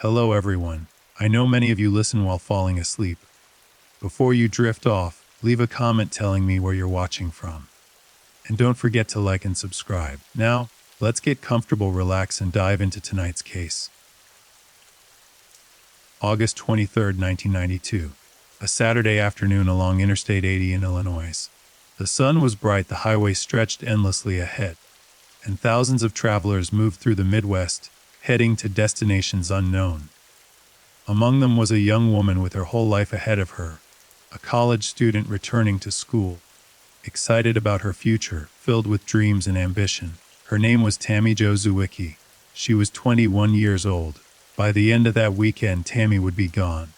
Hello, everyone. I know many of you listen while falling asleep. Before you drift off, leave a comment telling me where you're watching from. And don't forget to like and subscribe. Now, let's get comfortable, relax, and dive into tonight's case. August 23, 1992. A Saturday afternoon along Interstate 80 in Illinois. The sun was bright, the highway stretched endlessly ahead, and thousands of travelers moved through the Midwest, heading to destinations unknown. Among them was a young woman with her whole life ahead of her, a college student returning to school, excited about her future, filled with dreams and ambition. Her name was Tammy Jo Zywicki. She was 21 years old. By the end of that weekend, Tammy would be gone,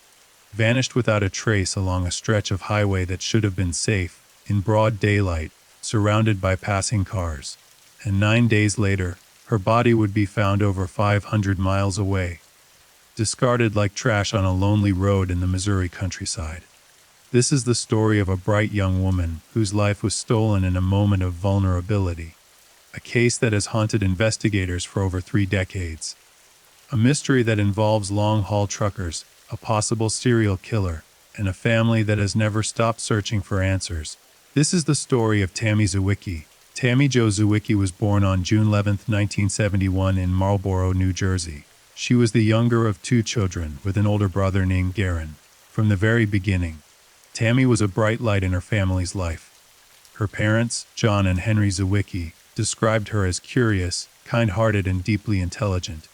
vanished without a trace along a stretch of highway that should have been safe, in broad daylight, surrounded by passing cars. And 9 days later, her body would be found over 500 miles away, discarded like trash on a lonely road in the Missouri countryside. This is the story of a bright young woman whose life was stolen in a moment of vulnerability, a case that has haunted investigators for over 3 decades. A mystery that involves long-haul truckers, a possible serial killer, and a family that has never stopped searching for answers. This is the story of Tammy Zywicki. Tammy Jo Zywicki was born on June 11, 1971 in Marlboro, New Jersey. She was the younger of 2 children with an older brother named Garen. From the very beginning, Tammy was a bright light in her family's life. Her parents, John and Henry Zywicki, described her as curious, kind-hearted, and deeply intelligent.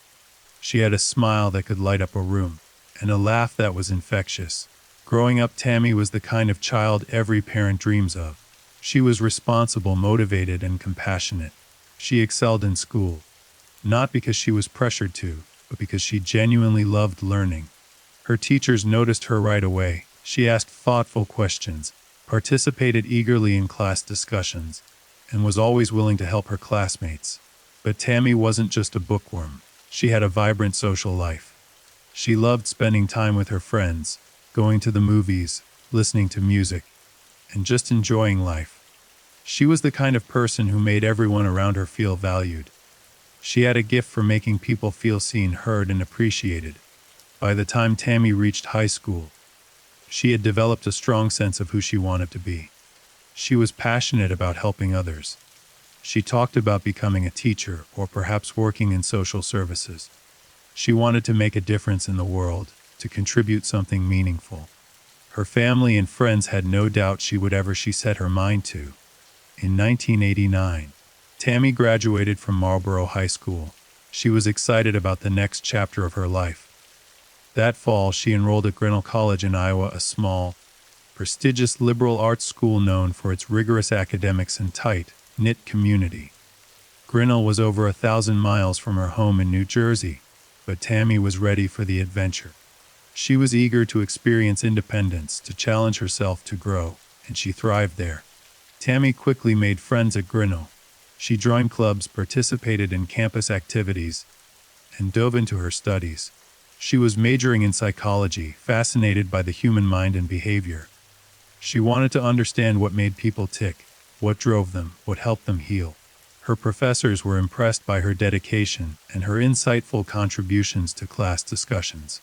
She had a smile that could light up a room, and a laugh that was infectious. Growing up, Tammy was the kind of child every parent dreams of. She was responsible, motivated, and compassionate. She excelled in school, not because she was pressured to, but because she genuinely loved learning. Her teachers noticed her right away. She asked thoughtful questions, participated eagerly in class discussions, and was always willing to help her classmates. But Tammy wasn't just a bookworm. She had a vibrant social life. She loved spending time with her friends, going to the movies, listening to music, and just enjoying life. She was the kind of person who made everyone around her feel valued. She had a gift for making people feel seen, heard, and appreciated. By the time Tammy reached high school, she had developed a strong sense of who she wanted to be. She was passionate about helping others. She talked about becoming a teacher or perhaps working in social services. She wanted to make a difference in the world, to contribute something meaningful. Her family and friends had no doubt she would ever she set her mind to. In 1989, Tammy graduated from Marlboro High School. She was excited about the next chapter of her life. That fall, she enrolled at Grinnell College in Iowa, a small, prestigious liberal arts school known for its rigorous academics and tight-knit community. Grinnell was over 1,000 miles from her home in New Jersey, but Tammy was ready for the adventure. She was eager to experience independence, to challenge herself, to grow, and she thrived there. Tammy quickly made friends at Grinnell. She joined clubs, participated in campus activities, and dove into her studies. She was majoring in psychology, fascinated by the human mind and behavior. She wanted to understand what made people tick, what drove them, what helped them heal. Her professors were impressed by her dedication and her insightful contributions to class discussions.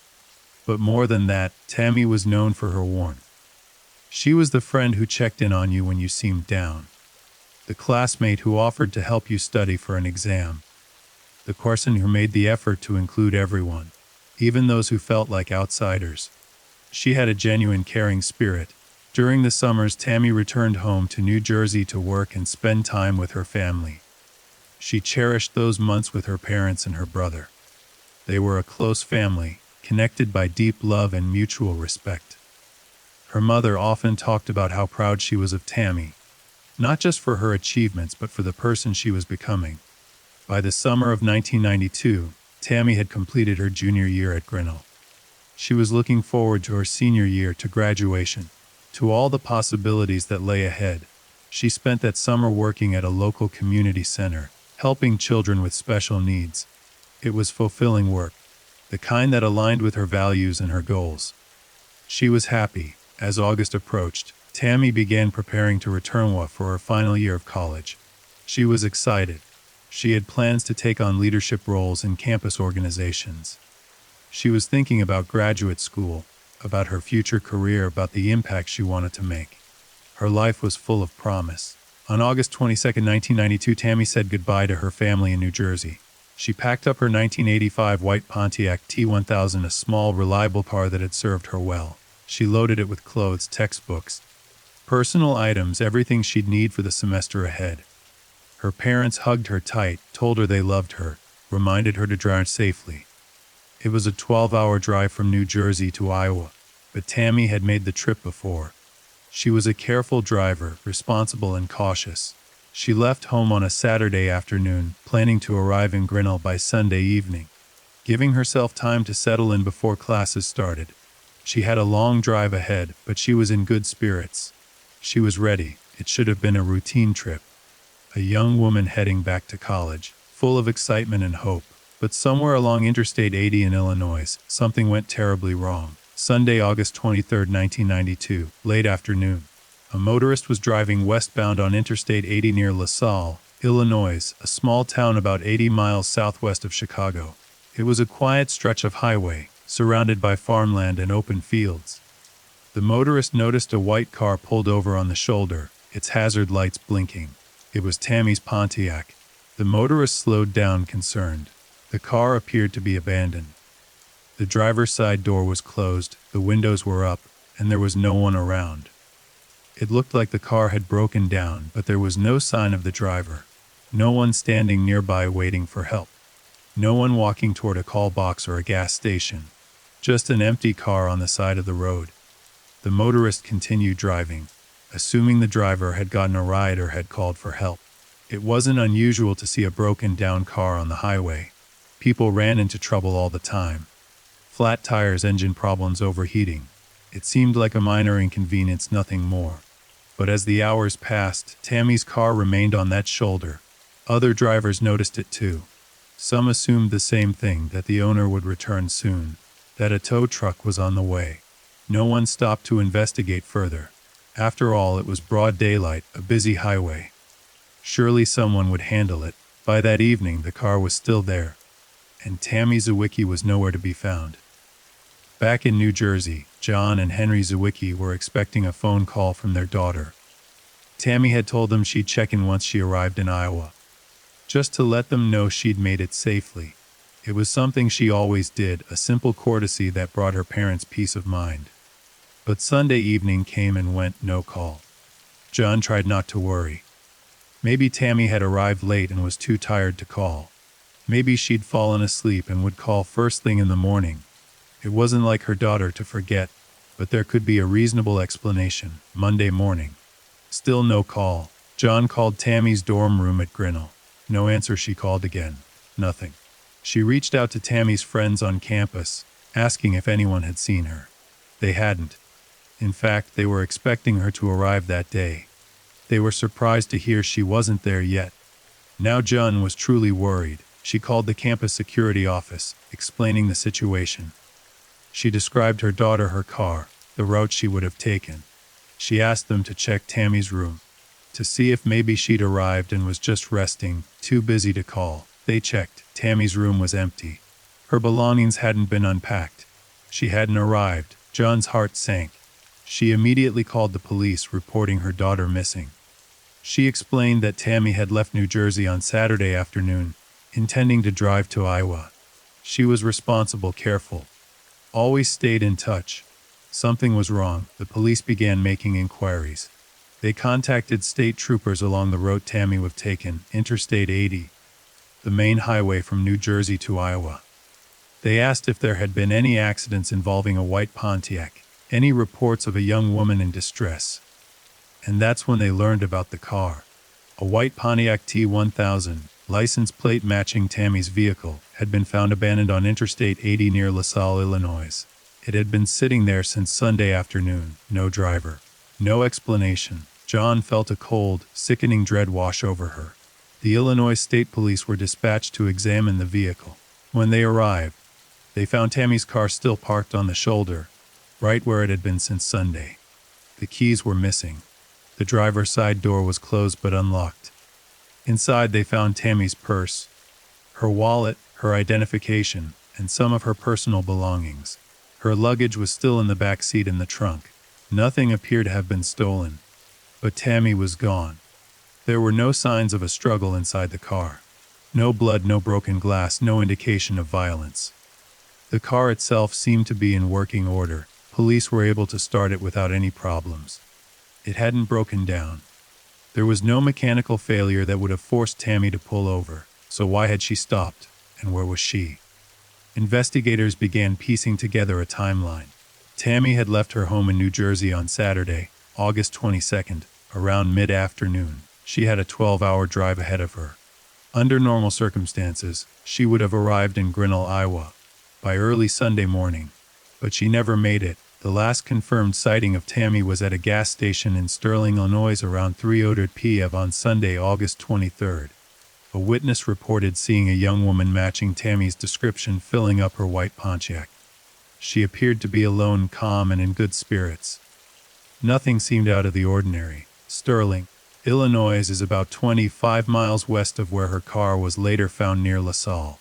But more than that, Tammy was known for her warmth. She was the friend who checked in on you when you seemed down, the classmate who offered to help you study for an exam, the person who made the effort to include everyone, even those who felt like outsiders. She had a genuine caring spirit. During the summers, Tammy returned home to New Jersey to work and spend time with her family. She cherished those months with her parents and her brother. They were a close family, connected by deep love and mutual respect. Her mother often talked about how proud she was of Tammy, not just for her achievements but for the person she was becoming. By the summer of 1992, Tammy had completed her junior year at Grinnell. She was looking forward to her senior year, to graduation, to all the possibilities that lay ahead. She spent that summer working at a local community center, helping children with special needs. It was fulfilling work, the kind that aligned with her values and her goals. She was happy. As August approached, Tammy began preparing to return for her final year of college. She was excited. She had plans to take on leadership roles in campus organizations. She was thinking about graduate school, about her future career, about the impact she wanted to make. Her life was full of promise. On August 22, 1992, Tammy said goodbye to her family in New Jersey. She packed up her 1985 white Pontiac T1000, a small, reliable car that had served her well. She loaded it with clothes, textbooks, personal items, everything she'd need for the semester ahead. Her parents hugged her tight, told her they loved her, reminded her to drive safely. It was a 12-hour drive from New Jersey to Iowa, but Tammy had made the trip before. She was a careful driver, responsible and cautious. She left home on a Saturday afternoon, planning to arrive in Grinnell by Sunday evening, giving herself time to settle in before classes started. She had a long drive ahead, but she was in good spirits. She was ready. It should have been a routine trip. A young woman heading back to college, full of excitement and hope. But somewhere along Interstate 80 in Illinois, something went terribly wrong. Sunday, August 23, 1992, late afternoon. A motorist was driving westbound on Interstate 80 near LaSalle, Illinois, a small town about 80 miles southwest of Chicago. It was a quiet stretch of highway, surrounded by farmland and open fields. The motorist noticed a white car pulled over on the shoulder, its hazard lights blinking. It was Tammy's Pontiac. The motorist slowed down, concerned. The car appeared to be abandoned. The driver's side door was closed, the windows were up, and there was no one around. It looked like the car had broken down, but there was no sign of the driver. No one standing nearby waiting for help. No one walking toward a call box or a gas station. Just an empty car on the side of the road. The motorist continued driving, assuming the driver had gotten a ride or had called for help. It wasn't unusual to see a broken-down car on the highway. People ran into trouble all the time. Flat tires, engine problems, overheating. It seemed like a minor inconvenience, nothing more. But as the hours passed, Tammy's car remained on that shoulder. Other drivers noticed it too. Some assumed the same thing, that the owner would return soon, that a tow truck was on the way. No one stopped to investigate further. After all, it was broad daylight, a busy highway. Surely someone would handle it. By that evening, the car was still there, and Tammy Zawicki was nowhere to be found. Back in New Jersey, John and Henry Zawicki were expecting a phone call from their daughter. Tammy had told them she'd check in once she arrived in Iowa, just to let them know she'd made it safely. It was something she always did, a simple courtesy that brought her parents peace of mind. But Sunday evening came and went, no call. John tried not to worry. Maybe Tammy had arrived late and was too tired to call. Maybe she'd fallen asleep and would call first thing in the morning. It wasn't like her daughter to forget, but there could be a reasonable explanation. Monday morning. Still no call. John called Tammy's dorm room at Grinnell. No answer. She called again. Nothing. She reached out to Tammy's friends on campus, asking if anyone had seen her. They hadn't. In fact, they were expecting her to arrive that day. They were surprised to hear she wasn't there yet. Now John was truly worried. She called the campus security office, explaining the situation. She described her daughter, her car, the route she would have taken. She asked them to check Tammy's room, to see if maybe she'd arrived and was just resting, too busy to call. They checked. Tammy's room was empty. Her belongings hadn't been unpacked. She hadn't arrived. John's heart sank. She immediately called the police, reporting her daughter missing. She explained that Tammy had left New Jersey on Saturday afternoon, intending to drive to Iowa. She was responsible, careful, always stayed in touch. Something was wrong. The police began making inquiries. They contacted state troopers along the road Tammy would have taken, Interstate 80, the main highway from New Jersey to Iowa. They asked if there had been any accidents involving a white Pontiac, any reports of a young woman in distress. And that's when they learned about the car. A white Pontiac T1000, license plate matching Tammy's vehicle, had been found abandoned on Interstate 80 near LaSalle, Illinois. It had been sitting there since Sunday afternoon. No driver. No explanation. John felt a cold, sickening dread wash over her. The Illinois State Police were dispatched to examine the vehicle. When they arrived, they found Tammy's car still parked on the shoulder, right where it had been since Sunday. The keys were missing. The driver's side door was closed but unlocked. Inside they found Tammy's purse, her wallet, her identification, and some of her personal belongings. Her luggage was still in the back seat in the trunk. Nothing appeared to have been stolen, but Tammy was gone. There were no signs of a struggle inside the car. No blood, no broken glass, no indication of violence. The car itself seemed to be in working order. Police were able to start it without any problems. It hadn't broken down. There was no mechanical failure that would have forced Tammy to pull over. So why had she stopped, and where was she? Investigators began piecing together a timeline. Tammy had left her home in New Jersey on Saturday, August 22nd, around mid-afternoon. She had a 12-hour drive ahead of her. Under normal circumstances, she would have arrived in Grinnell, Iowa, by early Sunday morning. But she never made it. The last confirmed sighting of Tammy was at a gas station in Sterling, Illinois around 3:00 p.m. on Sunday, August 23rd. A witness reported seeing a young woman matching Tammy's description filling up her white Pontiac. She appeared to be alone, calm, and in good spirits. Nothing seemed out of the ordinary. Sterling, Illinois is about 25 miles west of where her car was later found near LaSalle.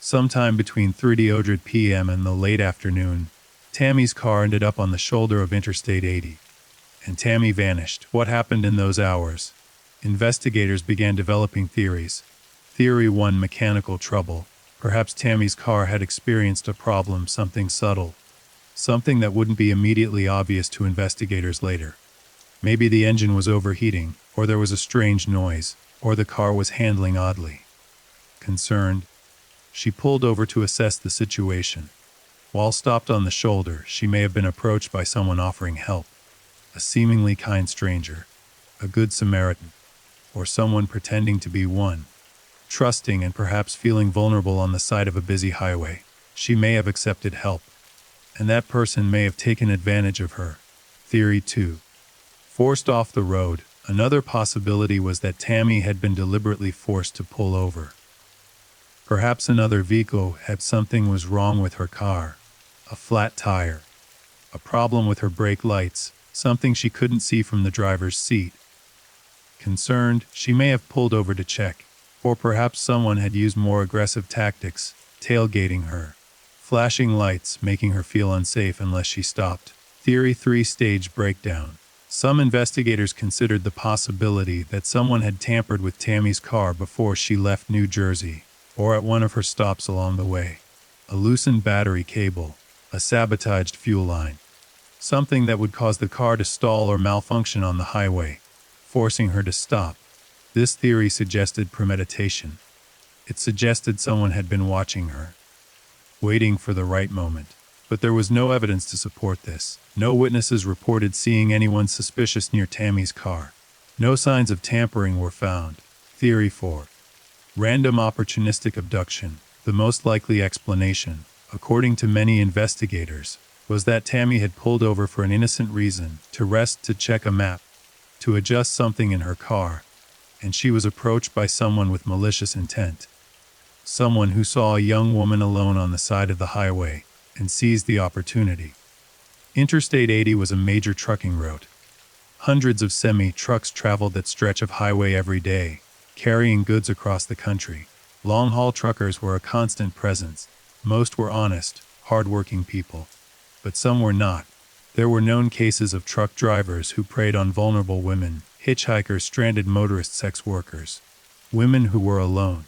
Sometime between 3:00 p.m. and the late afternoon, Tammy's car ended up on the shoulder of Interstate 80. And Tammy vanished. What happened in those hours? Investigators began developing theories. Theory 1: mechanical trouble. Perhaps Tammy's car had experienced a problem, something subtle. Something that wouldn't be immediately obvious to investigators later. Maybe the engine was overheating, or there was a strange noise, or the car was handling oddly. Concerned, she pulled over to assess the situation. While stopped on the shoulder, she may have been approached by someone offering help. A seemingly kind stranger, a good Samaritan, or someone pretending to be one. Trusting and perhaps feeling vulnerable on the side of a busy highway, she may have accepted help. And that person may have taken advantage of her. Theory 2: forced off the road. Another possibility was that Tammy had been deliberately forced to pull over. Perhaps another vehicle had something was wrong with her car. A flat tire. A problem with her brake lights, something she couldn't see from the driver's seat. Concerned, she may have pulled over to check. Or perhaps someone had used more aggressive tactics, tailgating her. Flashing lights, making her feel unsafe unless she stopped. Theory 3: stage breakdown. Some investigators considered the possibility that someone had tampered with Tammy's car before she left New Jersey, or at one of her stops along the way. A loosened battery cable, a sabotaged fuel line. Something that would cause the car to stall or malfunction on the highway, forcing her to stop. This theory suggested premeditation. It suggested someone had been watching her, waiting for the right moment. But there was no evidence to support this. No witnesses reported seeing anyone suspicious near Tammy's car. No signs of tampering were found. Theory 4: random opportunistic abduction. The most likely explanation, according to many investigators, was that Tammy had pulled over for an innocent reason, to rest, to check a map, to adjust something in her car, and she was approached by someone with malicious intent. Someone who saw a young woman alone on the side of the highway and seized the opportunity. Interstate 80 was a major trucking route. Hundreds of semi-trucks traveled that stretch of highway every day, carrying goods across the country. Long-haul truckers were a constant presence. Most were honest, hard-working people. But some were not. There were known cases of truck drivers who preyed on vulnerable women, hitchhikers, stranded motorists, sex workers. Women who were alone.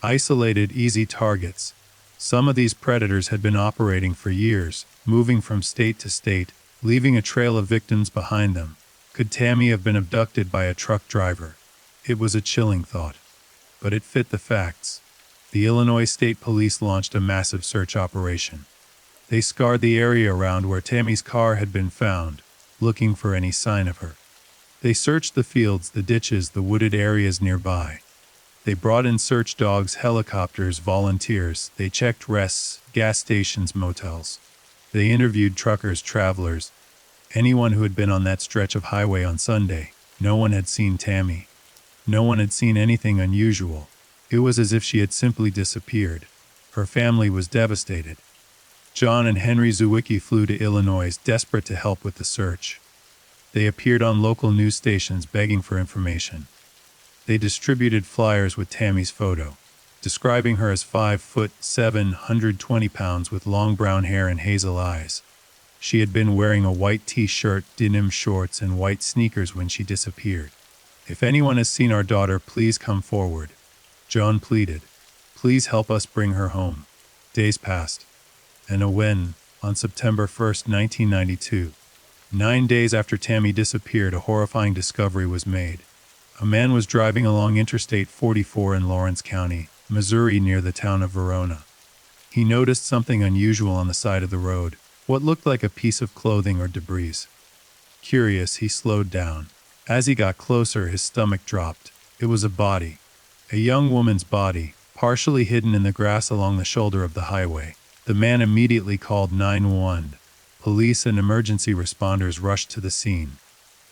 Isolated, easy targets. Some of these predators had been operating for years, moving from state to state, leaving a trail of victims behind them. Could Tammy have been abducted by a truck driver? It was a chilling thought. But it fit the facts. The Illinois State Police launched a massive search operation. They scoured the area around where Tammy's car had been found, looking for any sign of her. They searched the fields, the ditches, the wooded areas nearby. They brought in search dogs, helicopters, volunteers. They checked rests, gas stations, motels. They interviewed truckers, travelers, anyone who had been on that stretch of highway on Sunday. No one had seen Tammy. No one had seen anything unusual. It was as if she had simply disappeared. Her family was devastated. John and Henry Zwicky flew to Illinois, desperate to help with the search. They appeared on local news stations begging for information. They distributed flyers with Tammy's photo. describing her as 5 foot 720 pounds with long brown hair and hazel eyes. She had been wearing a white t-shirt, denim shorts, and white sneakers when she disappeared. "If anyone has seen our daughter, please come forward," John pleaded. "Please help us bring her home." Days passed. And when, on September 1st, 1992, 9 days after Tammy disappeared, a horrifying discovery was made. A man was driving along Interstate 44 in Lawrence County, Missouri, near the town of Verona. He noticed something unusual on the side of the road, what looked like a piece of clothing or debris. Curious, he slowed down. As he got closer, his stomach dropped. It was a body. A young woman's body, partially hidden in the grass along the shoulder of the highway. The man immediately called 911. Police and emergency responders rushed to the scene.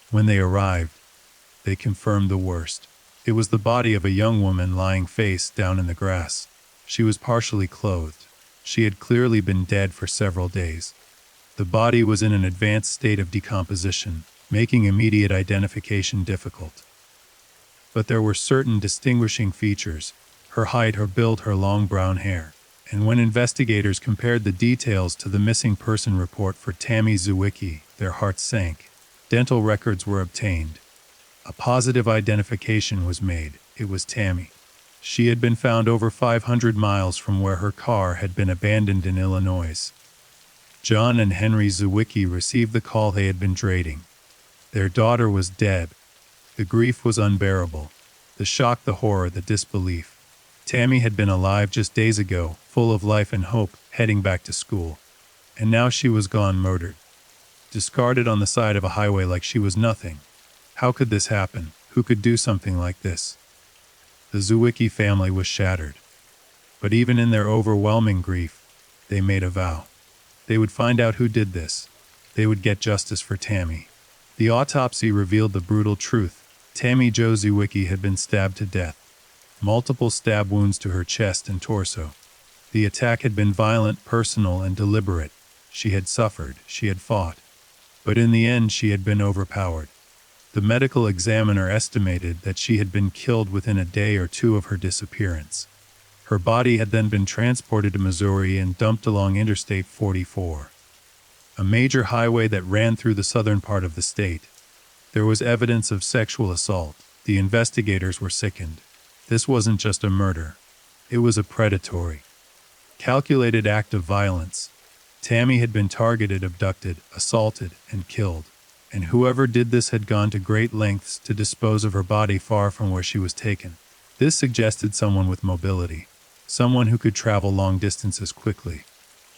When they arrived, they confirmed the worst. It was the body of a young woman lying face down in the grass. She was partially clothed. She had clearly been dead for several days. The body was in an advanced state of decomposition, making immediate identification difficult. But there were certain distinguishing features: her height, her build, her long brown hair. And when investigators compared the details to the missing person report for Tammy Zywicki, their hearts sank. Dental records were obtained. A positive identification was made. It was Tammy. She had been found over 500 miles from where her car had been abandoned in Illinois. John and Henry Zywicki received the call they had been dreading. Their daughter was dead. The grief was unbearable. The shock, the horror, the disbelief. Tammy had been alive just days ago, full of life and hope, heading back to school. And now she was gone, murdered. Discarded on the side of a highway like she was nothing. How could this happen? Who could do something like this? The Zywicki family was shattered. But even in their overwhelming grief, they made a vow. They would find out who did this. They would get justice for Tammy. The autopsy revealed the brutal truth. Tammy Jo Zywicki had been stabbed to death. Multiple stab wounds to her chest and torso. The attack had been violent, personal, and deliberate. She had suffered, she had fought. But in the end, she had been overpowered. The medical examiner estimated that she had been killed within a day or two of her disappearance. Her body had then been transported to Missouri and dumped along Interstate 44, a major highway that ran through the southern part of the state. There was evidence of sexual assault. The investigators were sickened. This wasn't just a murder. It was a predatory, calculated act of violence. Tammy had been targeted, abducted, assaulted, and killed. And whoever did this had gone to great lengths to dispose of her body far from where she was taken. This suggested someone with mobility, someone who could travel long distances quickly,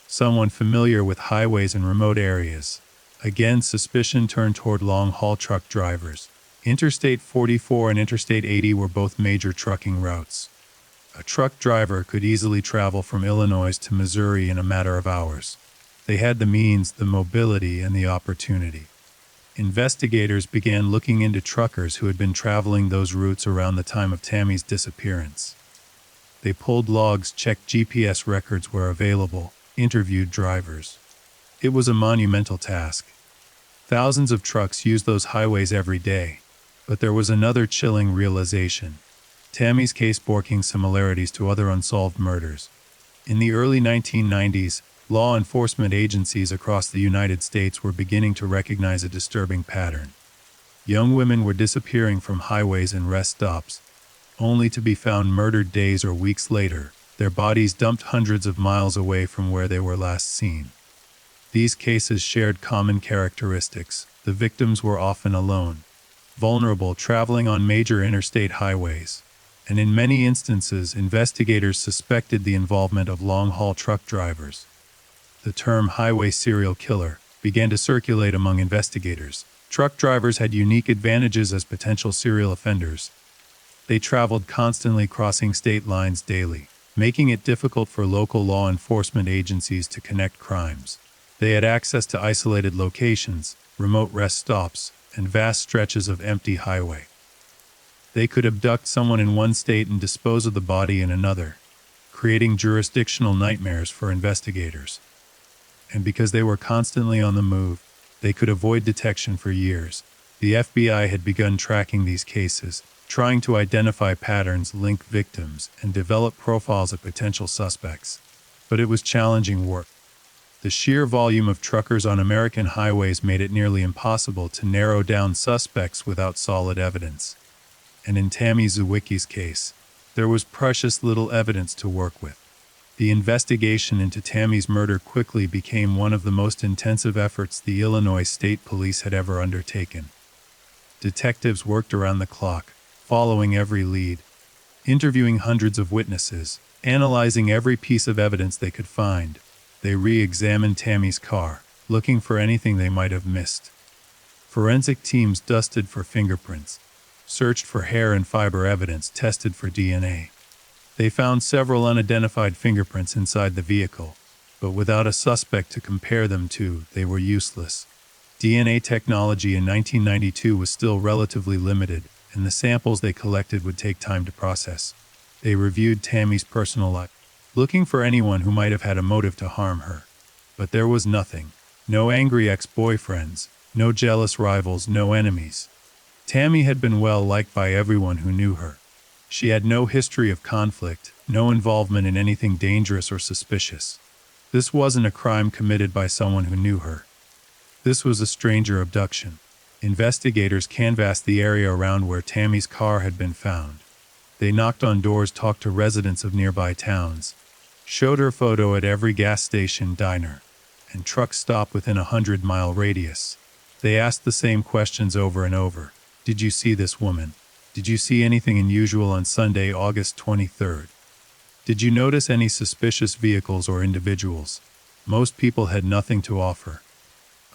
someone familiar with highways and remote areas. Again, suspicion turned toward long-haul truck drivers. Interstate 44 and Interstate 80 were both major trucking routes. A truck driver could easily travel from Illinois to Missouri in a matter of hours. They had the means, the mobility, and the opportunity. Investigators began looking into truckers who had been traveling those routes around the time of Tammy's disappearance. They pulled logs, checked GPS records where available, interviewed drivers. It was a monumental task. Thousands of trucks used those highways every day. But there was another chilling realization. Tammy's case bore similarities to other unsolved murders. In the early 1990s, law enforcement agencies across the United States were beginning to recognize a disturbing pattern. Young women were disappearing from highways and rest stops, only to be found murdered days or weeks later, their bodies dumped hundreds of miles away from where they were last seen. These cases shared common characteristics. The victims were often alone, vulnerable, traveling on major interstate highways. And in many instances, investigators suspected the involvement of long-haul truck drivers. The term highway serial killer began to circulate among investigators. Truck drivers had unique advantages as potential serial offenders. They traveled constantly, crossing state lines daily, making it difficult for local law enforcement agencies to connect crimes. They had access to isolated locations, remote rest stops, and vast stretches of empty highway. They could abduct someone in one state and dispose of the body in another, creating jurisdictional nightmares for investigators. And because they were constantly on the move, they could avoid detection for years. The FBI had begun tracking these cases, trying to identify patterns, link victims, and develop profiles of potential suspects. But it was challenging work. The sheer volume of truckers on American highways made it nearly impossible to narrow down suspects without solid evidence. And in Tammy Zywicki's case, there was precious little evidence to work with. The investigation into Tammy's murder quickly became one of the most intensive efforts the Illinois State Police had ever undertaken. Detectives worked around the clock, following every lead, interviewing hundreds of witnesses, analyzing every piece of evidence they could find. They re-examined Tammy's car, looking for anything they might have missed. Forensic teams dusted for fingerprints, searched for hair and fiber evidence, tested for DNA. They found several unidentified fingerprints inside the vehicle, but without a suspect to compare them to, they were useless. DNA technology in 1992 was still relatively limited, and the samples they collected would take time to process. They reviewed Tammy's personal life, looking for anyone who might have had a motive to harm her. But there was nothing. No angry ex-boyfriends, no jealous rivals, no enemies. Tammy had been well liked by everyone who knew her. She had no history of conflict, no involvement in anything dangerous or suspicious. This wasn't a crime committed by someone who knew her. This was a stranger abduction. Investigators canvassed the area around where Tammy's car had been found. They knocked on doors, talked to residents of nearby towns, showed her photo at every gas station, diner, and truck stop within a 100-mile radius. They asked the same questions over and over. Did you see this woman? Did you see anything unusual on Sunday, August 23rd? Did you notice any suspicious vehicles or individuals? Most people had nothing to offer.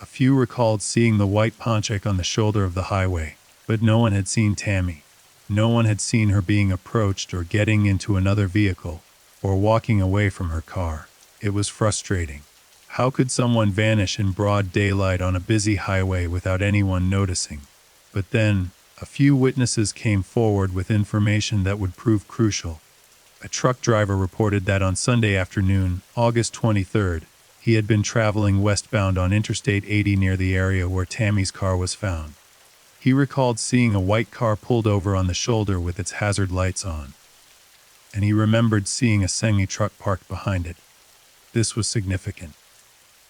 A few recalled seeing the white Pontiac on the shoulder of the highway, but no one had seen Tammy. No one had seen her being approached or getting into another vehicle, or walking away from her car. It was frustrating. How could someone vanish in broad daylight on a busy highway without anyone noticing? But then, a few witnesses came forward with information that would prove crucial. A truck driver reported that on Sunday afternoon, August 23rd, he had been traveling westbound on Interstate 80 near the area where Tammy's car was found. He recalled seeing a white car pulled over on the shoulder with its hazard lights on. And he remembered seeing a semi-truck parked behind it. This was significant.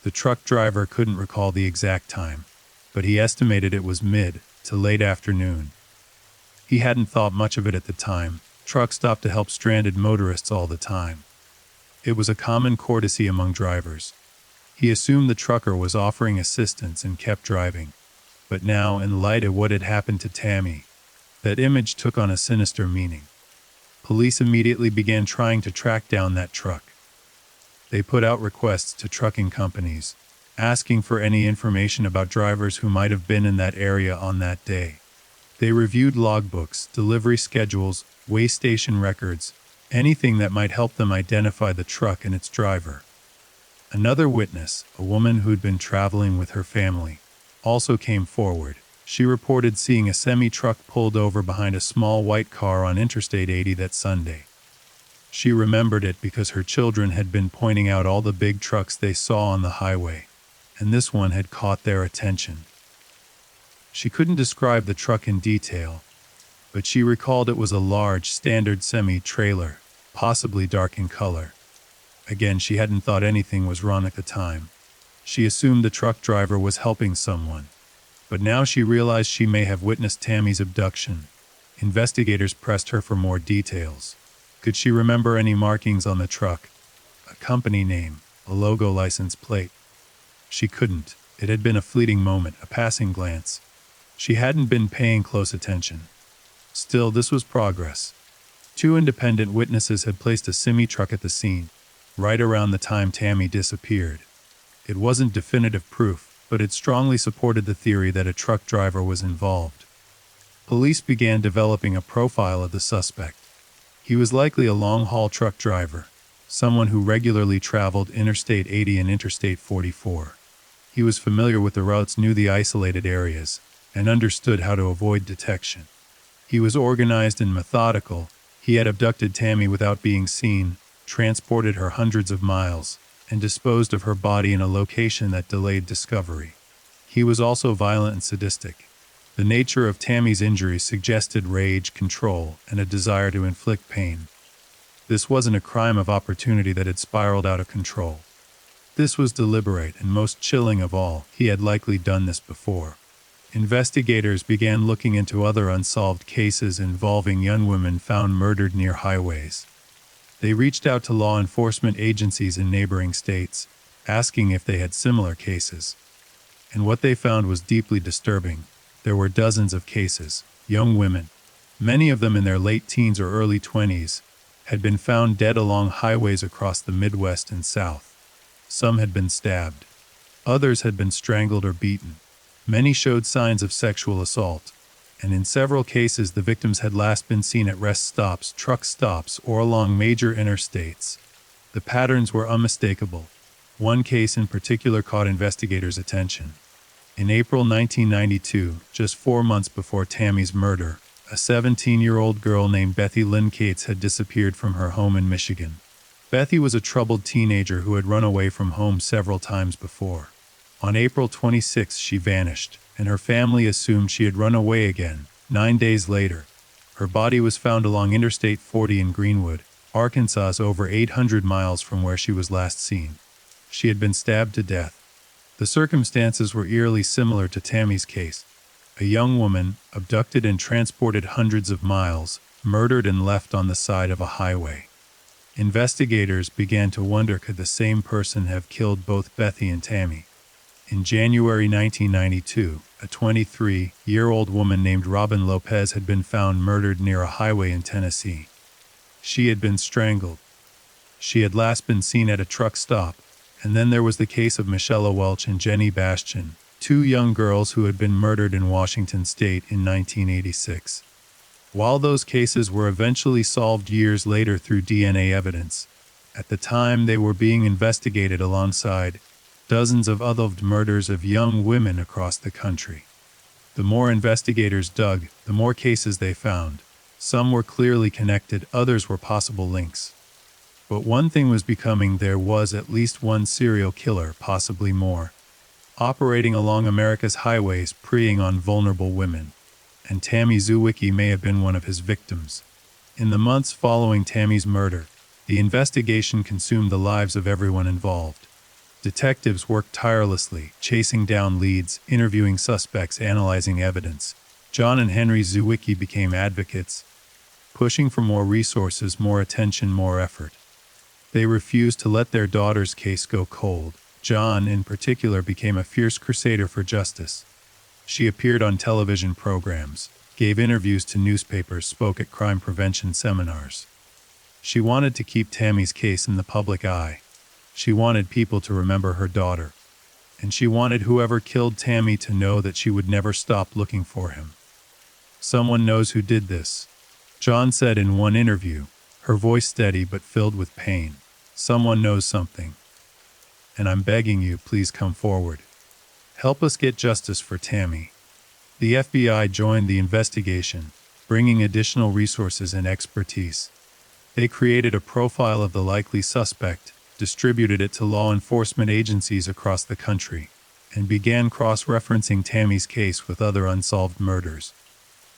The truck driver couldn't recall the exact time, but he estimated it was mid to late afternoon. He hadn't thought much of it at the time. Trucks stopped to help stranded motorists all the time. It was a common courtesy among drivers. He assumed the trucker was offering assistance and kept driving. But now, in light of what had happened to Tammy, that image took on a sinister meaning. Police immediately began trying to track down that truck. They put out requests to trucking companies, asking for any information about drivers who might have been in that area on that day. They reviewed logbooks, delivery schedules, weigh station records, anything that might help them identify the truck and its driver. Another witness, a woman who'd been traveling with her family, also came forward. She reported seeing a semi-truck pulled over behind a small white car on Interstate 80 that Sunday. She remembered it because her children had been pointing out all the big trucks they saw on the highway, and this one had caught their attention. She couldn't describe the truck in detail, but she recalled it was a large, standard semi-trailer, possibly dark in color. Again, she hadn't thought anything was wrong at the time. She assumed the truck driver was helping someone. But now she realized she may have witnessed Tammy's abduction. Investigators pressed her for more details. Could she remember any markings on the truck? A company name, a logo, license plate? She couldn't. It had been a fleeting moment, a passing glance. She hadn't been paying close attention. Still, this was progress. 2 independent witnesses had placed a semi-truck at the scene, right around the time Tammy disappeared. It wasn't definitive proof, but it strongly supported the theory that a truck driver was involved. Police began developing a profile of the suspect. He was likely a long-haul truck driver, someone who regularly traveled Interstate 80 and Interstate 44. He was familiar with the routes, knew the isolated areas, and understood how to avoid detection. He was organized and methodical. He had abducted Tammy without being seen, transported her hundreds of miles, and disposed of her body in a location that delayed discovery. He was also violent and sadistic. The nature of Tammy's injuries suggested rage, control, and a desire to inflict pain. This wasn't a crime of opportunity that had spiraled out of control. This was deliberate, and most chilling of all, he had likely done this before. Investigators began looking into other unsolved cases involving young women found murdered near highways. They reached out to law enforcement agencies in neighboring states, asking if they had similar cases. And what they found was deeply disturbing. There were dozens of cases. Young women, many of them in their late teens or early 20s, had been found dead along highways across the Midwest and South. Some had been stabbed. Others had been strangled or beaten. Many showed signs of sexual assault, and in several cases the victims had last been seen at rest stops, truck stops, or along major interstates. The patterns were unmistakable. One case in particular caught investigators' attention. In April 1992, just 4 months before Tammy's murder, a 17-year-old girl named Bethy Lynn Cates had disappeared from her home in Michigan. Bethy was a troubled teenager who had run away from home several times before. On April 26, she vanished, and her family assumed she had run away again. 9 days later, her body was found along Interstate 40 in Greenwood, Arkansas, over 800 miles from where she was last seen. She had been stabbed to death. The circumstances were eerily similar to Tammy's case. A young woman, abducted and transported hundreds of miles, murdered and left on the side of a highway. Investigators began to wonder, could the same person have killed both Bethy and Tammy? In January 1992, a 23-year-old woman named Robin Lopez had been found murdered near a highway in Tennessee. She had been strangled. She had last been seen at a truck stop. And then there was the case of Michelle Welch and Jenny Bastian, 2 young girls who had been murdered in Washington state in 1986. While those cases were eventually solved years later through DNA evidence, at the time they were being investigated alongside dozens of other murders of young women across the country. The more investigators dug, the more cases they found. Some were clearly connected, others were possible links. But one thing was becoming: there was at least one serial killer, possibly more, operating along America's highways, preying on vulnerable women. And Tammy Zwicky may have been one of his victims. In the months following Tammy's murder, the investigation consumed the lives of everyone involved. Detectives worked tirelessly, chasing down leads, interviewing suspects, analyzing evidence. John and Henry Zwicky became advocates, pushing for more resources, more attention, more effort. They refused to let their daughter's case go cold. John, in particular, became a fierce crusader for justice. She appeared on television programs, gave interviews to newspapers, spoke at crime prevention seminars. She wanted to keep Tammy's case in the public eye. She wanted people to remember her daughter. And she wanted whoever killed Tammy to know that she would never stop looking for him. "Someone knows who did this," John said in one interview, her voice steady but filled with pain. "Someone knows something. And I'm begging you, please come forward. Help us get justice for Tammy." The FBI joined the investigation, bringing additional resources and expertise. They created a profile of the likely suspect, distributed it to law enforcement agencies across the country, and began cross-referencing Tammy's case with other unsolved murders.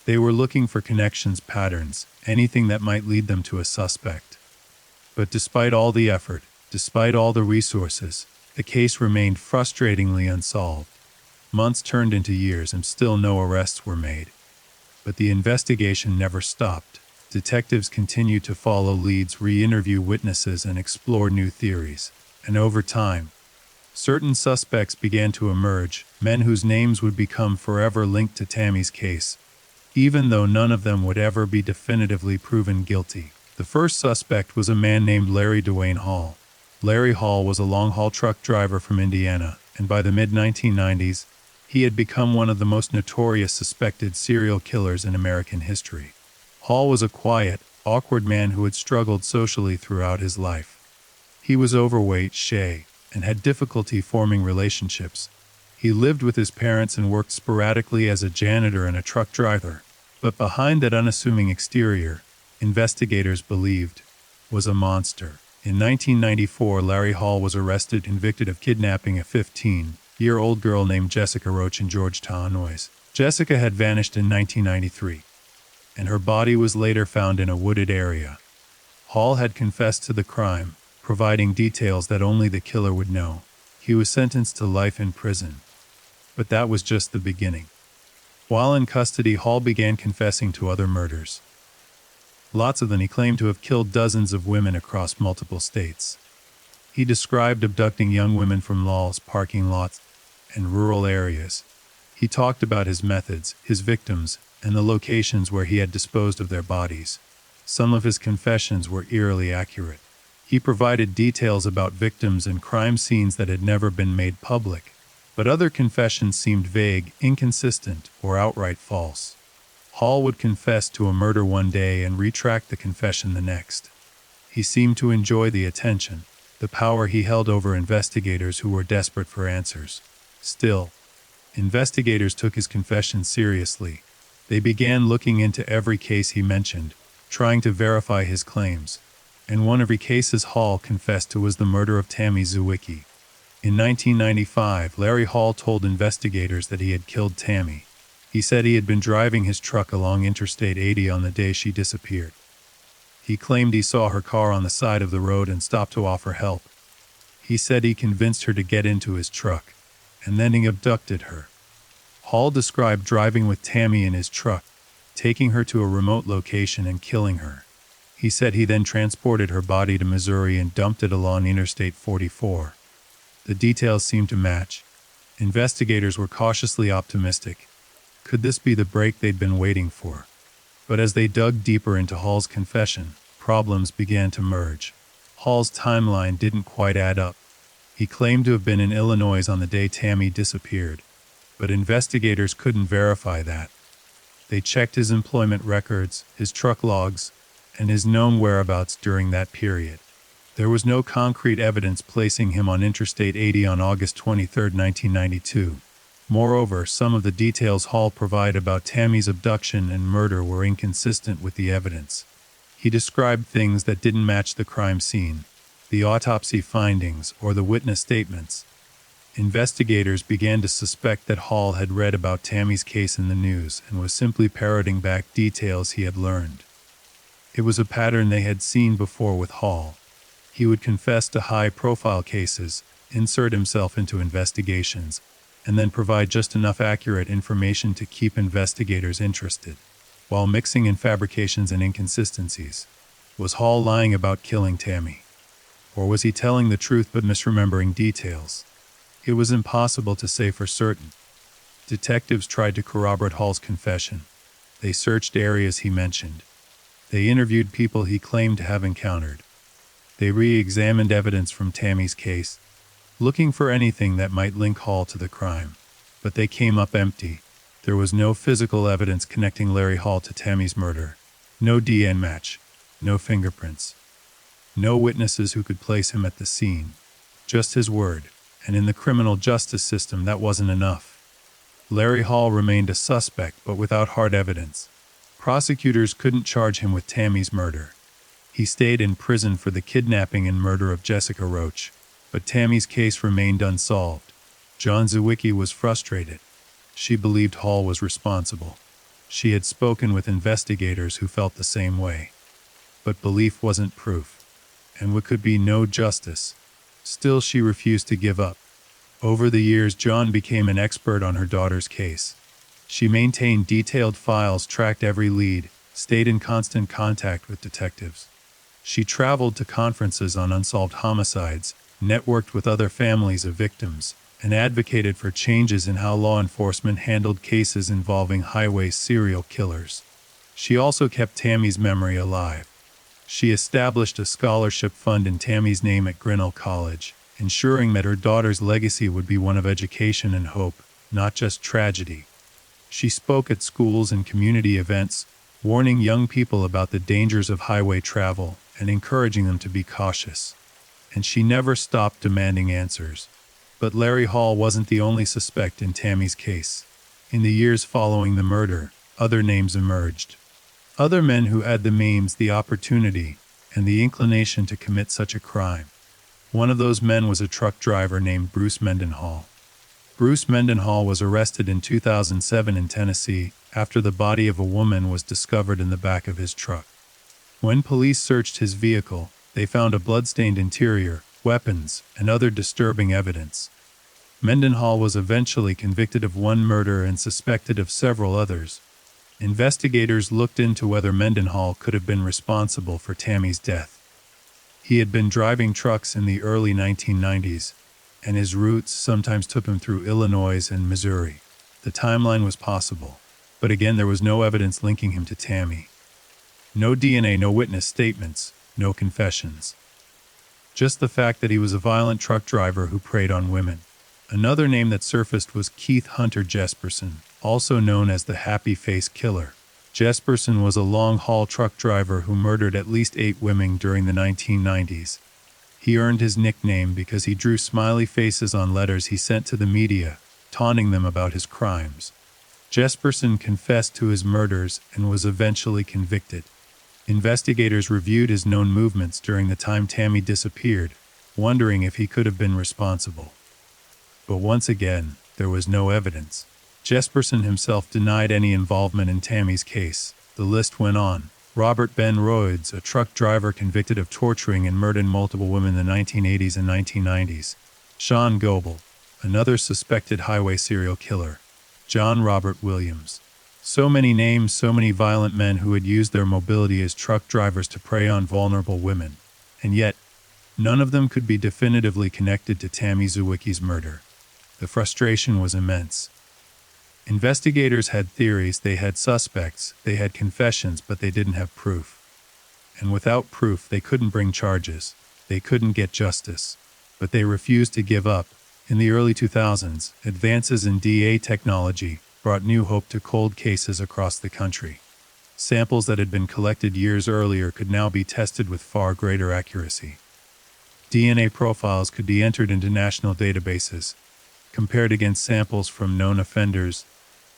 They were looking for connections, patterns, anything that might lead them to a suspect. But despite all the effort, despite all the resources, the case remained frustratingly unsolved. Months turned into years and still no arrests were made. But the investigation never stopped. Detectives continued to follow leads, re-interview witnesses, and explore new theories. And over time, certain suspects began to emerge, men whose names would become forever linked to Tammy's case, even though none of them would ever be definitively proven guilty. The first suspect was a man named Larry Dwayne Hall. Larry Hall was a long-haul truck driver from Indiana, and by the mid-1990s, he had become one of the most notorious suspected serial killers in American history. Hall was a quiet, awkward man who had struggled socially throughout his life. He was overweight, shy, and had difficulty forming relationships. He lived with his parents and worked sporadically as a janitor and a truck driver. But behind that unassuming exterior, investigators believed, was a monster. In 1994, Larry Hall was arrested, convicted of kidnapping a 15-year-old girl named Jessica Roach in Georgetown, Illinois. Jessica had vanished in 1993, and her body was later found in a wooded area. Hall had confessed to the crime, providing details that only the killer would know. He was sentenced to life in prison. But that was just the beginning. While in custody, Hall began confessing to other murders. Lots of them. He claimed to have killed dozens of women across multiple states. He described abducting young women from malls, parking lots, and rural areas. He talked about his methods, his victims, and the locations where he had disposed of their bodies. Some of his confessions were eerily accurate. He provided details about victims and crime scenes that had never been made public, but other confessions seemed vague, inconsistent, or outright false. Hall would confess to a murder one day and retract the confession the next. He seemed to enjoy the attention, the power he held over investigators who were desperate for answers. Still, investigators took his confession seriously. They began looking into every case he mentioned, trying to verify his claims. And one of the cases Hall confessed to was the murder of Tammy Zwicky. In 1995, Larry Hall told investigators that he had killed Tammy. He said he had been driving his truck along Interstate 80 on the day she disappeared. He claimed he saw her car on the side of the road and stopped to offer help. He said he convinced her to get into his truck, and then he abducted her. Hall described driving with Tammy in his truck, taking her to a remote location and killing her. He said he then transported her body to Missouri and dumped it along Interstate 44. The details seemed to match. Investigators were cautiously optimistic. Could this be the break they'd been waiting for? But as they dug deeper into Hall's confession, problems began to merge. Hall's timeline didn't quite add up. He claimed to have been in Illinois on the day Tammy disappeared, but investigators couldn't verify that. They checked his employment records, his truck logs, and his known whereabouts during that period. There was no concrete evidence placing him on Interstate 80 on August 23, 1992. Moreover, some of the details Hall provided about Tammy's abduction and murder were inconsistent with the evidence. He described things that didn't match the crime scene, the autopsy findings, or the witness statements. Investigators began to suspect that Hall had read about Tammy's case in the news and was simply parroting back details he had learned. It was a pattern they had seen before with Hall. He would confess to high-profile cases, insert himself into investigations, and then provide just enough accurate information to keep investigators interested, while mixing in fabrications and inconsistencies. Was Hall lying about killing Tammy? Or was he telling the truth but misremembering details? It was impossible to say for certain. Detectives tried to corroborate Hall's confession. They searched areas he mentioned. They interviewed people he claimed to have encountered. They re-examined evidence from Tammy's case, looking for anything that might link Hall to the crime. But they came up empty. There was no physical evidence connecting Larry Hall to Tammy's murder. No DNA match. No fingerprints. No witnesses who could place him at the scene. Just his word. And in the criminal justice system, that wasn't enough. Larry Hall remained a suspect, but without hard evidence. Prosecutors couldn't charge him with Tammy's murder. He stayed in prison for the kidnapping and murder of Jessica Roach, but Tammy's case remained unsolved. John Zwicky was frustrated. She believed Hall was responsible. She had spoken with investigators who felt the same way. But belief wasn't proof, and what could be no justice. Still, she refused to give up. Over the years, John became an expert on her daughter's case. She maintained detailed files, tracked every lead, stayed in constant contact with detectives. She traveled to conferences on unsolved homicides, networked with other families of victims, and advocated for changes in how law enforcement handled cases involving highway serial killers. She also kept Tammy's memory alive. She established a scholarship fund in Tammy's name at Grinnell College, ensuring that her daughter's legacy would be one of education and hope, not just tragedy. She spoke at schools and community events, warning young people about the dangers of highway travel and encouraging them to be cautious. And she never stopped demanding answers. But Larry Hall wasn't the only suspect in Tammy's case. In the years following the murder, other names emerged. Other men who had the means, the opportunity, and the inclination to commit such a crime. One of those men was a truck driver named Bruce Mendenhall. Bruce Mendenhall was arrested in 2007 in Tennessee after the body of a woman was discovered in the back of his truck. When police searched his vehicle, they found a blood-stained interior, weapons, and other disturbing evidence. Mendenhall was eventually convicted of one murder and suspected of several others. Investigators looked into whether Mendenhall could have been responsible for Tammy's death. He had been driving trucks in the early 1990s, and his routes sometimes took him through Illinois and Missouri. The timeline was possible, but again there was no evidence linking him to Tammy. No DNA, no witness statements, no confessions. Just the fact that he was a violent truck driver who preyed on women. Another name that surfaced was Keith Hunter Jesperson, also known as the Happy Face Killer. Jesperson was a long-haul truck driver who murdered at least 8 women during the 1990s. He earned his nickname because he drew smiley faces on letters he sent to the media, taunting them about his crimes. Jesperson confessed to his murders and was eventually convicted. Investigators reviewed his known movements during the time Tammy disappeared, wondering if he could have been responsible. But once again, there was no evidence. Jesperson himself denied any involvement in Tammy's case. The list went on. Robert Ben Rhodes, a truck driver convicted of torturing and murdering multiple women in the 1980s and 1990s. Sean Goebel, another suspected highway serial killer. John Robert Williams. So many names, so many violent men who had used their mobility as truck drivers to prey on vulnerable women. And yet, none of them could be definitively connected to Tammy Zywicki's murder. The frustration was immense. Investigators had theories, they had suspects, they had confessions, but they didn't have proof. And without proof, they couldn't bring charges. They couldn't get justice. But they refused to give up. In the early 2000s, advances in DA technology brought new hope to cold cases across the country. Samples that had been collected years earlier could now be tested with far greater accuracy. DNA profiles could be entered into national databases, compared against samples from known offenders,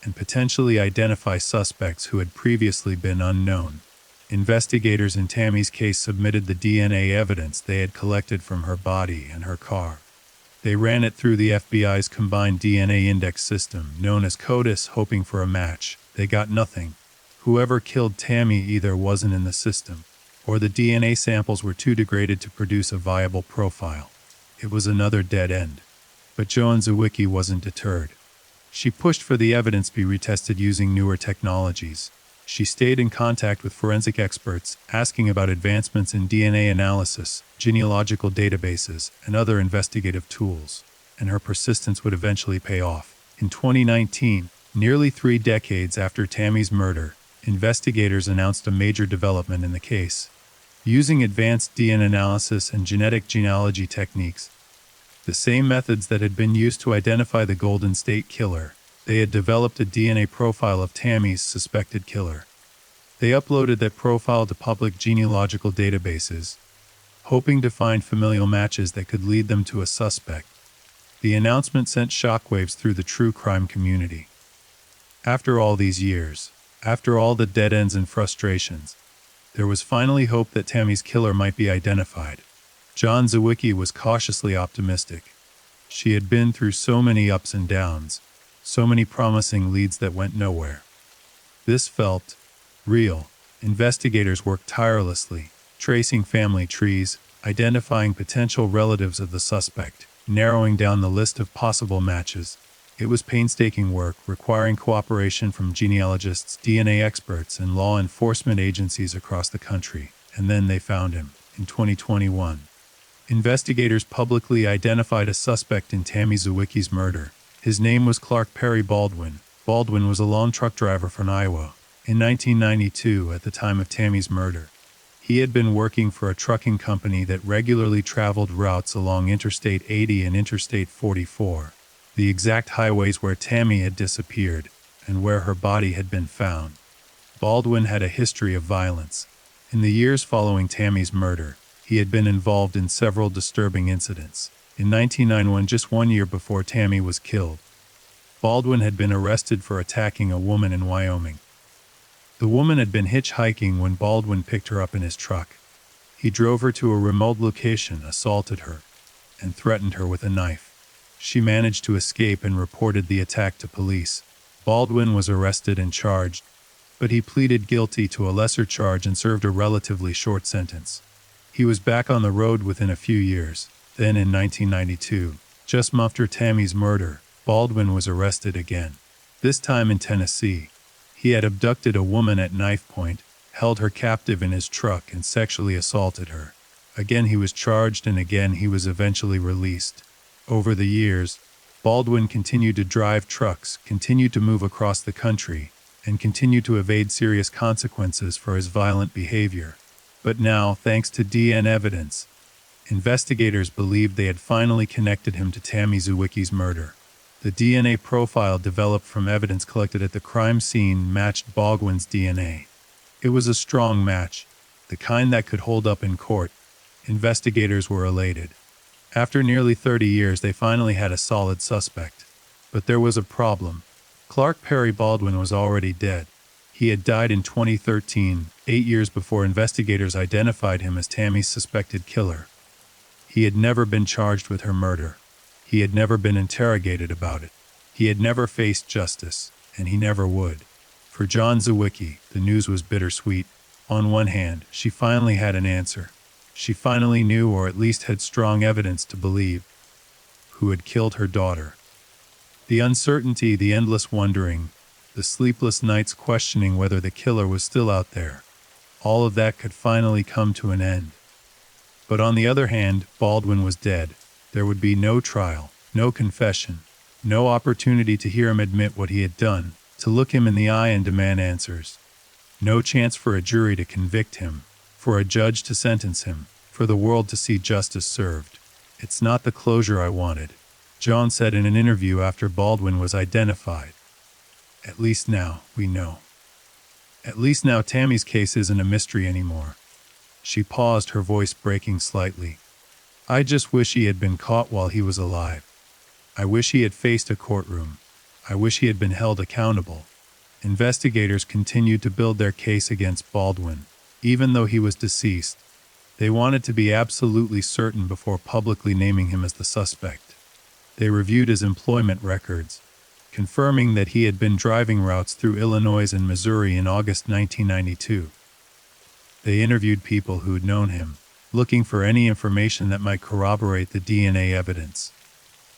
and potentially identify suspects who had previously been unknown. Investigators in Tammy's case submitted the DNA evidence they had collected from her body and her car. They ran it through the FBI's combined DNA index system, known as CODIS, hoping for a match. They got nothing. Whoever killed Tammy either wasn't in the system, or the DNA samples were too degraded to produce a viable profile. It was another dead end. But Joan Zywicki wasn't deterred. She pushed for the evidence be retested using newer technologies. She stayed in contact with forensic experts, asking about advancements in DNA analysis, genealogical databases, and other investigative tools. And her persistence would eventually pay off. In 2019, nearly 3 decades after Tammy's murder, investigators announced a major development in the case. Using advanced DNA analysis and genetic genealogy techniques, the same methods that had been used to identify the Golden State Killer, they had developed a DNA profile of Tammy's suspected killer. They uploaded that profile to public genealogical databases, hoping to find familial matches that could lead them to a suspect. The announcement sent shockwaves through the true crime community. After all these years, after all the dead ends and frustrations, there was finally hope that Tammy's killer might be identified. Joan Zywicki was cautiously optimistic. She had been through so many ups and downs, so many promising leads that went nowhere. This felt real. Investigators worked tirelessly, tracing family trees, identifying potential relatives of the suspect, narrowing down the list of possible matches. It was painstaking work, requiring cooperation from genealogists, DNA experts, and law enforcement agencies across the country. And then they found him, in 2021. Investigators publicly identified a suspect in Tammy Zywicki's murder. His name was Clark Perry Baldwin. Baldwin was a lone truck driver from Iowa. In 1992, at the time of Tammy's murder, he had been working for a trucking company that regularly traveled routes along Interstate 80 and Interstate 44, the exact highways where Tammy had disappeared and where her body had been found. Baldwin had a history of violence. In the years following Tammy's murder, he had been involved in several disturbing incidents. In 1991, just 1 year before Tammy was killed, Baldwin had been arrested for attacking a woman in Wyoming. The woman had been hitchhiking when Baldwin picked her up in his truck. He drove her to a remote location, assaulted her, and threatened her with a knife. She managed to escape and reported the attack to police. Baldwin was arrested and charged, but he pleaded guilty to a lesser charge and served a relatively short sentence. He was back on the road within a few years. Then in 1992, just after Tammy's murder, Baldwin was arrested again. This time in Tennessee. He had abducted a woman at knife point, held her captive in his truck and sexually assaulted her. Again he was charged and again he was eventually released. Over the years, Baldwin continued to drive trucks, continued to move across the country, and continued to evade serious consequences for his violent behavior. But now, thanks to DNA evidence, investigators believed they had finally connected him to Tammy Zywicki's murder. The DNA profile developed from evidence collected at the crime scene matched Baldwin's DNA. It was a strong match, the kind that could hold up in court. Investigators were elated. After nearly 30 years, they finally had a solid suspect. But there was a problem. Clark Perry Baldwin was already dead. He had died in 2013, 8 years before investigators identified him as Tammy's suspected killer. He had never been charged with her murder. He had never been interrogated about it. He had never faced justice, and he never would. For John Zywicki, the news was bittersweet. On one hand, she finally had an answer. She finally knew, or at least had strong evidence to believe, who had killed her daughter. The uncertainty, the endless wondering, the sleepless nights questioning whether the killer was still out there, all of that could finally come to an end. But on the other hand, Baldwin was dead. There would be no trial, no confession, no opportunity to hear him admit what he had done, to look him in the eye and demand answers. No chance for a jury to convict him, for a judge to sentence him, for the world to see justice served. "It's not the closure I wanted," John said in an interview after Baldwin was identified. "At least now, we know. At least now Tammy's case isn't a mystery anymore." She paused, her voice breaking slightly. "I just wish he had been caught while he was alive. I wish he had faced a courtroom. I wish he had been held accountable." Investigators continued to build their case against Baldwin, even though he was deceased. They wanted to be absolutely certain before publicly naming him as the suspect. They reviewed his employment records, confirming that he had been driving routes through Illinois and Missouri in August 1992. They interviewed people who had known him, looking for any information that might corroborate the DNA evidence.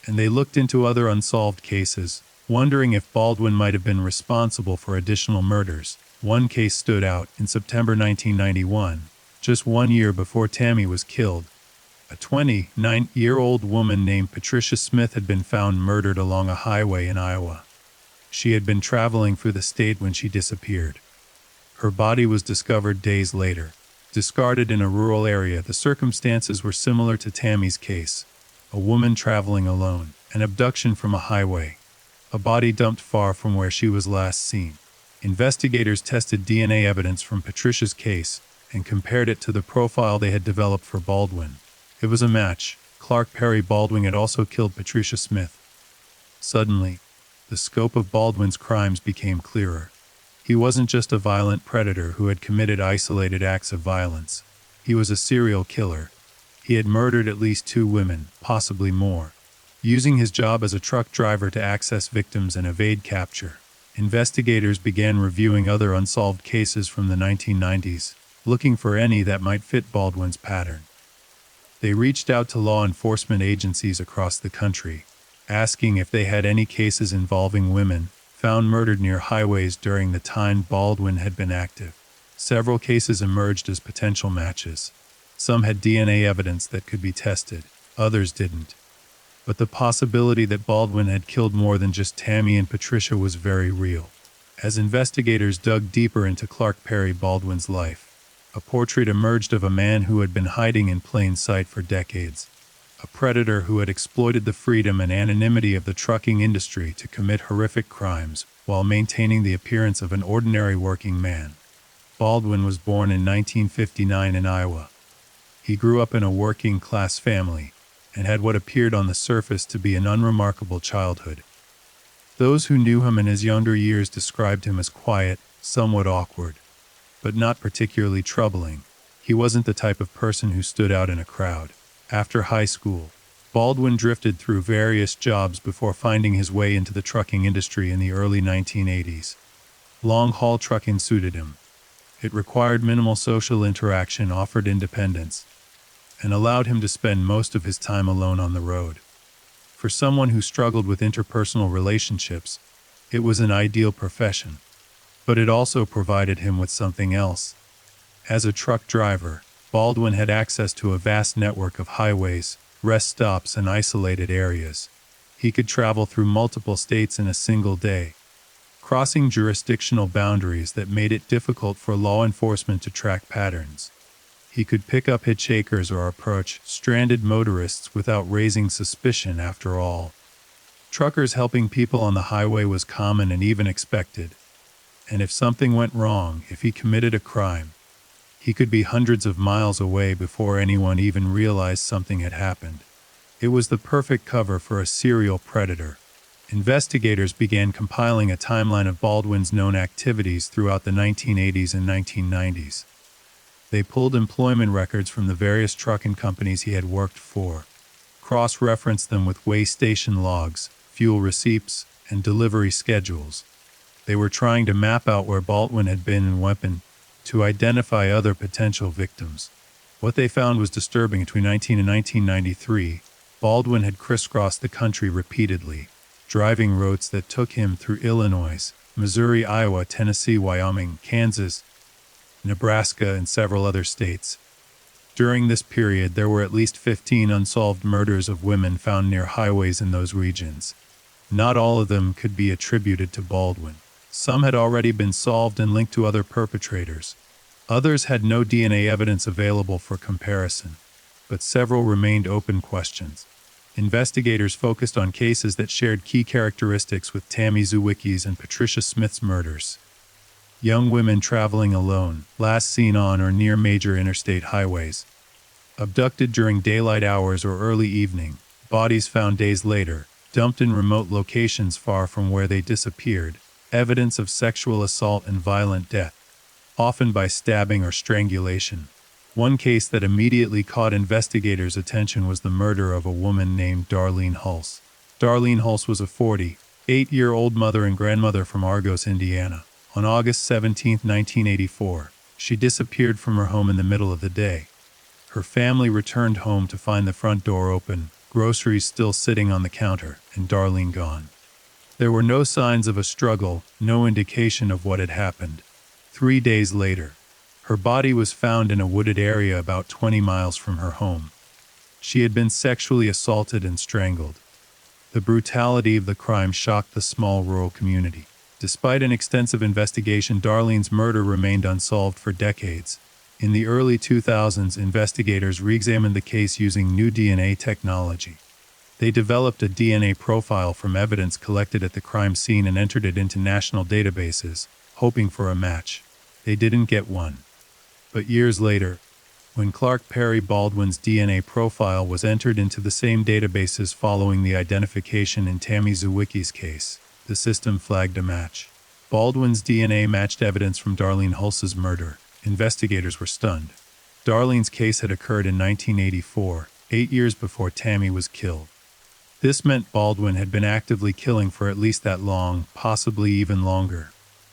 And they looked into other unsolved cases, wondering if Baldwin might have been responsible for additional murders. One case stood out. In September 1991, just 1 year before Tammy was killed, a 29-year-old woman named Patricia Smith had been found murdered along a highway in Iowa. She had been traveling through the state when she disappeared. Her body was discovered days later, discarded in a rural area. The circumstances were similar to Tammy's case. A woman traveling alone, an abduction from a highway, a body dumped far from where she was last seen. Investigators tested DNA evidence from Patricia's case and compared it to the profile they had developed for Baldwin. It was a match. Clark Perry Baldwin had also killed Patricia Smith. Suddenly, the scope of Baldwin's crimes became clearer. He wasn't just a violent predator who had committed isolated acts of violence. He was a serial killer. He had murdered at least 2 women, possibly more, using his job as a truck driver to access victims and evade capture. Investigators began reviewing other unsolved cases from the 1990s, looking for any that might fit Baldwin's pattern. They reached out to law enforcement agencies across the country, asking if they had any cases involving women found murdered near highways during the time Baldwin had been active. Several cases emerged as potential matches. Some had DNA evidence that could be tested, others didn't. But the possibility that Baldwin had killed more than just Tammy and Patricia was very real. As investigators dug deeper into Clark Perry Baldwin's life, a portrait emerged of a man who had been hiding in plain sight for decades. A predator who had exploited the freedom and anonymity of the trucking industry to commit horrific crimes while maintaining the appearance of an ordinary working man. Baldwin was born in 1959 in Iowa. He grew up in a working-class family and had what appeared on the surface to be an unremarkable childhood. Those who knew him in his younger years described him as quiet, somewhat awkward, but not particularly troubling. He wasn't the type of person who stood out in a crowd. After high school, Baldwin drifted through various jobs before finding his way into the trucking industry in the early 1980s. Long-haul trucking suited him. It required minimal social interaction, offered independence, and allowed him to spend most of his time alone on the road. For someone who struggled with interpersonal relationships, it was an ideal profession. But it also provided him with something else. As a truck driver, Baldwin had access to a vast network of highways, rest stops, and isolated areas. He could travel through multiple states in a single day, crossing jurisdictional boundaries that made it difficult for law enforcement to track patterns. He could pick up hitchhikers or approach stranded motorists without raising suspicion. After all, truckers helping people on the highway was common and even expected. And if something went wrong, if he committed a crime, he could be hundreds of miles away before anyone even realized something had happened. It was the perfect cover for a serial predator. Investigators began compiling a timeline of Baldwin's known activities throughout the 1980s and 1990s. They pulled employment records from the various trucking companies he had worked for, cross-referenced them with weigh station logs, fuel receipts, and delivery schedules. They were trying to map out where Baldwin had been and weapon to identify other potential victims. What they found was disturbing. Between 19 and 1993, Baldwin had crisscrossed the country repeatedly, driving routes that took him through Illinois, Missouri, Iowa, Tennessee, Wyoming, Kansas, Nebraska, and several other states. During this period, there were at least 15 unsolved murders of women found near highways in those regions. Not all of them could be attributed to Baldwin. Some had already been solved and linked to other perpetrators. Others had no DNA evidence available for comparison, but several remained open questions. Investigators focused on cases that shared key characteristics with Tammy Zywicki's and Patricia Smith's murders. Young women traveling alone, last seen on or near major interstate highways. Abducted during daylight hours or early evening, bodies found days later, dumped in remote locations far from where they disappeared. Evidence of sexual assault and violent death, often by stabbing or strangulation. One case that immediately caught investigators' attention was the murder of a woman named Darlene Hulse. Darlene Hulse was a 48-year-old mother and grandmother from Argos, Indiana. On August 17, 1984, she disappeared from her home in the middle of the day. Her family returned home to find the front door open, groceries still sitting on the counter, and Darlene gone. There were no signs of a struggle, no indication of what had happened. 3 days later, her body was found in a wooded area about 20 miles from her home. She had been sexually assaulted and strangled. The brutality of the crime shocked the small rural community. Despite an extensive investigation, Darlene's murder remained unsolved for decades. In the early 2000s, investigators re-examined the case using new DNA technology. They developed a DNA profile from evidence collected at the crime scene and entered it into national databases, hoping for a match. They didn't get one. But years later, when Clark Perry Baldwin's DNA profile was entered into the same databases following the identification in Tammy Zywicki's case, the system flagged a match. Baldwin's DNA matched evidence from Darlene Hulse's murder. Investigators were stunned. Darlene's case had occurred in 1984, 8 years before Tammy was killed. This meant Baldwin had been actively killing for at least that long, possibly even longer.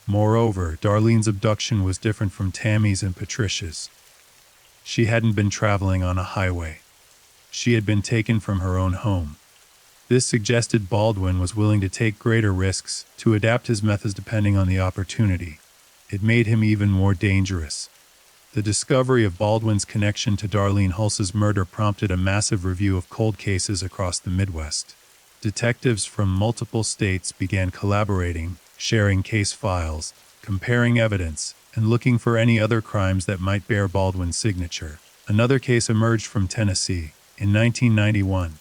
Moreover, Darlene's abduction was different from Tammy's and Patricia's. She hadn't been traveling on a highway. She had been taken from her own home. This suggested Baldwin was willing to take greater risks, to adapt his methods depending on the opportunity. It made him even more dangerous. The discovery of Baldwin's connection to Darlene Hulse's murder prompted a massive review of cold cases across the Midwest. Detectives from multiple states began collaborating, sharing case files, comparing evidence, and looking for any other crimes that might bear Baldwin's signature. Another case emerged from Tennessee. In 1991,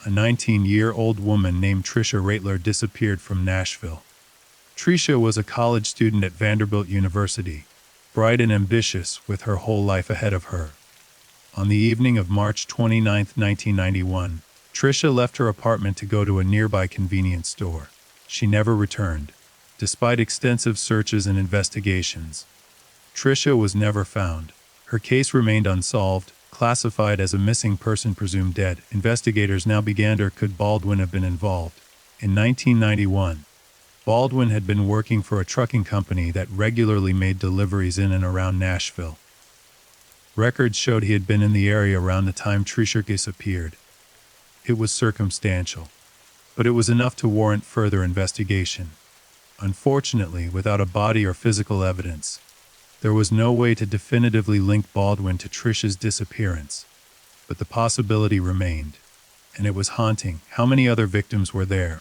a 19-year-old woman named Tricia Raitler disappeared from Nashville. Tricia was a college student at Vanderbilt University, bright and ambitious, with her whole life ahead of her. On the evening of March 29, 1991, Tricia left her apartment to go to a nearby convenience store. She never returned. Despite extensive searches and investigations, Tricia was never found. Her case remained unsolved, Classified as a missing person presumed dead, investigators now began to could Baldwin have been involved. In 1991, Baldwin had been working for a trucking company that regularly made deliveries in and around Nashville. Records showed he had been in the area around the time Trisha disappeared. It was circumstantial, but it was enough to warrant further investigation. Unfortunately, without a body or physical evidence, there was no way to definitively link Baldwin to Trisha's disappearance. But the possibility remained, and it was haunting. How many other victims were there?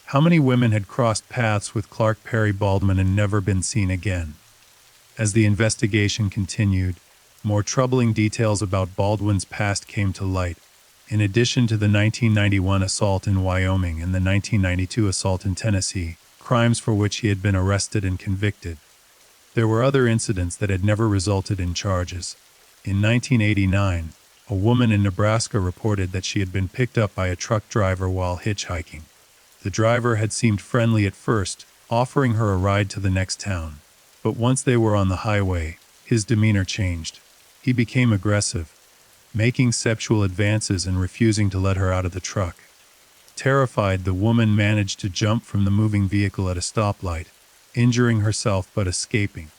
How many women had crossed paths with Clark Perry Baldwin and never been seen again? As the investigation continued, more troubling details about Baldwin's past came to light. In addition to the 1991 assault in Wyoming and the 1992 assault in Tennessee, crimes for which he had been arrested and convicted, there were other incidents that had never resulted in charges. In 1989, a woman in Nebraska reported that she had been picked up by a truck driver while hitchhiking. The driver had seemed friendly at first, offering her a ride to the next town. But once they were on the highway, his demeanor changed. He became aggressive, making sexual advances and refusing to let her out of the truck. Terrified, the woman managed to jump from the moving vehicle at a stoplight, injuring herself but escaping.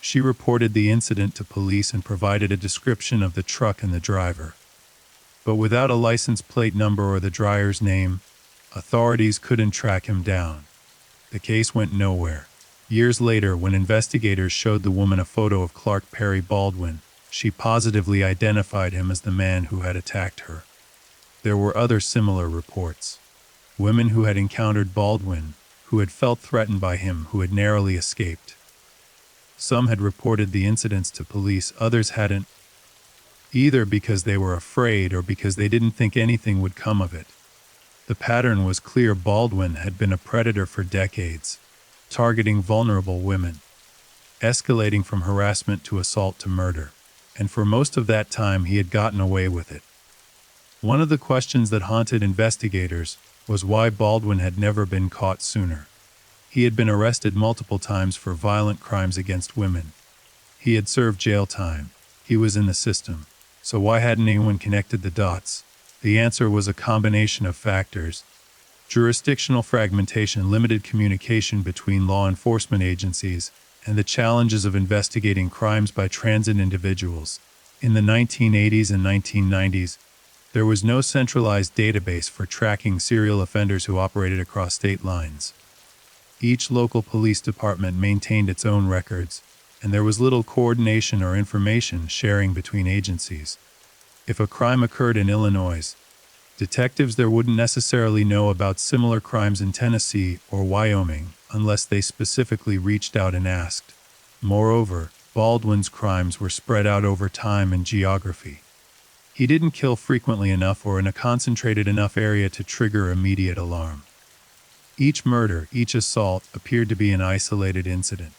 She reported the incident to police and provided a description of the truck and the driver. But without a license plate number or the driver's name, authorities couldn't track him down. The case went nowhere. Years later, when investigators showed the woman a photo of Clark Perry Baldwin, she positively identified him as the man who had attacked her. There were other similar reports. Women who had encountered Baldwin, who had felt threatened by him, who had narrowly escaped. Some had reported the incidents to police, others hadn't, either because they were afraid or because they didn't think anything would come of it. The pattern was clear. Baldwin had been a predator for decades, targeting vulnerable women, escalating from harassment to assault to murder, and for most of that time he had gotten away with it. One of the questions that haunted investigators was why Baldwin had never been caught sooner. He had been arrested multiple times for violent crimes against women. He had served jail time. He was in the system. So why hadn't anyone connected the dots? The answer was a combination of factors. Jurisdictional fragmentation, limited communication between law enforcement agencies, and the challenges of investigating crimes by transient individuals. In the 1980s and 1990s, there was no centralized database for tracking serial offenders who operated across state lines. Each local police department maintained its own records, and there was little coordination or information sharing between agencies. If a crime occurred in Illinois, detectives there wouldn't necessarily know about similar crimes in Tennessee or Wyoming unless they specifically reached out and asked. Moreover, Baldwin's crimes were spread out over time and geography. He didn't kill frequently enough or in a concentrated enough area to trigger immediate alarm. Each murder, each assault appeared to be an isolated incident.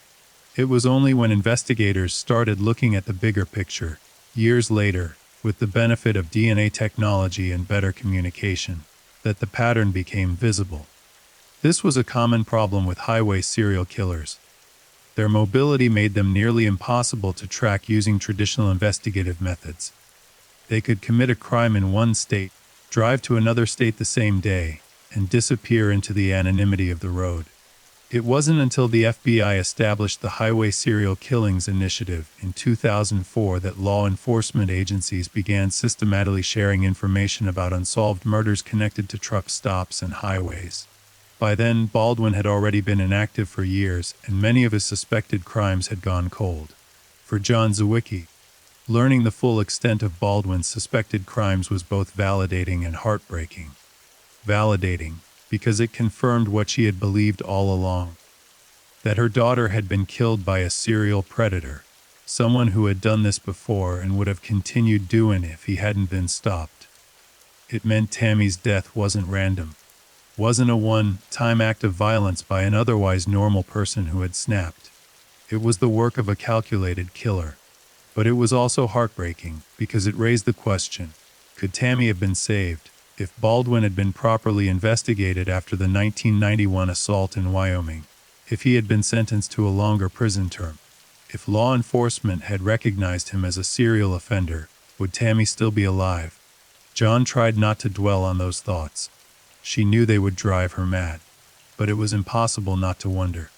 It was only when investigators started looking at the bigger picture, years later, with the benefit of DNA technology and better communication, that the pattern became visible. This was a common problem with highway serial killers. Their mobility made them nearly impossible to track using traditional investigative methods. They could commit a crime in one state, drive to another state the same day, and disappear into the anonymity of the road. It wasn't until the FBI established the Highway Serial Killings Initiative in 2004 that law enforcement agencies began systematically sharing information about unsolved murders connected to truck stops and highways. By then, Baldwin had already been inactive for years, and many of his suspected crimes had gone cold. For John Zawicki, learning the full extent of Baldwin's suspected crimes was both validating and heartbreaking. Validating, because it confirmed what she had believed all along, that her daughter had been killed by a serial predator, someone who had done this before and would have continued doing it if he hadn't been stopped. It meant Tammy's death wasn't random, wasn't a one-time act of violence by an otherwise normal person who had snapped. It was the work of a calculated killer. But it was also heartbreaking because it raised the question, could Tammy have been saved if Baldwin had been properly investigated after the 1991 assault in Wyoming, if he had been sentenced to a longer prison term, if law enforcement had recognized him as a serial offender, Would Tammy still be alive? John tried not to dwell on those thoughts. She knew they would drive her mad, but it was impossible not to wonder.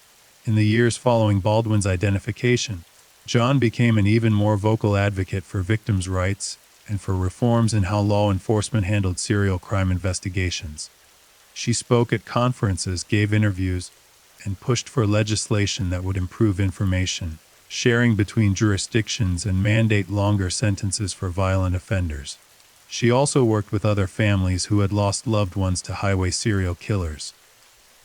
In the years following Baldwin's identification, John became an even more vocal advocate for victims' rights and for reforms in how law enforcement handled serial crime investigations. She spoke at conferences, gave interviews, and pushed for legislation that would improve information sharing between jurisdictions and mandate longer sentences for violent offenders. She also worked with other families who had lost loved ones to highway serial killers.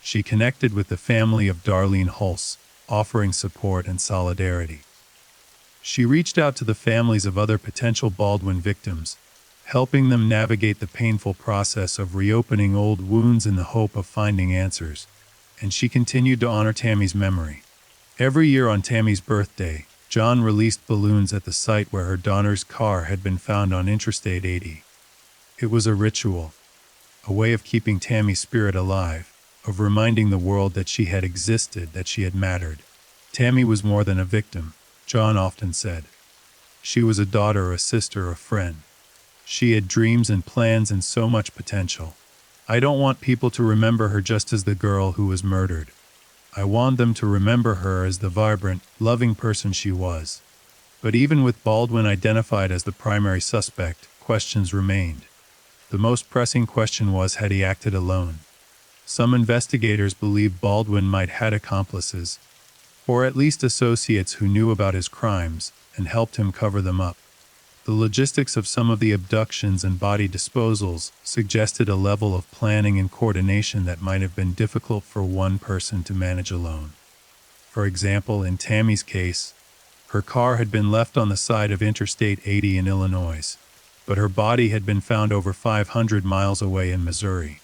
She connected with the family of Darlene Hulse, offering support and solidarity. She reached out to the families of other potential Baldwin victims, helping them navigate the painful process of reopening old wounds in the hope of finding answers. And she continued to honor Tammy's memory. Every year on Tammy's birthday, John released balloons at the site where her daughter's car had been found on Interstate 80. It was a ritual, a way of keeping Tammy's spirit alive, of reminding the world that she had existed, that she had mattered. Tammy was more than a victim, John often said. She was a daughter, a sister, a friend. She had dreams and plans and so much potential. I don't want people to remember her just as the girl who was murdered. I want them to remember her as the vibrant, loving person she was. But even with Baldwin identified as the primary suspect, questions remained. The most pressing question was, had he acted alone? Some investigators believed Baldwin might have had accomplices, or at least associates who knew about his crimes and helped him cover them up. The logistics of some of the abductions and body disposals suggested a level of planning and coordination that might have been difficult for one person to manage alone. For example, in Tammy's case, her car had been left on the side of Interstate 80 in Illinois, but her body had been found over 500 miles away in Missouri.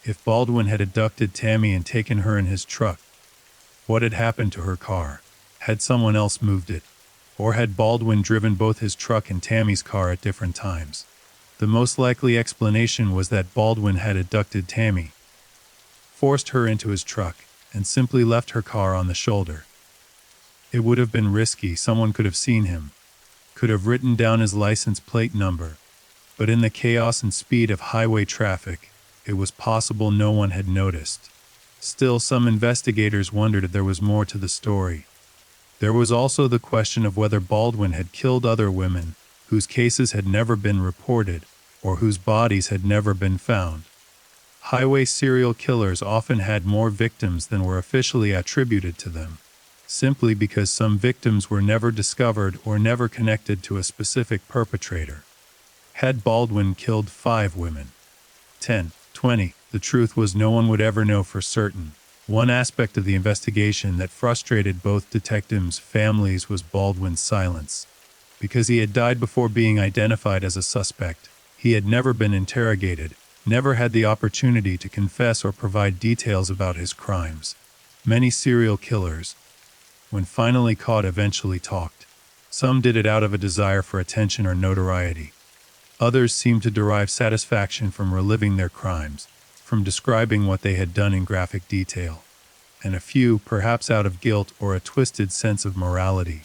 If Baldwin had abducted Tammy and taken her in his truck, what had happened to her car? Had someone else moved it? Or had Baldwin driven both his truck and Tammy's car at different times? The most likely explanation was that Baldwin had abducted Tammy, forced her into his truck, and simply left her car on the shoulder. It would have been risky. Someone could have seen him, could have written down his license plate number, but in the chaos and speed of highway traffic, it was possible no one had noticed. Still, some investigators wondered if there was more to the story. There was also the question of whether Baldwin had killed other women whose cases had never been reported or whose bodies had never been found. Highway serial killers often had more victims than were officially attributed to them, simply because some victims were never discovered or never connected to a specific perpetrator. Had Baldwin killed 5 women? 10, 20? The truth was no one would ever know for certain. One aspect of the investigation that frustrated both detectives' families was Baldwin's silence. Because he had died before being identified as a suspect, he had never been interrogated, never had the opportunity to confess or provide details about his crimes. Many serial killers, when finally caught, eventually talked. Some did it out of a desire for attention or notoriety. Others seemed to derive satisfaction from reliving their crimes, from describing what they had done in graphic detail. And a few, perhaps out of guilt or a twisted sense of morality,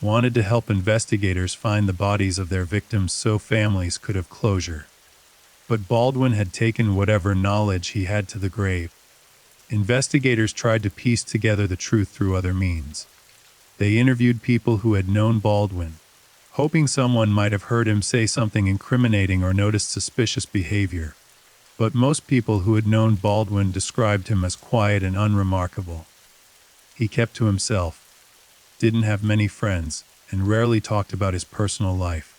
wanted to help investigators find the bodies of their victims so families could have closure. But Baldwin had taken whatever knowledge he had to the grave. Investigators tried to piece together the truth through other means. They interviewed people who had known Baldwin, hoping someone might have heard him say something incriminating or noticed suspicious behavior. But most people who had known Baldwin described him as quiet and unremarkable. He kept to himself, didn't have many friends, and rarely talked about his personal life.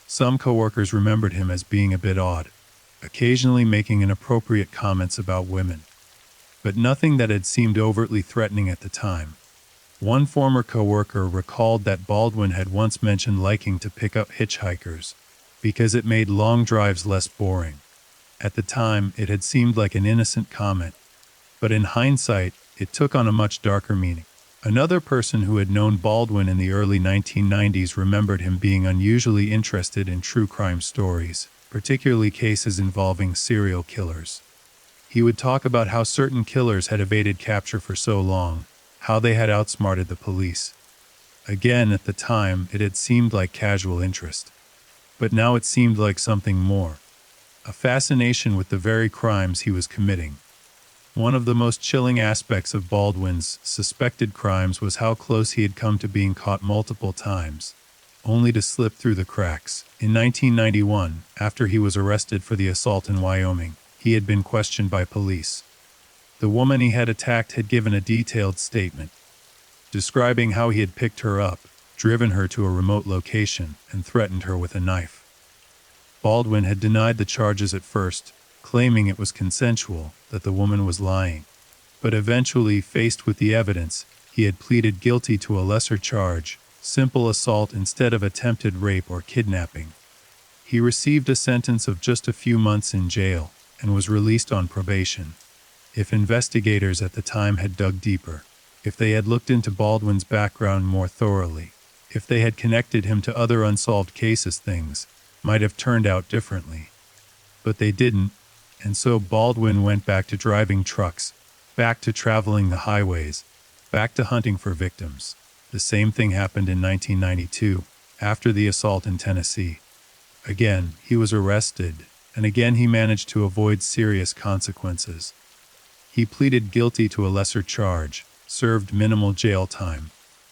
Some coworkers remembered him as being a bit odd, occasionally making inappropriate comments about women, but nothing that had seemed overtly threatening at the time. One former coworker recalled that Baldwin had once mentioned liking to pick up hitchhikers because it made long drives less boring. At the time, it had seemed like an innocent comment, but in hindsight, it took on a much darker meaning. Another person who had known Baldwin in the early 1990s remembered him being unusually interested in true crime stories, particularly cases involving serial killers. He would talk about how certain killers had evaded capture for so long, how they had outsmarted the police. Again, at the time, it had seemed like casual interest. But now it seemed like something more. A fascination with the very crimes he was committing. One of the most chilling aspects of Baldwin's suspected crimes was how close he had come to being caught multiple times, only to slip through the cracks. In 1991, after he was arrested for the assault in Wyoming, he had been questioned by police. The woman he had attacked had given a detailed statement, describing how he had picked her up, driven her to a remote location, and threatened her with a knife. Baldwin had denied the charges at first, claiming it was consensual, that the woman was lying. But eventually, faced with the evidence, he had pleaded guilty to a lesser charge, simple assault instead of attempted rape or kidnapping. He received a sentence of just a few months in jail, and was released on probation. If investigators at the time had dug deeper, if they had looked into Baldwin's background more thoroughly, if they had connected him to other unsolved cases, things might have turned out differently. But they didn't, and so Baldwin went back to driving trucks, back to traveling the highways, back to hunting for victims. The same thing happened in 1992, after the assault in Tennessee. Again, he was arrested, and again he managed to avoid serious consequences. He pleaded guilty to a lesser charge, served minimal jail time,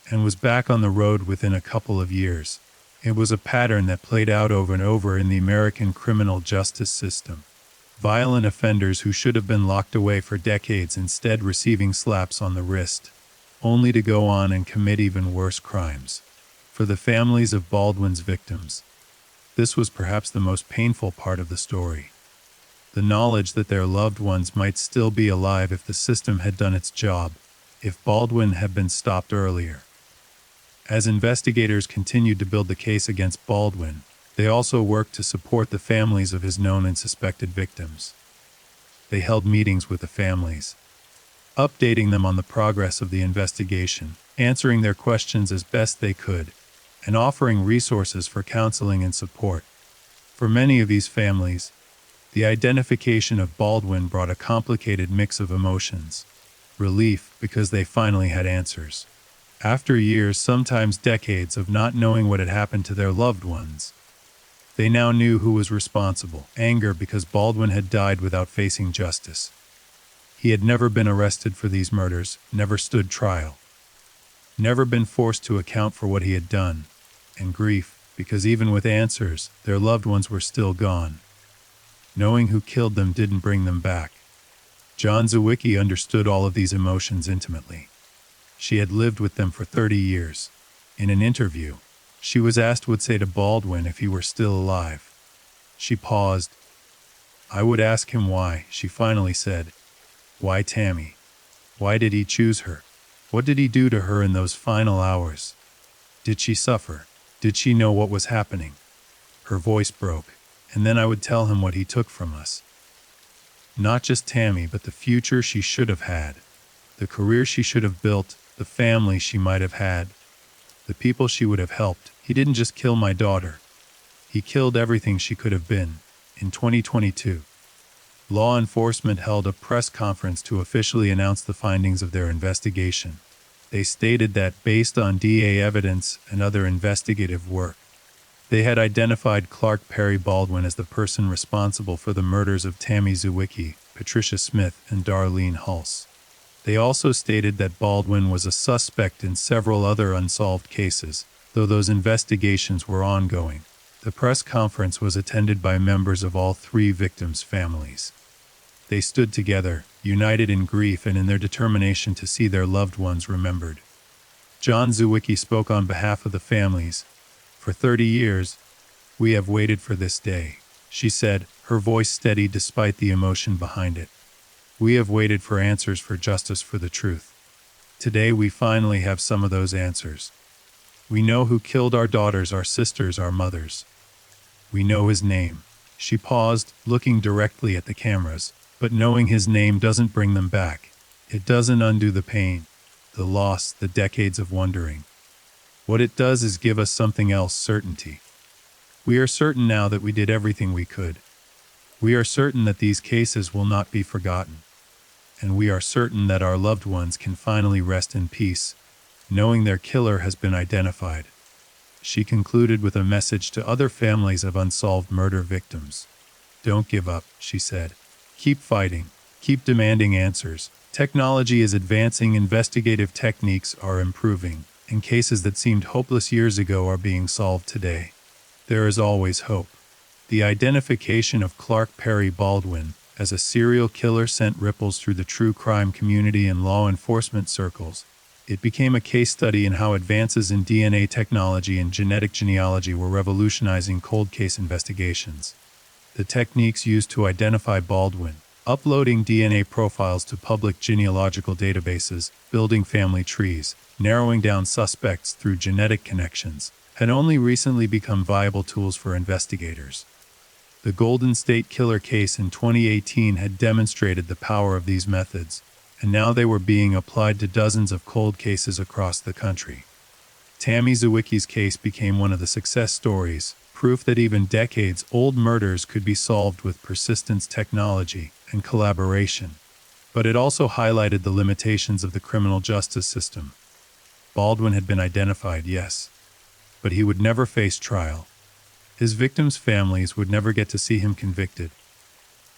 and was back on the road within a couple of years. It was a pattern that played out over and over in the American criminal justice system. Violent offenders who should have been locked away for decades instead receiving slaps on the wrist, only to go on and commit even worse crimes. For the families of Baldwin's victims, this was perhaps the most painful part of the story. The knowledge that their loved ones might still be alive if the system had done its job, if Baldwin had been stopped earlier. As investigators continued to build the case against Baldwin, they also worked to support the families of his known and suspected victims. They held meetings with the families, updating them on the progress of the investigation, answering their questions as best they could, and offering resources for counseling and support. For many of these families, the identification of Baldwin brought a complicated mix of emotions. Relief, because they finally had answers. After years, sometimes decades, of not knowing what had happened to their loved ones, they now knew who was responsible. Anger, because Baldwin had died without facing justice. He had never been arrested for these murders, never stood trial, never been forced to account for what he had done. And grief, because even with answers, their loved ones were still gone. Knowing who killed them didn't bring them back. Jon Zawicki understood all of these emotions intimately. She had lived with them for 30 years. In an interview, she was asked what to say to Baldwin if he were still alive. She paused. "I would ask him why," she finally said. "Why Tammy? Why did he choose her? What did he do to her in those final hours? Did she suffer? Did she know what was happening?" Her voice broke. "And then I would tell him what he took from us. Not just Tammy, but the future she should have had, the career she should have built, the family she might have had, the people she would have helped. He didn't just kill my daughter. He killed everything she could have been." In 2022, law enforcement held a press conference to officially announce the findings of their investigation. They stated that, based on DA evidence and other investigative work, they had identified Clark Perry Baldwin as the person responsible for the murders of Tammy Zawicki, Patricia Smith, and Darlene Hulse. They also stated that Baldwin was a suspect in several other unsolved cases, though those investigations were ongoing. The press conference was attended by members of all three victims' families. They stood together, united in grief and in their determination to see their loved ones remembered. Jon Zawicki spoke on behalf of the families. "For 30 years, we have waited for this day," she said, her voice steady despite the emotion behind it. "We have waited for answers, for justice, for the truth. Today we finally have some of those answers. We know who killed our daughters, our sisters, our mothers. We know his name." She paused, looking directly at the cameras. "But knowing his name doesn't bring them back. It doesn't undo the pain, the loss, the decades of wondering. What it does is give us something else: certainty. We are certain now that we did everything we could. We are certain that these cases will not be forgotten. And we are certain that our loved ones can finally rest in peace, knowing their killer has been identified." she concluded with a message to other families of unsolved murder victims. "Don't give up," she said. "Keep fighting. Keep demanding answers. Technology is advancing, investigative techniques are improving, and cases that seemed hopeless years ago are being solved today. There is always hope." The identification of Clark Perry Baldwin as a serial killer sent ripples through the true crime community and law enforcement circles. It became a case study in how advances in DNA technology and genetic genealogy were revolutionizing cold case investigations. The techniques used to identify Baldwin, uploading DNA profiles to public genealogical databases, building family trees, narrowing down suspects through genetic connections, had only recently become viable tools for investigators. The Golden State Killer case in 2018 had demonstrated the power of these methods, and now they were being applied to dozens of cold cases across the country. Tammy Zawicki's case became one of the success stories, proof that even decades-old murders could be solved with persistence, technology, and collaboration. But it also highlighted the limitations of the criminal justice system. Baldwin had been identified, yes, but he would never face trial. His victims' families would never get to see him convicted,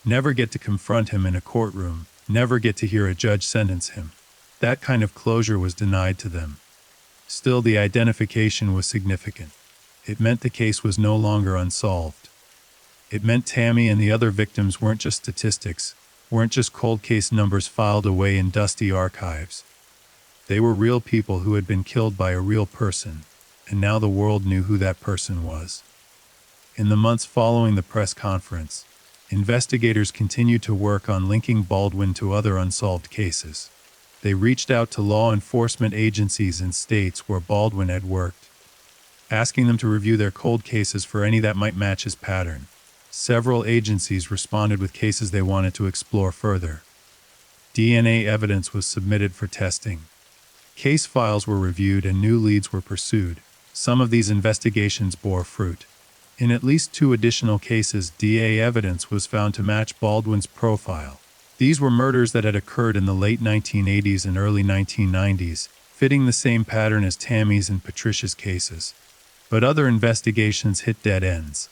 never get to confront him in a courtroom, never get to hear a judge sentence him. That kind of closure was denied to them. Still, the identification was significant. It meant the case was no longer unsolved. It meant Tammy and the other victims weren't just statistics, weren't just cold case numbers filed away in dusty archives. They were real people who had been killed by a real person, and now the world knew who that person was. In the months following the press conference, investigators continued to work on linking Baldwin to other unsolved cases. They reached out to law enforcement agencies in states where Baldwin had worked, asking them to review their cold cases for any that might match his pattern. Several agencies responded with cases they wanted to explore further. DNA evidence was submitted for testing. Case files were reviewed and new leads were pursued. Some of these investigations bore fruit. In at least 2 additional cases, DNA evidence was found to match Baldwin's profile. These were murders that had occurred in the late 1980s and early 1990s, fitting the same pattern as Tammy's and Patricia's cases. But other investigations hit dead ends.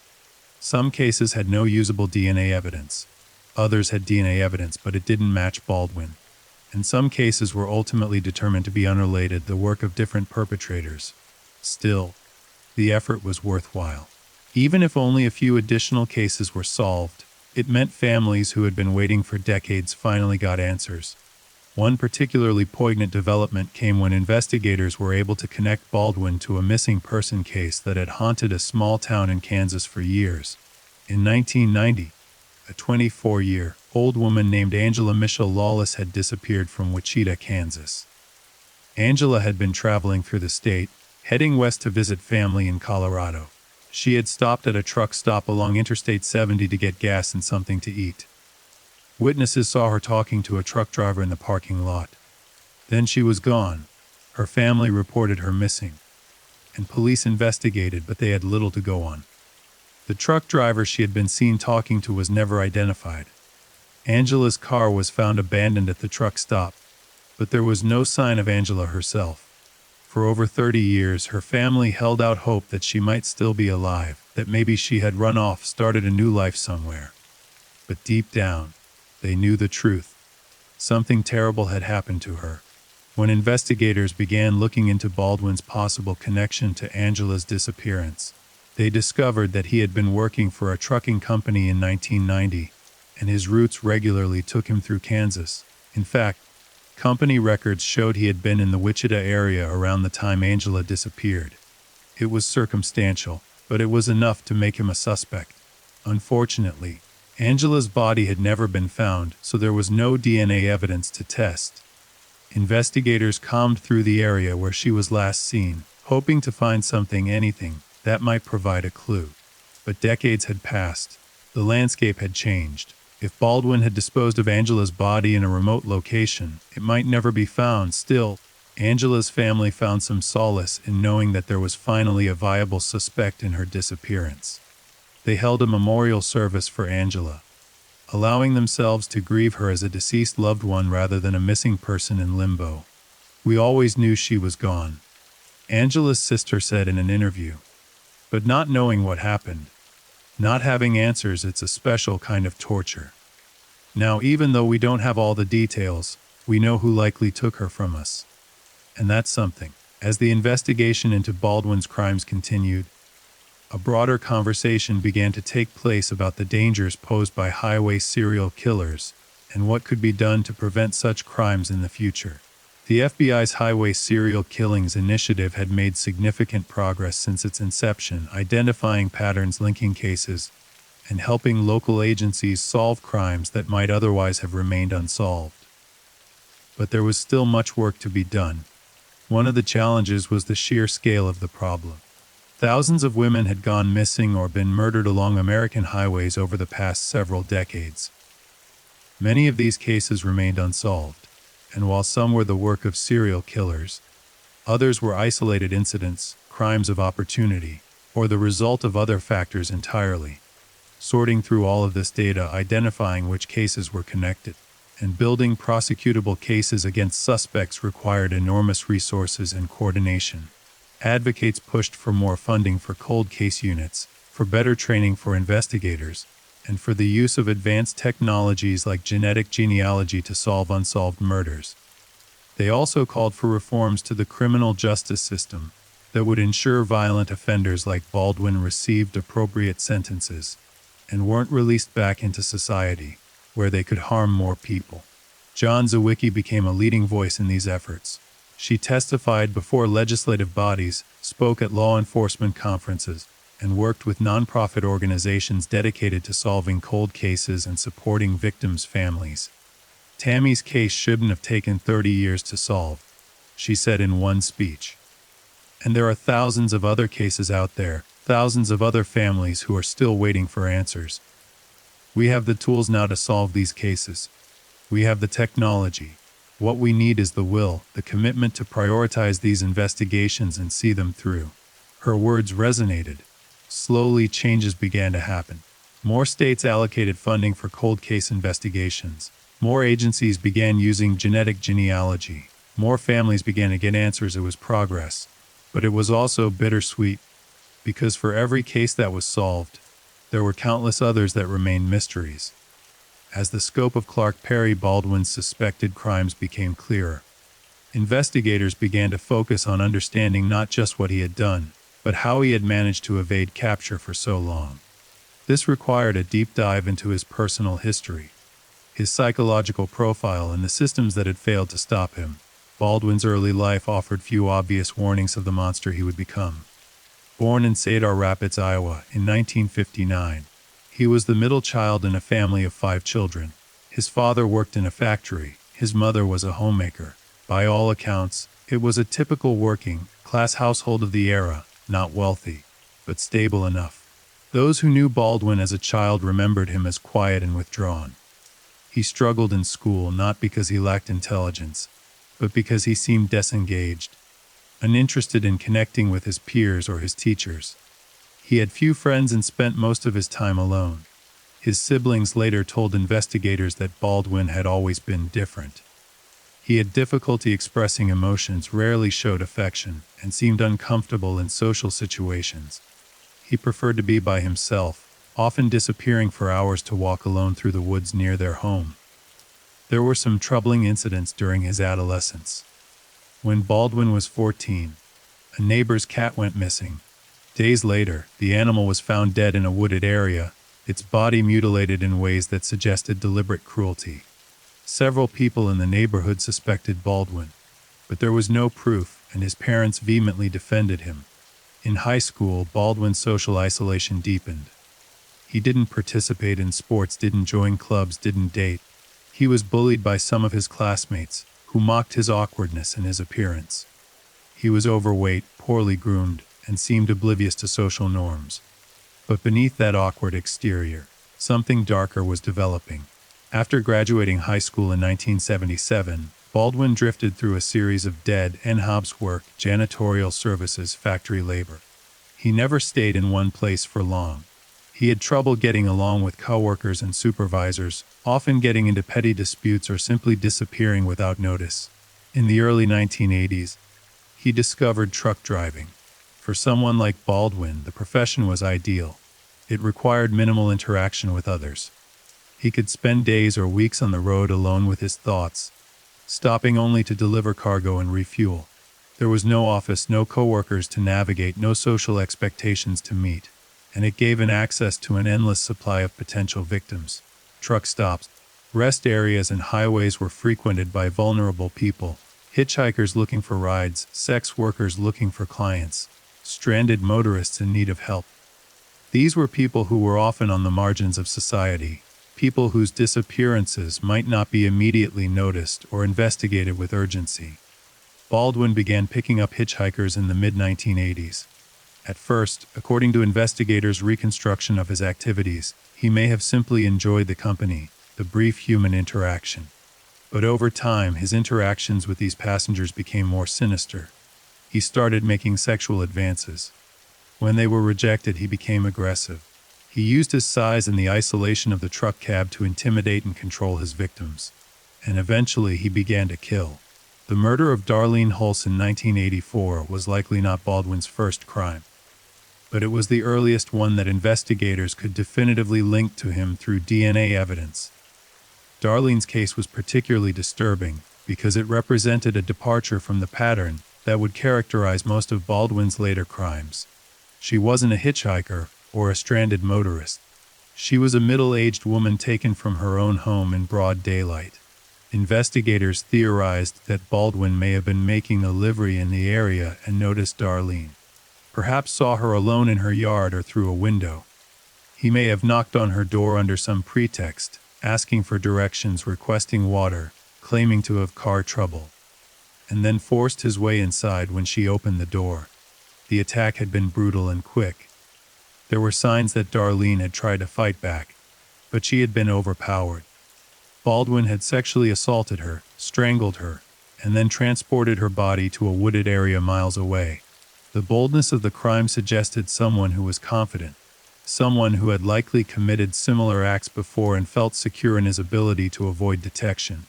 Some cases had no usable DNA evidence. Others had DNA evidence, but it didn't match Baldwin. And some cases were ultimately determined to be unrelated, the work of different perpetrators. Still, the effort was worthwhile. Even if only a few additional cases were solved, it meant families who had been waiting for decades finally got answers. One particularly poignant development came when investigators were able to connect Baldwin to a missing person case that had haunted a small town in Kansas for years. In 1990, a 24-year-old woman named Angela Michelle Lawless had disappeared from Wichita, Kansas. Angela had been traveling through the state, heading west to visit family in Colorado. She had stopped at a truck stop along Interstate 70 to get gas and something to eat. Witnesses saw her talking to a truck driver in the parking lot. Then she was gone. Her family reported her missing, and police investigated, but they had little to go on. The truck driver she had been seen talking to was never identified. Angela's car was found abandoned at the truck stop, but there was no sign of Angela herself. For over 30 years, her family held out hope that she might still be alive, that maybe she had run off, started a new life somewhere. But deep down, they knew the truth. Something terrible had happened to her. When investigators began looking into Baldwin's possible connection to Angela's disappearance, they discovered that he had been working for a trucking company in 1990, and his routes regularly took him through Kansas. In fact, company records showed he had been in the Wichita area around the time Angela disappeared. It was circumstantial, but it was enough to make him a suspect. Unfortunately, Angela's body had never been found, so there was no DNA evidence to test. Investigators combed through the area where she was last seen, hoping to find something, anything, that might provide a clue. But decades had passed. The landscape had changed. If Baldwin had disposed of Angela's body in a remote location, it might never be found. Still, Angela's family found some solace in knowing that there was finally a viable suspect in her disappearance. They held a memorial service for Angela, allowing themselves to grieve her as a deceased loved one rather than a missing person in limbo. "We always knew she was gone," Angela's sister said in an interview. But not knowing what happened, not having answers, it's a special kind of torture. Now, even though we don't have all the details, we know who likely took her from us. And that's something. As the investigation into Baldwin's crimes continued, a broader conversation began to take place about the dangers posed by highway serial killers and what could be done to prevent such crimes in the future. The FBI's Highway Serial Killings Initiative had made significant progress since its inception, identifying patterns linking cases and helping local agencies solve crimes that might otherwise have remained unsolved. But there was still much work to be done. One of the challenges was the sheer scale of the problem. Thousands of women had gone missing or been murdered along American highways over the past several decades. Many of these cases remained unsolved, and while some were the work of serial killers, others were isolated incidents, crimes of opportunity, or the result of other factors entirely. Sorting through all of this data, identifying which cases were connected, and building prosecutable cases against suspects required enormous resources and coordination. Advocates pushed for more funding for cold case units, for better training for investigators, and for the use of advanced technologies like genetic genealogy to solve unsolved murders. They also called for reforms to the criminal justice system that would ensure violent offenders like Baldwin received appropriate sentences and weren't released back into society, where they could harm more people. John Zawicki became a leading voice in these efforts. She testified before legislative bodies, spoke at law enforcement conferences, and worked with nonprofit organizations dedicated to solving cold cases and supporting victims' families. Tammy's case shouldn't have taken 30 years to solve, she said in one speech. And there are thousands of other cases out there, thousands of other families who are still waiting for answers. We have the tools now to solve these cases. We have the technology. What we need is the will, the commitment to prioritize these investigations and see them through. Her words resonated. Slowly, changes began to happen. More states allocated funding for cold case investigations. More agencies began using genetic genealogy. More families began to get answers. It was progress. But it was also bittersweet, because for every case that was solved, there were countless others that remained mysteries. As the scope of Clark Perry Baldwin's suspected crimes became clearer, investigators began to focus on understanding not just what he had done, but how he had managed to evade capture for so long. This required a deep dive into his personal history, his psychological profile, and the systems that had failed to stop him. Baldwin's early life offered few obvious warnings of the monster he would become. Born in Cedar Rapids, Iowa, in 1959, he was the middle child in a family of 5 children. His father worked in a factory. His mother was a homemaker. By all accounts, it was a typical working-class household of the era, not wealthy, but stable enough. Those who knew Baldwin as a child remembered him as quiet and withdrawn. He struggled in school not because he lacked intelligence, but because he seemed disengaged, uninterested in connecting with his peers or his teachers. He had few friends and spent most of his time alone. His siblings later told investigators that Baldwin had always been different. He had difficulty expressing emotions, rarely showed affection, and seemed uncomfortable in social situations. He preferred to be by himself, often disappearing for hours to walk alone through the woods near their home. There were some troubling incidents during his adolescence. When Baldwin was 14, a neighbor's cat went missing. Days later, the animal was found dead in a wooded area, its body mutilated in ways that suggested deliberate cruelty. Several people in the neighborhood suspected Baldwin, but there was no proof, and his parents vehemently defended him. In high school, Baldwin's social isolation deepened. He didn't participate in sports, didn't join clubs, didn't date. He was bullied by some of his classmates, who mocked his awkwardness and his appearance. He was overweight, poorly groomed, and seemed oblivious to social norms. But beneath that awkward exterior, something darker was developing. After graduating high school in 1977, Baldwin drifted through a series of dead-end jobs: work, janitorial services, factory labor. He never stayed in one place for long. He had trouble getting along with coworkers and supervisors, often getting into petty disputes or simply disappearing without notice. In the early 1980s, He discovered truck driving. For someone like Baldwin, the profession was ideal. It required minimal interaction with others. He could spend days or weeks on the road alone with his thoughts, stopping only to deliver cargo and refuel. There was no office, no coworkers to navigate, no social expectations to meet, and it gave an access to an endless supply of potential victims. Truck stops, rest areas, and highways were frequented by vulnerable people: hitchhikers looking for rides, sex workers looking for clients, stranded motorists in need of help. These were people who were often on the margins of society, people whose disappearances might not be immediately noticed or investigated with urgency. Baldwin began picking up hitchhikers in the mid-1980s. At first, according to investigators' reconstruction of his activities, he may have simply enjoyed the company, the brief human interaction. But over time, his interactions with these passengers became more sinister. He started making sexual advances. When they were rejected, he became aggressive. He used his size and the isolation of the truck cab to intimidate and control his victims. And eventually, he began to kill. The murder of Darlene Hulse in 1984 was likely not Baldwin's first crime, but it was the earliest one that investigators could definitively link to him through DNA evidence. Darlene's case was particularly disturbing because it represented a departure from the pattern that would characterize most of Baldwin's later crimes. She wasn't a hitchhiker or a stranded motorist. She was a middle-aged woman taken from her own home in broad daylight. Investigators theorized that Baldwin may have been making a livery in the area and noticed Darlene. Perhaps saw her alone in her yard or through a window. He may have knocked on her door under some pretext, asking for directions, requesting water, claiming to have car trouble, and then forced his way inside when she opened the door. The attack had been brutal and quick. There were signs that Darlene had tried to fight back, but she had been overpowered. Baldwin had sexually assaulted her, strangled her, and then transported her body to a wooded area miles away. The boldness of the crime suggested someone who was confident, someone who had likely committed similar acts before and felt secure in his ability to avoid detection.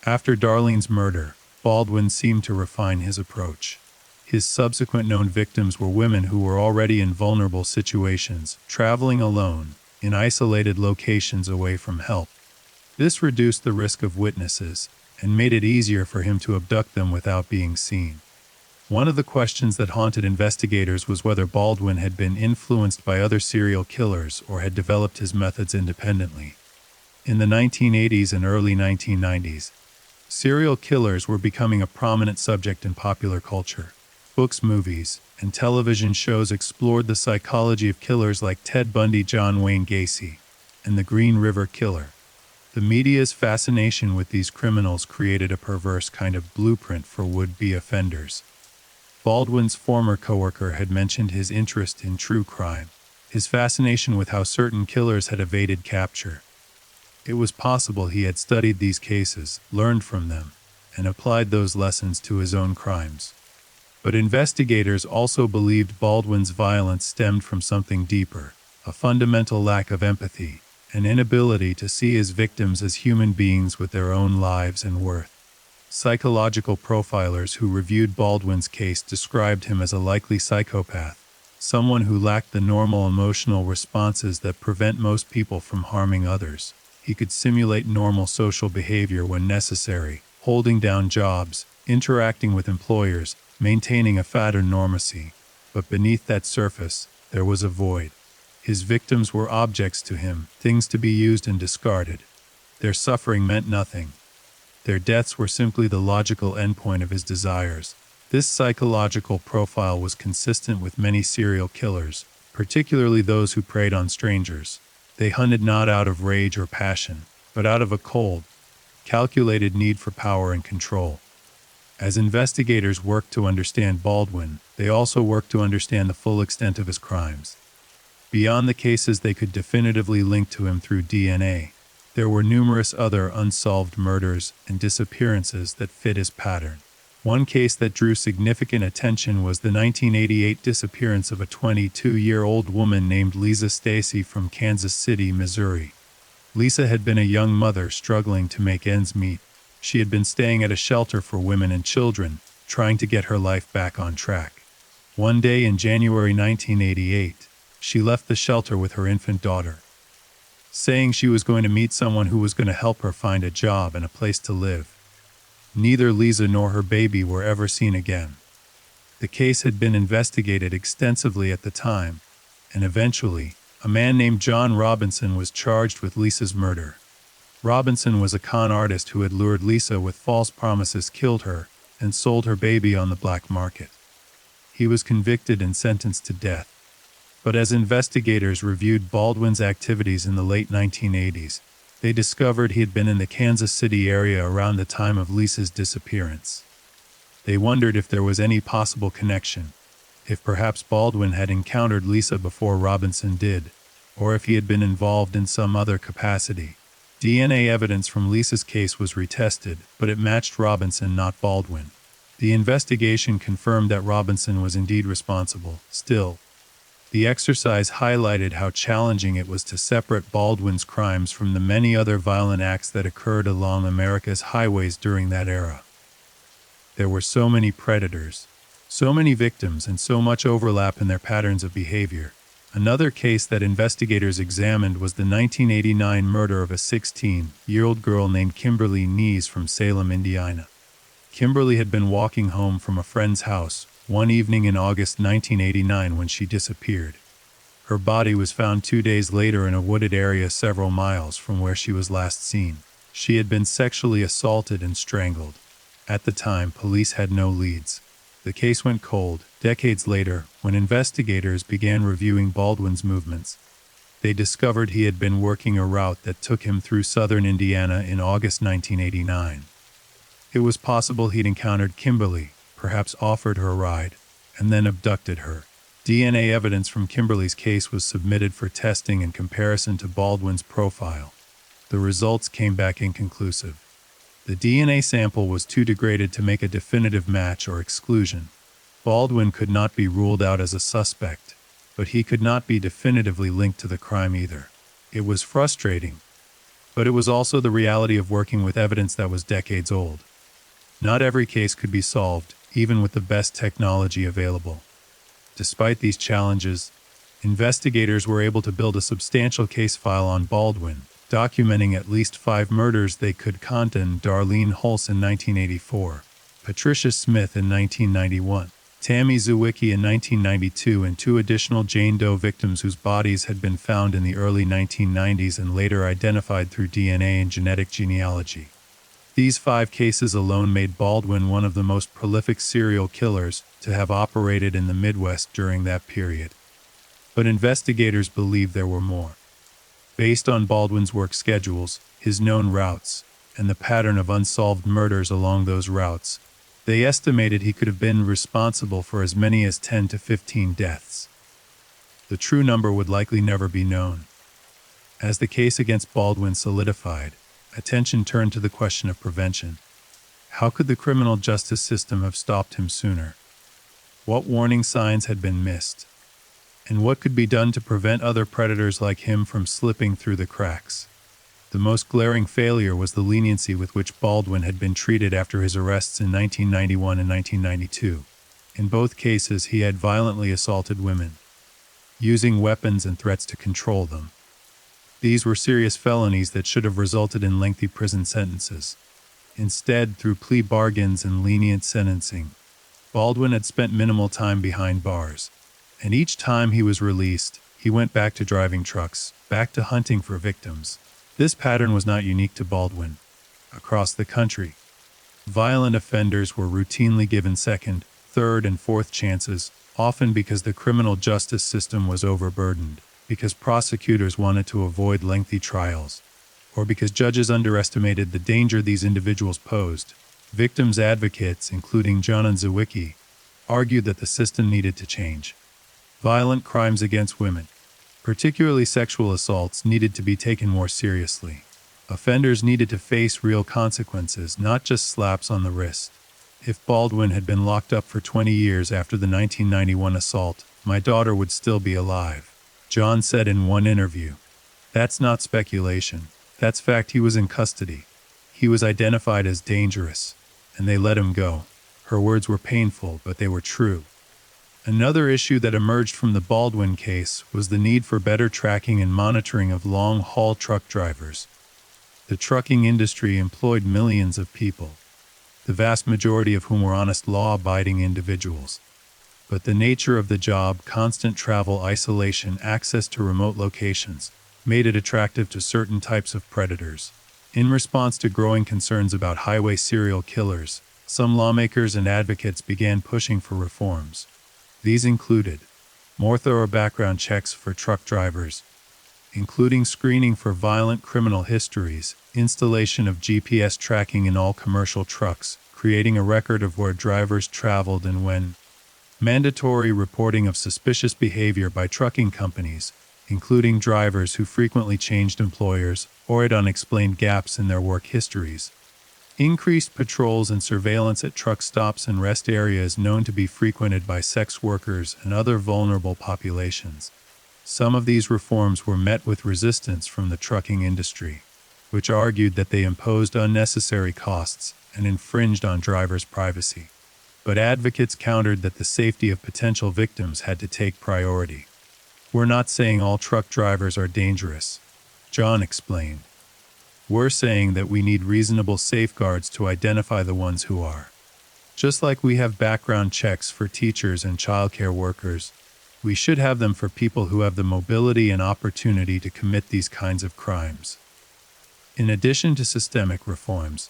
After Darlene's murder, Baldwin seemed to refine his approach. His subsequent known victims were women who were already in vulnerable situations, traveling alone, in isolated locations away from help. This reduced the risk of witnesses and made it easier for him to abduct them without being seen. One of the questions that haunted investigators was whether Baldwin had been influenced by other serial killers or had developed his methods independently. In the 1980s and early 1990s, serial killers were becoming a prominent subject in popular culture. Books, movies, and television shows explored the psychology of killers like Ted Bundy, John Wayne Gacy, and the Green River Killer. The media's fascination with these criminals created a perverse kind of blueprint for would-be offenders. Baldwin's former coworker had mentioned his interest in true crime, his fascination with how certain killers had evaded capture. It was possible he had studied these cases, learned from them, and applied those lessons to his own crimes. But investigators also believed Baldwin's violence stemmed from something deeper, a fundamental lack of empathy, an inability to see his victims as human beings with their own lives and worth. Psychological profilers who reviewed Baldwin's case described him as a likely psychopath, someone who lacked the normal emotional responses that prevent most people from harming others. He could simulate normal social behavior when necessary, holding down jobs, interacting with employers, maintaining a fat or normacy. But beneath that surface, there was a void. His victims were objects to him, things to be used and discarded. Their suffering meant nothing. Their deaths were simply the logical endpoint of his desires. This psychological profile was consistent with many serial killers, particularly those who preyed on strangers. They hunted not out of rage or passion, but out of a cold, calculated need for power and control. As investigators worked to understand Baldwin, they also worked to understand the full extent of his crimes. Beyond the cases they could definitively link to him through DNA, there were numerous other unsolved murders and disappearances that fit his pattern. One case that drew significant attention was the 1988 disappearance of a 22-year-old woman named Lisa Stacy from Kansas City, Missouri. Lisa had been a young mother struggling to make ends meet. She had been staying at a shelter for women and children, trying to get her life back on track. One day in January 1988, she left the shelter with her infant daughter, saying she was going to meet someone who was going to help her find a job and a place to live. Neither Lisa nor her baby were ever seen again. The case had been investigated extensively at the time, and eventually, a man named John Robinson was charged with Lisa's murder. Robinson was a con artist who had lured Lisa with false promises, killed her, and sold her baby on the black market. He was convicted and sentenced to death. But as investigators reviewed Baldwin's activities in the late 1980s, they discovered he had been in the Kansas City area around the time of Lisa's disappearance. They wondered if there was any possible connection, if perhaps Baldwin had encountered Lisa before Robinson did, or if he had been involved in some other capacity. DNA evidence from Lisa's case was retested, but it matched Robinson, not Baldwin. The investigation confirmed that Robinson was indeed responsible. Still, the exercise highlighted how challenging it was to separate Baldwin's crimes from the many other violent acts that occurred along America's highways during that era. There were so many predators, so many victims, and so much overlap in their patterns of behavior. Another case that investigators examined was the 1989 murder of a 16-year-old girl named Kimberly Nees from Salem, Indiana. Kimberly had been walking home from a friend's house one evening in August 1989 when she disappeared. Her body was found 2 days later in a wooded area several miles from where she was last seen. She had been sexually assaulted and strangled. At the time, police had no leads. The case went cold decades later when investigators began reviewing Baldwin's movements. They discovered he had been working a route that took him through southern Indiana in August 1989. It was possible he'd encountered Kimberly, perhaps offered her a ride, and then abducted her. DNA evidence from Kimberly's case was submitted for testing in comparison to Baldwin's profile. The results came back inconclusive. The DNA sample was too degraded to make a definitive match or exclusion. Baldwin could not be ruled out as a suspect, but he could not be definitively linked to the crime either. It was frustrating, but it was also the reality of working with evidence that was decades old. Not every case could be solved, even with the best technology available. Despite these challenges, investigators were able to build a substantial case file on Baldwin, documenting at least 5 murders. They could contain Darlene Hulse in 1984, Patricia Smith in 1991, Tammy Zwicky in 1992, and 2 additional Jane Doe victims whose bodies had been found in the early 1990s and later identified through DNA and genetic genealogy. These 5 cases alone made Baldwin one of the most prolific serial killers to have operated in the Midwest during that period. But investigators believe there were more. Based on Baldwin's work schedules, his known routes, and the pattern of unsolved murders along those routes, they estimated he could have been responsible for as many as 10 to 15 deaths. The true number would likely never be known. As the case against Baldwin solidified, attention turned to the question of prevention. How could the criminal justice system have stopped him sooner? What warning signs had been missed? And what could be done to prevent other predators like him from slipping through the cracks? The most glaring failure was the leniency with which Baldwin had been treated after his arrests in 1991 and 1992. In both cases, he had violently assaulted women, using weapons and threats to control them. These were serious felonies that should have resulted in lengthy prison sentences. Instead, through plea bargains and lenient sentencing, Baldwin had spent minimal time behind bars. And each time he was released, he went back to driving trucks, back to hunting for victims. This pattern was not unique to Baldwin. Across the country, violent offenders were routinely given second, third, and fourth chances, often because the criminal justice system was overburdened, because prosecutors wanted to avoid lengthy trials, or because judges underestimated the danger these individuals posed. Victims' advocates, including John Zwicky, argued that the system needed to change. Violent crimes against women, particularly sexual assaults, needed to be taken more seriously. Offenders needed to face real consequences, not just slaps on the wrist. If Baldwin had been locked up for 20 years after the 1991 assault, my daughter would still be alive, John said in one interview. That's not speculation. That's fact. He was in custody. He was identified as dangerous, and they let him go. Her words were painful, but they were true. Another issue that emerged from the Baldwin case was the need for better tracking and monitoring of long-haul truck drivers. The trucking industry employed millions of people, the vast majority of whom were honest, law-abiding individuals. But the nature of the job, constant travel, isolation, access to remote locations, made it attractive to certain types of predators. In response to growing concerns about highway serial killers, some lawmakers and advocates began pushing for reforms. These included more thorough background checks for truck drivers, including screening for violent criminal histories, installation of GPS tracking in all commercial trucks, creating a record of where drivers traveled and when, mandatory reporting of suspicious behavior by trucking companies, including drivers who frequently changed employers or had unexplained gaps in their work histories, increased patrols and surveillance at truck stops and rest areas known to be frequented by sex workers and other vulnerable populations. Some of these reforms were met with resistance from the trucking industry, which argued that they imposed unnecessary costs and infringed on drivers' privacy. But advocates countered that the safety of potential victims had to take priority. "We're not saying all truck drivers are dangerous," John explained. "We're saying that we need reasonable safeguards to identify the ones who are. Just like we have background checks for teachers and childcare workers, we should have them for people who have the mobility and opportunity to commit these kinds of crimes." In addition to systemic reforms,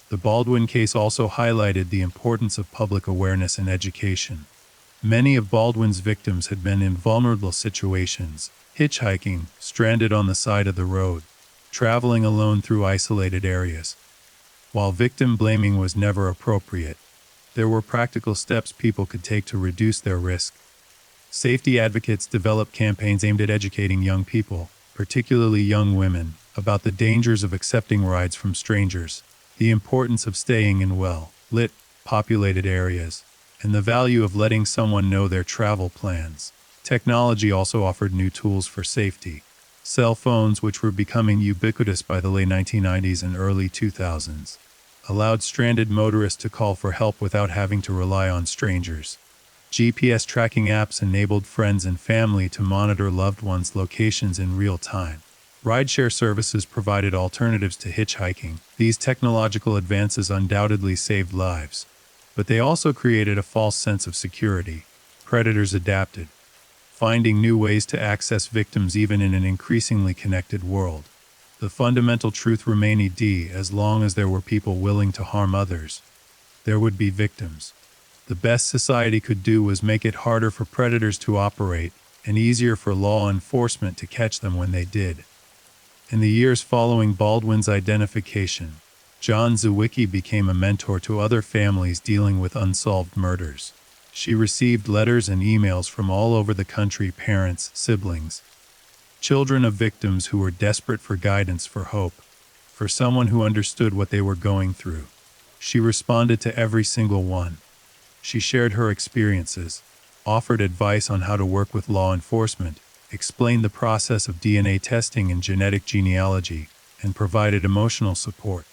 the Baldwin case also highlighted the importance of public awareness and education. Many of Baldwin's victims had been in vulnerable situations, hitchhiking, stranded on the side of the road, traveling alone through isolated areas. While victim blaming was never appropriate, there were practical steps people could take to reduce their risk. Safety advocates developed campaigns aimed at educating young people, particularly young women, about the dangers of accepting rides from strangers, the importance of staying in well-lit, populated areas, and the value of letting someone know their travel plans. Technology also offered new tools for safety. Cell phones, which were becoming ubiquitous by the late 1990s and early 2000s, allowed stranded motorists to call for help without having to rely on strangers. GPS tracking apps enabled friends and family to monitor loved ones' locations in real time. Rideshare services provided alternatives to hitchhiking. These technological advances undoubtedly saved lives, but they also created a false sense of security. Predators adapted, finding new ways to access victims even in an increasingly connected world. The fundamental truth remained: as long as there were people willing to harm others, there would be victims. The best society could do was make it harder for predators to operate and easier for law enforcement to catch them when they did. In the years following Baldwin's identification, John Zawicki became a mentor to other families dealing with unsolved murders. She received letters and emails from all over the country, parents, siblings, children of victims who were desperate for guidance, for hope, for someone who understood what they were going through. She responded to every single one. She shared her experiences, offered advice on how to work with law enforcement, explained the process of DNA testing and genetic genealogy, and provided emotional support.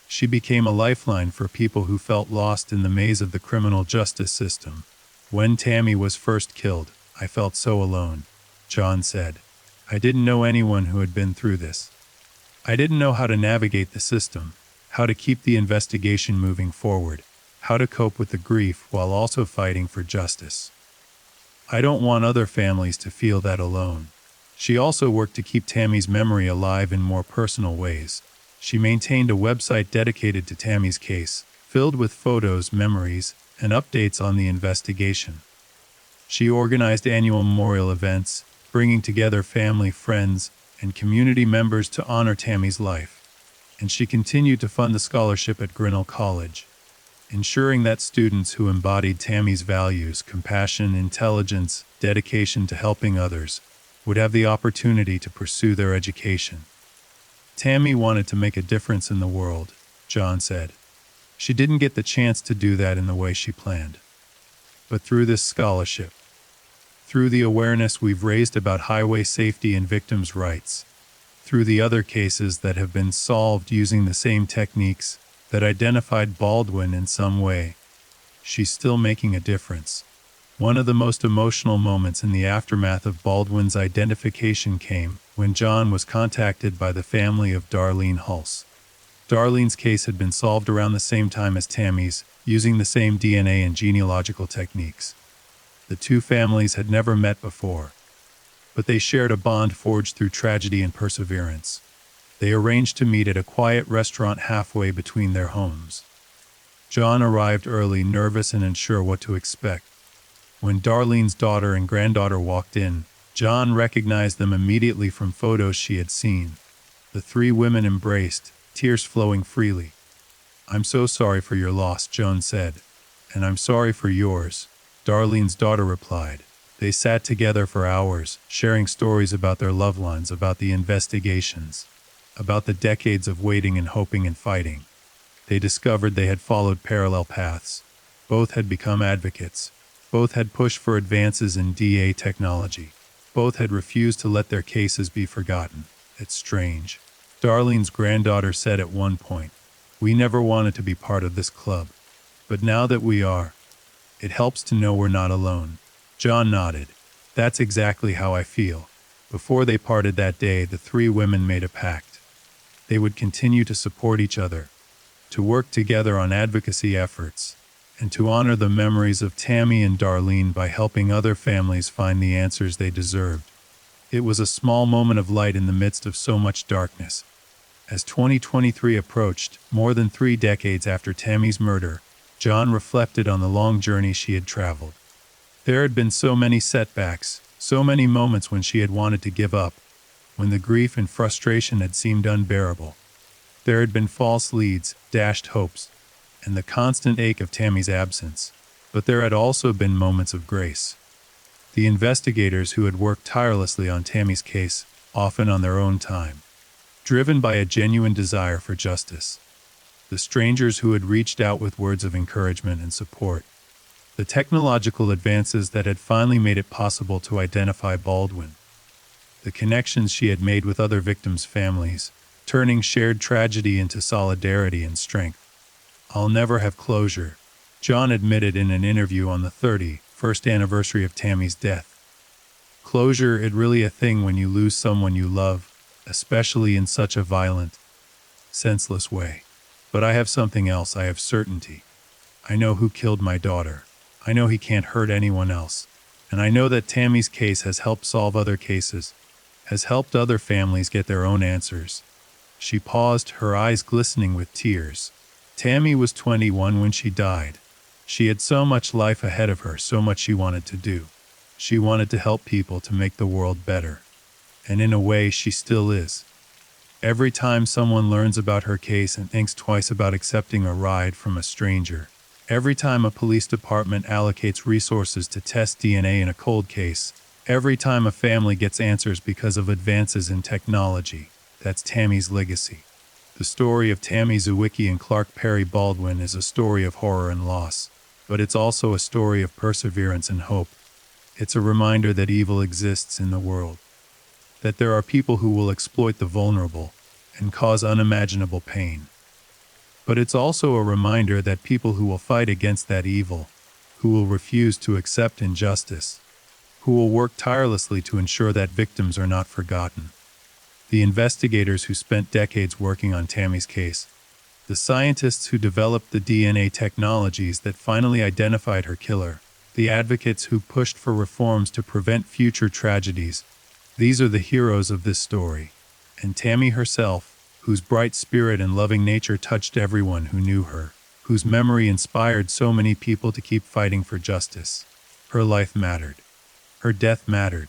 She became a lifeline for people who felt lost in the maze of the criminal justice system. "When Tammy was first killed, I felt so alone," John said. "I didn't know anyone who had been through this. I didn't know how to navigate the system, how to keep the investigation moving forward, how to cope with the grief while also fighting for justice. I don't want other families to feel that alone." She also worked to keep Tammy's memory alive in more personal ways. She maintained a website dedicated to Tammy's case, filled with photos, memories, and updates on the investigation. She organized annual memorial events, bringing together family, friends, and community members to honor Tammy's life. And she continued to fund the scholarship at Grinnell College, ensuring that students who embodied Tammy's values, compassion, intelligence, dedication to helping others, would have the opportunity to pursue their education. Tammy wanted to make a difference in the world, John said. She didn't get the chance to do that in the way she planned. But through this scholarship, through the awareness we've raised about highway safety and victims' rights, through the other cases that have been solved using the same techniques that identified Baldwin in some way, She's still making a difference. One of the most emotional moments in the aftermath of Baldwin's identification came when John was contacted by the family of Darlene Hulse. Darlene's case had been solved around the same time as Tammy's, using the same DNA and genealogical techniques. The two families had never met before, but they shared a bond forged through tragedy and perseverance. They arranged to meet at a quiet restaurant halfway between their homes. John arrived early, nervous and unsure what to expect. When Darlene's daughter and granddaughter walked in, John recognized them immediately from photos she had seen. The three women embraced, tears flowing freely. "I'm so sorry for your loss," Joan said. "And I'm sorry for yours," Darlene's daughter replied. They sat together for hours, sharing stories about their loved ones, about the investigations, about the decades of waiting and hoping and fighting. They discovered they had followed parallel paths. Both had become advocates. Both had pushed for advances in DA technology. Both had refused to let their cases be forgotten. "It's strange," Darlene's granddaughter said at one point. "We never wanted to be part of this club. But now that we are, it helps to know we're not alone." John nodded. "That's exactly how I feel." Before they parted that day, the three women made a pact. They would continue to support each other, to work together on advocacy efforts, and to honor the memories of Tammy and Darlene by helping other families find the answers they deserved. It was a small moment of light in the midst of so much darkness. As 2023 approached, more than 3 decades after Tammy's murder, John reflected on the long journey she had traveled. There had been so many setbacks, so many moments when she had wanted to give up, when the grief and frustration had seemed unbearable. There had been false leads, dashed hopes, and the constant ache of Tammy's absence. But there had also been moments of grace. The investigators who had worked tirelessly on Tammy's case, often on their own time, driven by a genuine desire for justice. The strangers who had reached out with words of encouragement and support. The technological advances that had finally made it possible to identify Baldwin. The connections she had made with other victims' families, turning shared tragedy into solidarity and strength. "I'll never have closure," John admitted in an interview on the 31st anniversary of Tammy's death. "Closure is really a thing when you lose someone you love, especially in such a violent, senseless way. But I have something else. I have certainty. I know who killed my daughter. I know he can't hurt anyone else. And I know that Tammy's case has helped solve other cases, has helped other families get their own answers." She paused, her eyes glistening with tears. Tammy was 21 when she died. She had so much life ahead of her, so much she wanted to do. She wanted to help people, to make the world better. And in a way, she still is. Every time someone learns about her case and thinks twice about accepting a ride from a stranger, every time a police department allocates resources to test DNA in a cold case, every time a family gets answers because of advances in technology, that's Tammy's legacy. The story of Tammy Zwicky and Clark Perry Baldwin is a story of horror and loss, but it's also a story of perseverance and hope. It's a reminder that evil exists in the world, that there are people who will exploit the vulnerable and cause unimaginable pain. But it's also a reminder that people who will fight against that evil, who will refuse to accept injustice, who will work tirelessly to ensure that victims are not forgotten. The investigators who spent decades working on Tammy's case, the scientists who developed the DNA technologies that finally identified her killer, the advocates who pushed for reforms to prevent future tragedies, these are the heroes of this story. And Tammy herself, whose bright spirit and loving nature touched everyone who knew her, whose memory inspired so many people to keep fighting for justice. Her life mattered. Her death mattered.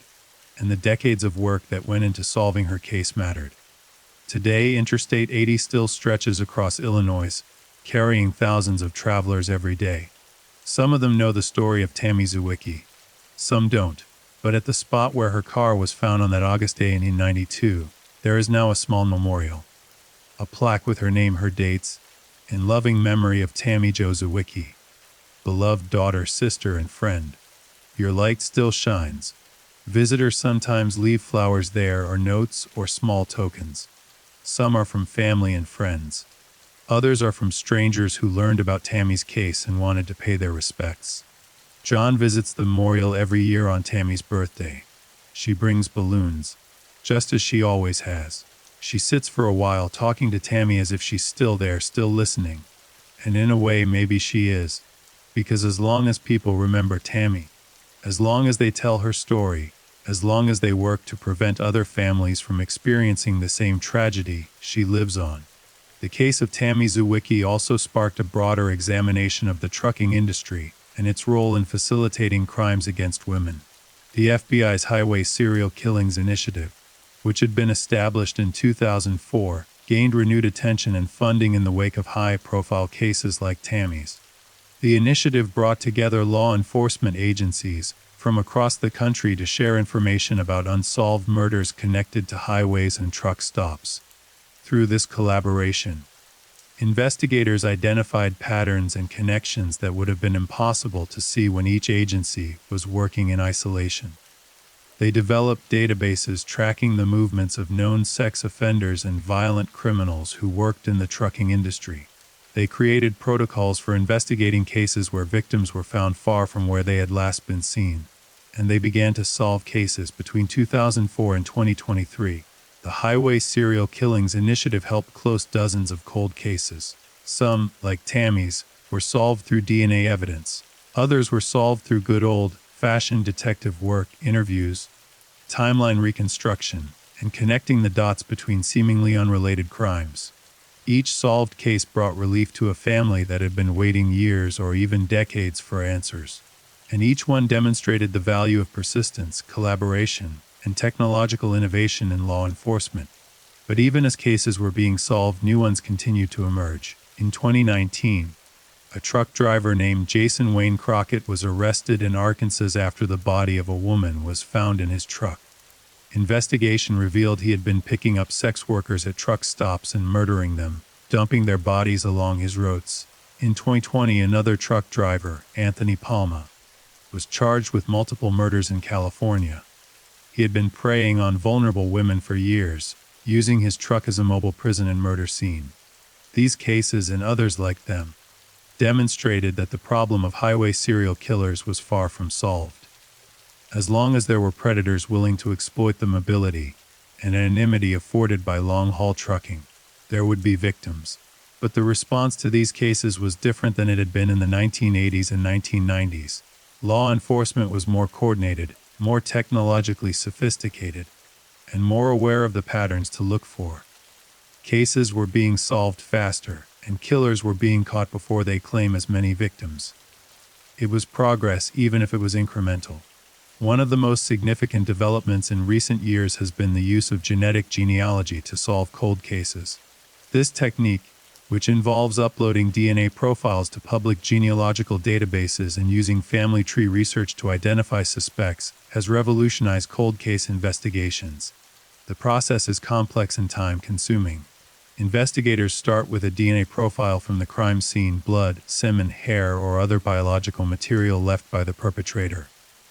And the decades of work that went into solving her case mattered. Today, Interstate 80 still stretches across Illinois, carrying thousands of travelers every day. Some of them know the story of Tammy Zwicky. Some don't. But at the spot where her car was found on that August day in 1992, there is now a small memorial. A plaque with her name, her dates, in loving memory of Tammy Jo Zwicky, beloved daughter, sister, and friend. Your light still shines. Visitors sometimes leave flowers there, or notes, or small tokens. Some are from family and friends. Others are from strangers who learned about Tammy's case and wanted to pay their respects. John visits the memorial every year on Tammy's birthday. She brings balloons, just as she always has. She sits for a while talking to Tammy as if she's still there, still listening. And in a way, maybe she is. Because as long as people remember Tammy, as long as they tell her story, as long as they work to prevent other families from experiencing the same tragedy, she lives on. The case of Tammy Zwicky also sparked a broader examination of the trucking industry and its role in facilitating crimes against women. The FBI's Highway Serial Killings Initiative, which had been established in 2004, gained renewed attention and funding in the wake of high-profile cases like Tammy's. The initiative brought together law enforcement agencies from across the country to share information about unsolved murders connected to highways and truck stops. Through this collaboration, investigators identified patterns and connections that would have been impossible to see when each agency was working in isolation. They developed databases tracking the movements of known sex offenders and violent criminals who worked in the trucking industry. They created protocols for investigating cases where victims were found far from where they had last been seen. And they began to solve cases between 2004 and 2023. The Highway Serial Killings Initiative helped close dozens of cold cases. Some, like Tammy's, were solved through DNA evidence. Others were solved through good old-fashioned detective work, interviews, timeline reconstruction, and connecting the dots between seemingly unrelated crimes. Each solved case brought relief to a family that had been waiting years or even decades for answers. And each one demonstrated the value of persistence, collaboration, and technological innovation in law enforcement. But even as cases were being solved, new ones continued to emerge. In 2019, a truck driver named Jason Wayne Crockett was arrested in Arkansas after the body of a woman was found in his truck. Investigation revealed he had been picking up sex workers at truck stops and murdering them, dumping their bodies along his roads. In 2020, another truck driver, Anthony Palma, was charged with multiple murders in California. He had been preying on vulnerable women for years, using his truck as a mobile prison and murder scene. These cases and others like them demonstrated that the problem of highway serial killers was far from solved. As long as there were predators willing to exploit the mobility and anonymity afforded by long-haul trucking, there would be victims. But the response to these cases was different than it had been in the 1980s and 1990s. Law enforcement was more coordinated, more technologically sophisticated, and more aware of the patterns to look for. Cases were being solved faster, and killers were being caught before they claim as many victims. It was progress, even if it was incremental. One of the most significant developments in recent years has been the use of genetic genealogy to solve cold cases. This technique, which involves uploading DNA profiles to public genealogical databases and using family tree research to identify suspects, has revolutionized cold case investigations. The process is complex and time-consuming. Investigators start with a DNA profile from the crime scene, blood, semen, hair, or other biological material left by the perpetrator.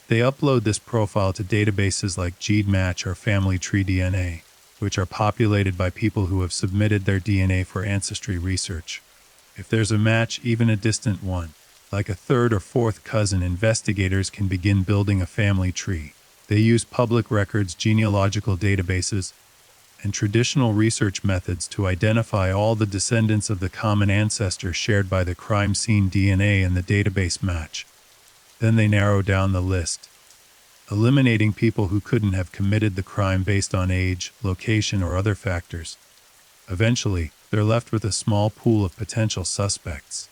They upload this profile to databases like GeneMatch or Family Tree DNA, which are populated by people who have submitted their DNA for ancestry research. If there's a match, even a distant one, like a third or fourth cousin, investigators can begin building a family tree. They use public records, genealogical databases, and traditional research methods to identify all the descendants of the common ancestor shared by the crime scene DNA and the database match. Then they narrow down the list, eliminating people who couldn't have committed the crime based on age, location, or other factors. Eventually, they're left with a small pool of potential suspects.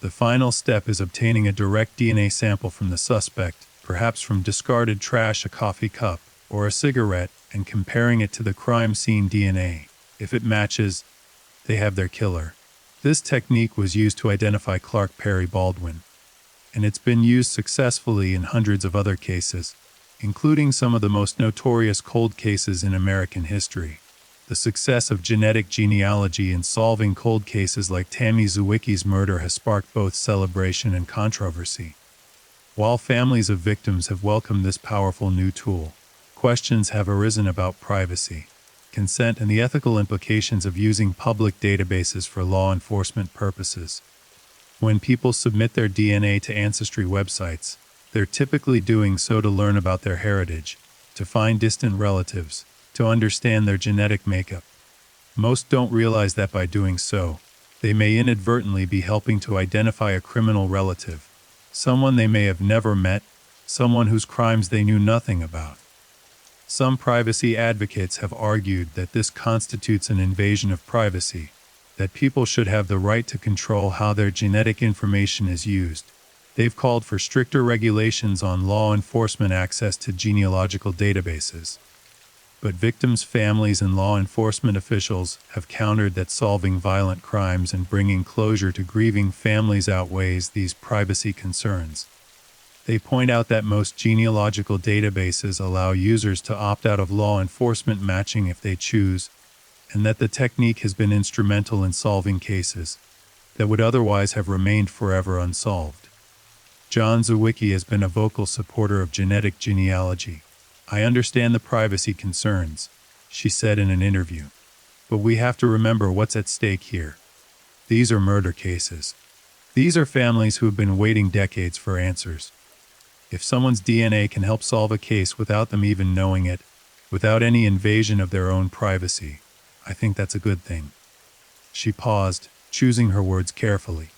The final step is obtaining a direct DNA sample from the suspect, perhaps from discarded trash, a coffee cup, or a cigarette, and comparing it to the crime scene DNA. If it matches, they have their killer. This technique was used to identify Clark Perry Baldwin, and it's been used successfully in hundreds of other cases, including some of the most notorious cold cases in American history. The success of genetic genealogy in solving cold cases like Tammy Zwicky's murder has sparked both celebration and controversy. While families of victims have welcomed this powerful new tool, questions have arisen about privacy. consent, and the ethical implications of using public databases for law enforcement purposes. When people submit their DNA to ancestry websites, they're typically doing so to learn about their heritage, to find distant relatives, to understand their genetic makeup. Most don't realize that by doing so, they may inadvertently be helping to identify a criminal relative, someone they may have never met, someone whose crimes they knew nothing about. Some privacy advocates have argued that this constitutes an invasion of privacy, that people should have the right to control how their genetic information is used. They've called for stricter regulations on law enforcement access to genealogical databases. But victims' families and law enforcement officials have countered that solving violent crimes and bringing closure to grieving families outweighs these privacy concerns. They point out that most genealogical databases allow users to opt out of law enforcement matching if they choose, and that the technique has been instrumental in solving cases that would otherwise have remained forever unsolved. John Zawicki has been a vocal supporter of genetic genealogy. "I understand the privacy concerns," she said in an interview, "but we have to remember what's at stake here. These are murder cases. These are families who have been waiting decades for answers. If someone's DNA can help solve a case without them even knowing it, without any invasion of their own privacy, I think that's a good thing." She paused, choosing her words carefully.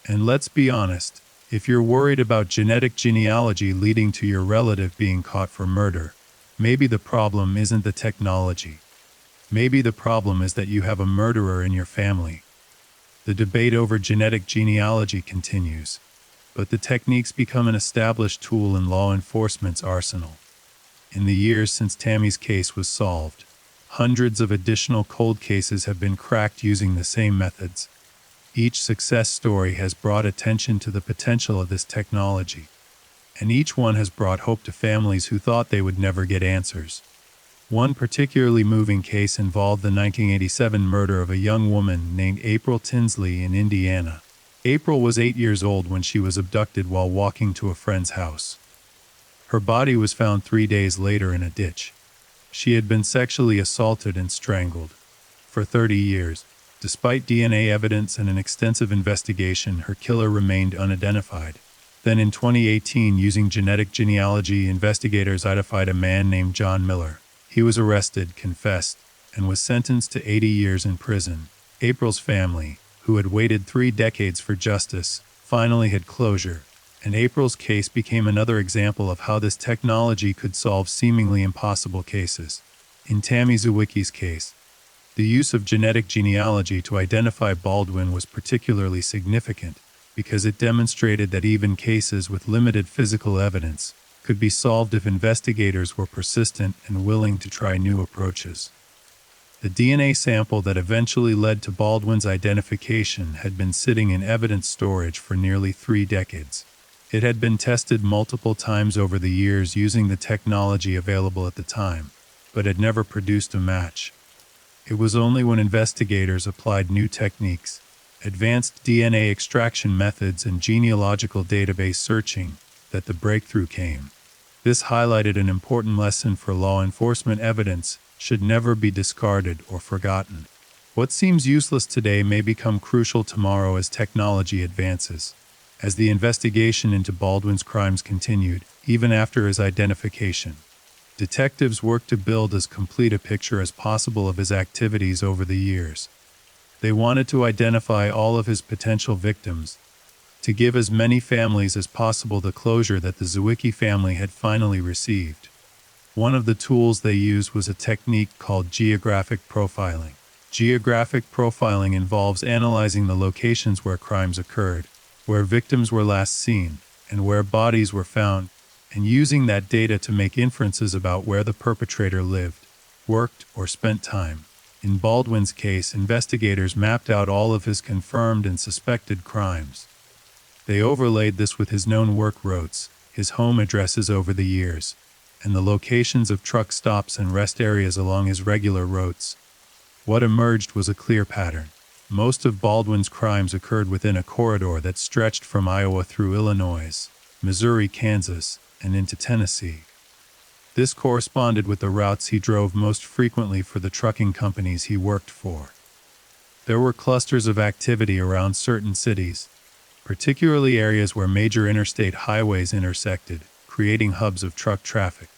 "And let's be honest, if you're worried about genetic genealogy leading to your relative being caught for murder, maybe the problem isn't the technology. Maybe the problem is that you have a murderer in your family." The debate over genetic genealogy continues, but the techniques become an established tool in law enforcement's arsenal. In the years since Tammy's case was solved, hundreds of additional cold cases have been cracked using the same methods. Each success story has brought attention to the potential of this technology, and each one has brought hope to families who thought they would never get answers. One particularly moving case involved the 1987 murder of a young woman named April Tinsley in Indiana. April was 8 years old when she was abducted while walking to a friend's house. Her body was found 3 days later in a ditch. She had been sexually assaulted and strangled. For 30 years, despite DNA evidence and an extensive investigation, her killer remained unidentified. Then in 2018, using genetic genealogy, investigators identified a man named John Miller. He was arrested, confessed, and was sentenced to 80 years in prison. April's family, who had waited 3 decades for justice, finally had closure, and April's case became another example of how this technology could solve seemingly impossible cases. In Tammy Zawicki's case, the use of genetic genealogy to identify Baldwin was particularly significant because it demonstrated that even cases with limited physical evidence could be solved if investigators were persistent and willing to try new approaches. The DNA sample that eventually led to Baldwin's identification had been sitting in evidence storage for nearly 3 decades. It had been tested multiple times over the years using the technology available at the time, but had never produced a match. It was only when investigators applied new techniques, advanced DNA extraction methods, and genealogical database searching that the breakthrough came. This highlighted an important lesson for law enforcement: evidence should never be discarded or forgotten. What seems useless today may become crucial tomorrow as technology advances. As the investigation into Baldwin's crimes continued, even after his identification, detectives worked to build as complete a picture as possible of his activities over the years. They wanted to identify all of his potential victims, to give as many families as possible the closure that the Zawicki family had finally received. One of the tools they used was a technique called geographic profiling. Geographic profiling involves analyzing the locations where crimes occurred, where victims were last seen, and where bodies were found, and using that data to make inferences about where the perpetrator lived, worked, or spent time. In Baldwin's case, investigators mapped out all of his confirmed and suspected crimes. They overlaid this with his known work routes, his home addresses over the years, and the locations of truck stops and rest areas along his regular routes. What emerged was a clear pattern. Most of Baldwin's crimes occurred within a corridor that stretched from Iowa through Illinois, Missouri, Kansas, and into Tennessee. This corresponded with the routes he drove most frequently for the trucking companies he worked for. There were clusters of activity around certain cities, particularly areas where major interstate highways intersected, creating hubs of truck traffic.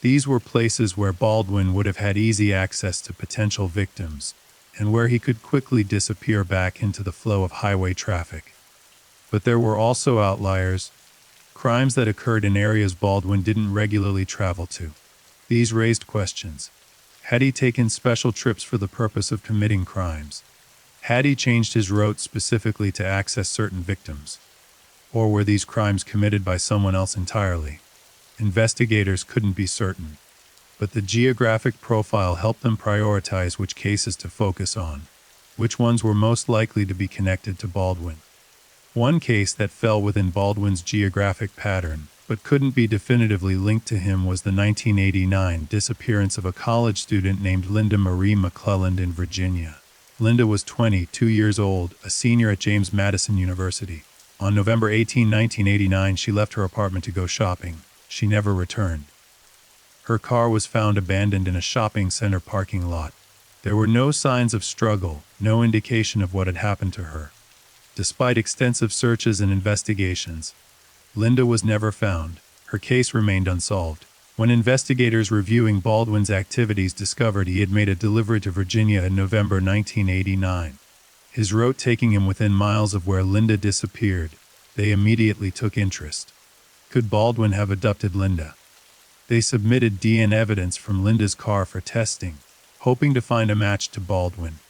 These were places where Baldwin would have had easy access to potential victims, and where he could quickly disappear back into the flow of highway traffic. But there were also outliers, crimes that occurred in areas Baldwin didn't regularly travel to. These raised questions. Had he taken special trips for the purpose of committing crimes? Had he changed his route specifically to access certain victims? Or were these crimes committed by someone else entirely? Investigators couldn't be certain, but the geographic profile helped them prioritize which cases to focus on, which ones were most likely to be connected to Baldwin. One case that fell within Baldwin's geographic pattern, but couldn't be definitively linked to him, was the 1989 disappearance of a college student named Linda Marie McClelland in Virginia. Linda was 22 years old, a senior at James Madison University. On November 18, 1989, she left her apartment to go shopping. She never returned. Her car was found abandoned in a shopping center parking lot. There were no signs of struggle, no indication of what had happened to her. Despite extensive searches and investigations, Linda was never found. Her case remained unsolved. When investigators reviewing Baldwin's activities discovered he had made a delivery to Virginia in November 1989, his route taking him within miles of where Linda disappeared, they immediately took interest. Could Baldwin have abducted Linda? They submitted DNA evidence from Linda's car for testing, hoping to find a match to Baldwin.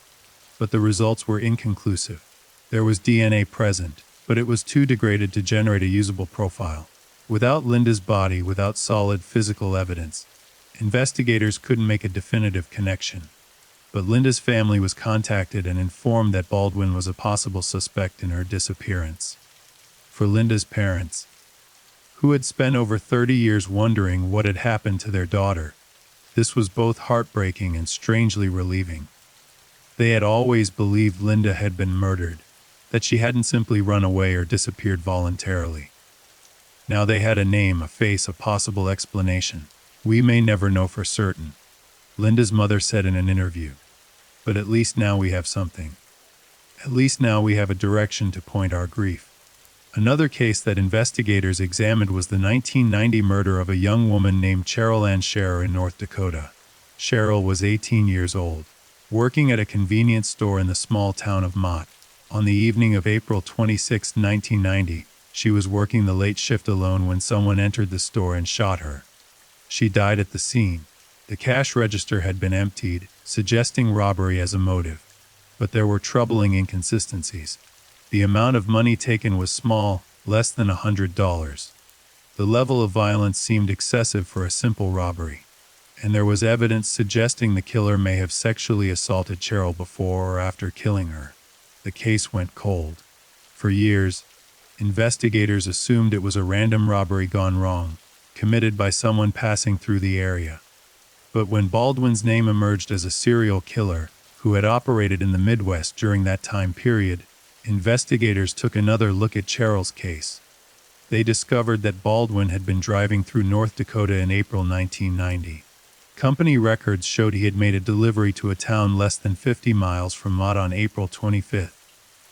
But the results were inconclusive. There was DNA present, but it was too degraded to generate a usable profile. Without Linda's body, without solid physical evidence, investigators couldn't make a definitive connection. But Linda's family was contacted and informed that Baldwin was a possible suspect in her disappearance. For Linda's parents, who had spent over 30 years wondering what had happened to their daughter, this was both heartbreaking and strangely relieving. They had always believed Linda had been murdered, that she hadn't simply run away or disappeared voluntarily. Now they had a name, a face, a possible explanation. "We may never know for certain," Linda's mother said in an interview. "But at least now we have something. At least now we have a direction to point our grief." Another case that investigators examined was the 1990 murder of a young woman named Cheryl Ann Scherer in North Dakota. Cheryl was 18 years old, working at a convenience store in the small town of Mott. On the evening of April 26, 1990, she was working the late shift alone when someone entered the store and shot her. She died at the scene. The cash register had been emptied, suggesting robbery as a motive. But there were troubling inconsistencies. The amount of money taken was small, less than $100. The level of violence seemed excessive for a simple robbery, and there was evidence suggesting the killer may have sexually assaulted Cheryl before or after killing her. The case went cold. For years, investigators assumed it was a random robbery gone wrong, committed by someone passing through the area. But when Baldwin's name emerged as a serial killer who had operated in the Midwest during that time period, investigators took another look at Cheryl's case. They discovered that Baldwin had been driving through North Dakota in April 1990. Company records showed he had made a delivery to a town less than 50 miles from Mott on April 25th,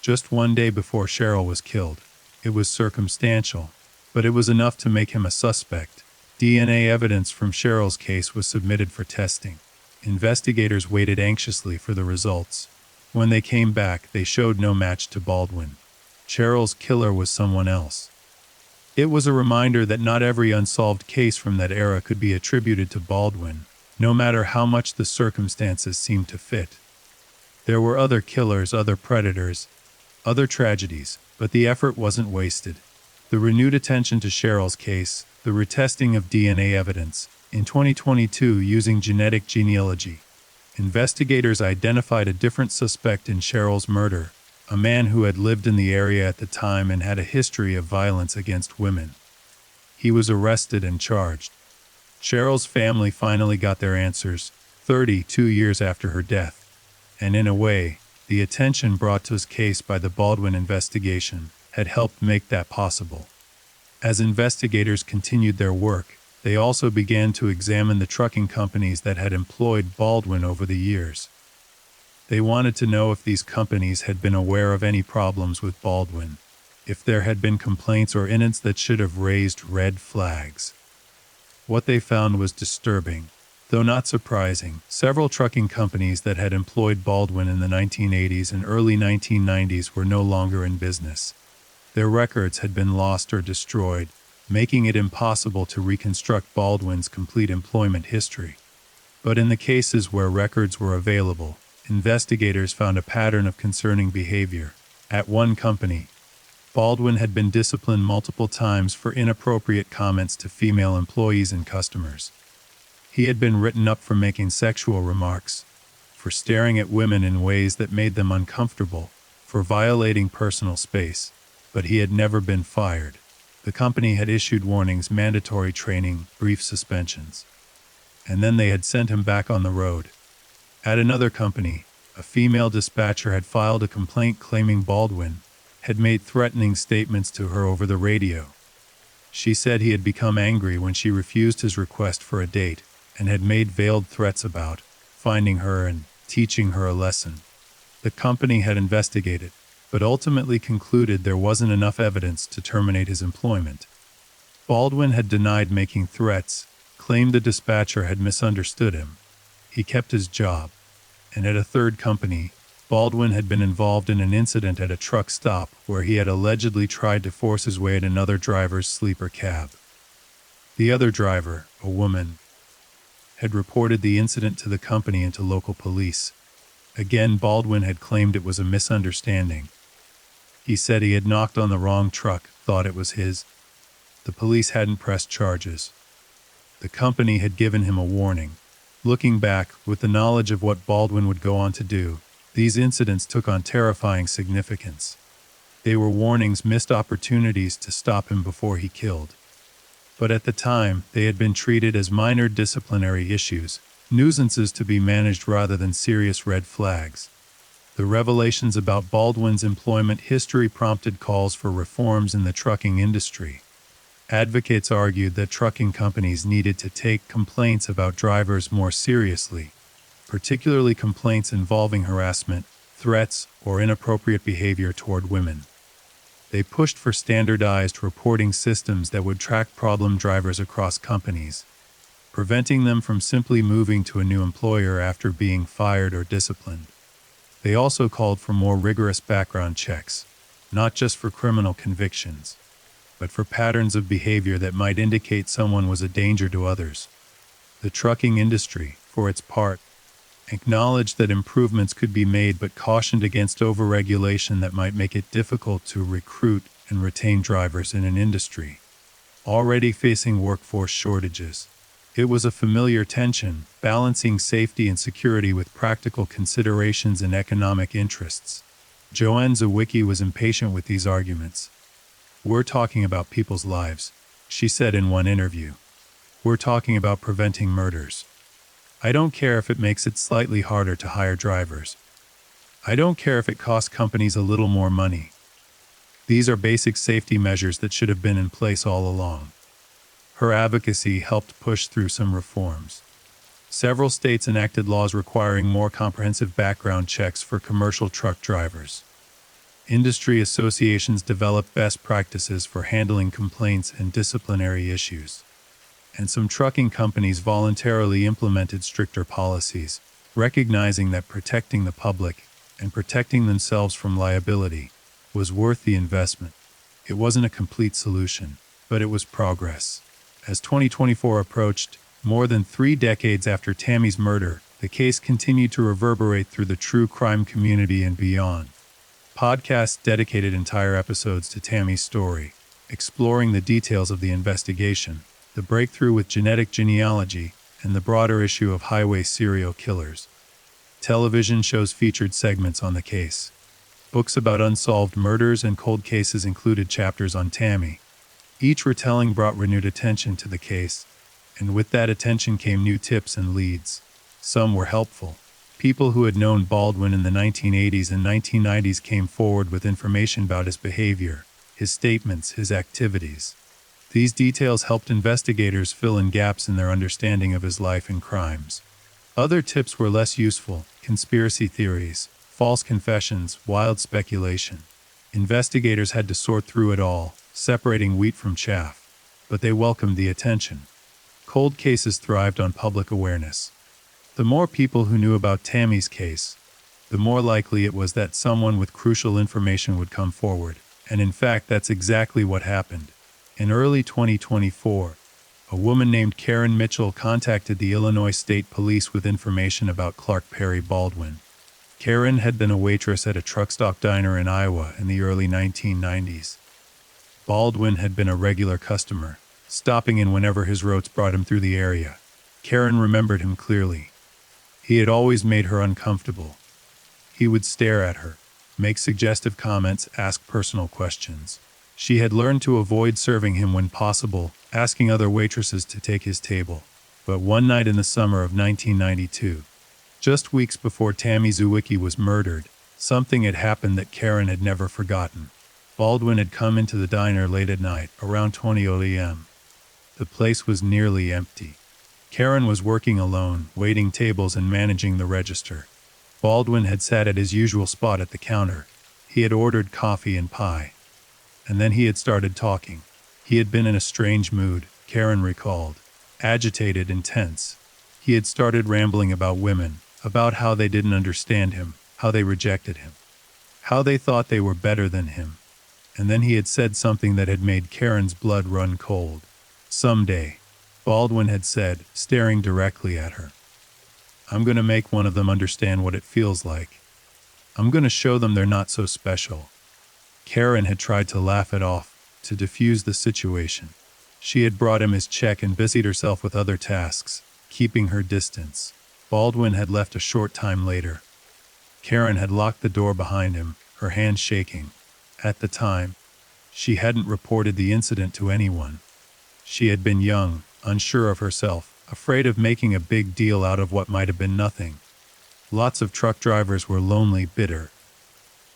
just one day before Cheryl was killed. It was circumstantial, but it was enough to make him a suspect. DNA evidence from Cheryl's case was submitted for testing. Investigators waited anxiously for the results. When they came back, they showed no match to Baldwin. Cheryl's killer was someone else. It was a reminder that not every unsolved case from that era could be attributed to Baldwin, no matter how much the circumstances seemed to fit. There were other killers, other predators, other tragedies, but the effort wasn't wasted. The renewed attention to Cheryl's case, the retesting of DNA evidence, in 2022 using genetic genealogy, investigators identified a different suspect in Cheryl's murder, a man who had lived in the area at the time and had a history of violence against women. He was arrested and charged. Cheryl's family finally got their answers, 32 years after her death. And in a way, the attention brought to his case by the Baldwin investigation had helped make that possible. As investigators continued their work, They also began to examine the trucking companies that had employed Baldwin over the years. They wanted to know if these companies had been aware of any problems with Baldwin, if there had been complaints or incidents that should have raised red flags. What they found was disturbing, though not surprising. Several trucking companies that had employed Baldwin in the 1980s and early 1990s were no longer in business. Their records had been lost or destroyed, making it impossible to reconstruct Baldwin's complete employment history. But in the cases where records were available, investigators found a pattern of concerning behavior. At one company, Baldwin had been disciplined multiple times for inappropriate comments to female employees and customers. He had been written up for making sexual remarks, for staring at women in ways that made them uncomfortable, for violating personal space, but he had never been fired. The company had issued warnings, mandatory training, brief suspensions. And then they had sent him back on the road. At another company, a female dispatcher had filed a complaint claiming Baldwin had made threatening statements to her over the radio. She said he had become angry when she refused his request for a date and had made veiled threats about finding her and teaching her a lesson. The company had investigated, but ultimately concluded there wasn't enough evidence to terminate his employment. Baldwin had denied making threats, claimed the dispatcher had misunderstood him. He kept his job. And at a third company, Baldwin had been involved in an incident at a truck stop where he had allegedly tried to force his way at another driver's sleeper cab. The other driver, a woman, had reported the incident to the company and to local police. Again, Baldwin had claimed it was a misunderstanding. He said he had knocked on the wrong truck, thought it was his. The police hadn't pressed charges. The company had given him a warning. Looking back, with the knowledge of what Baldwin would go on to do, these incidents took on terrifying significance. They were warnings, missed opportunities to stop him before he killed. But at the time, they had been treated as minor disciplinary issues, nuisances to be managed rather than serious red flags. The revelations about Baldwin's employment history prompted calls for reforms in the trucking industry. Advocates argued that trucking companies needed to take complaints about drivers more seriously, particularly complaints involving harassment, threats, or inappropriate behavior toward women. They pushed for standardized reporting systems that would track problem drivers across companies, preventing them from simply moving to a new employer after being fired or disciplined. They also called for more rigorous background checks, not just for criminal convictions, but for patterns of behavior that might indicate someone was a danger to others. The trucking industry, for its part, acknowledged that improvements could be made but cautioned against overregulation that might make it difficult to recruit and retain drivers in an industry already facing workforce shortages. It was a familiar tension, balancing safety and security with practical considerations and economic interests. Joanne Zawicki was impatient with these arguments. "We're talking about people's lives," she said in one interview. "We're talking about preventing murders. I don't care if it makes it slightly harder to hire drivers. I don't care if it costs companies a little more money. These are basic safety measures that should have been in place all along." Her advocacy helped push through some reforms. Several states enacted laws requiring more comprehensive background checks for commercial truck drivers. Industry associations developed best practices for handling complaints and disciplinary issues. And some trucking companies voluntarily implemented stricter policies, recognizing that protecting the public and protecting themselves from liability was worth the investment. It wasn't a complete solution, but it was progress. As 2024 approached, more than 3 decades after Tammy's murder, the case continued to reverberate through the true crime community and beyond. Podcasts dedicated entire episodes to Tammy's story, exploring the details of the investigation, the breakthrough with genetic genealogy, and the broader issue of highway serial killers. Television shows featured segments on the case. Books about unsolved murders and cold cases included chapters on Tammy. Each retelling brought renewed attention to the case, and with that attention came new tips and leads. Some were helpful. People who had known Baldwin in the 1980s and 1990s came forward with information about his behavior, his statements, his activities. These details helped investigators fill in gaps in their understanding of his life and crimes. Other tips were less useful: conspiracy theories, false confessions, wild speculation. Investigators had to sort through it all, separating wheat from chaff. But they welcomed the attention. Cold cases thrived on public awareness. The more people who knew about Tammy's case, the more likely it was that someone with crucial information would come forward. And in fact, that's exactly what happened. In early 2024, a woman named Karen Mitchell contacted the Illinois State Police with information about Clark Perry Baldwin. Karen had been a waitress at a truck stop diner in Iowa in the early 1990s. Baldwin had been a regular customer, stopping in whenever his routes brought him through the area. Karen remembered him clearly. He had always made her uncomfortable. He would stare at her, make suggestive comments, ask personal questions. She had learned to avoid serving him when possible, asking other waitresses to take his table. But one night in the summer of 1992, just weeks before Tammy Zwicky was murdered, something had happened that Karen had never forgotten. Baldwin had come into the diner late at night, around 20 a.m. The place was nearly empty. Karen was working alone, waiting tables and managing the register. Baldwin had sat at his usual spot at the counter. He had ordered coffee and pie. And then he had started talking. He had been in a strange mood, Karen recalled. Agitated and tense. He had started rambling about women, about how they didn't understand him, how they rejected him, how they thought they were better than him. And then he had said something that had made Karen's blood run cold. Someday, Baldwin had said, staring directly at her, "I'm going to make one of them understand what it feels like. I'm going to show them they're not so special." Karen had tried to laugh it off, to diffuse the situation. She had brought him his check and busied herself with other tasks, keeping her distance. Baldwin had left a short time later. Karen had locked the door behind him, her hand shaking. At the time, she hadn't reported the incident to anyone. She had been young, unsure of herself, afraid of making a big deal out of what might have been nothing. Lots of truck drivers were lonely, bitter,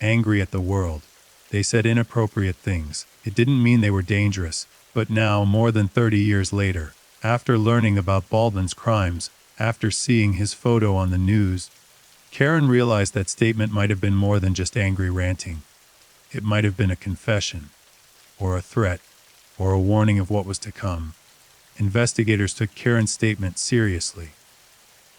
angry at the world. They said inappropriate things. It didn't mean they were dangerous, but now, more than 30 years later, after learning about Baldwin's crimes, after seeing his photo on the news, Karen realized that statement might have been more than just angry ranting. It might have been a confession, or a threat, or a warning of what was to come. Investigators took Karen's statement seriously.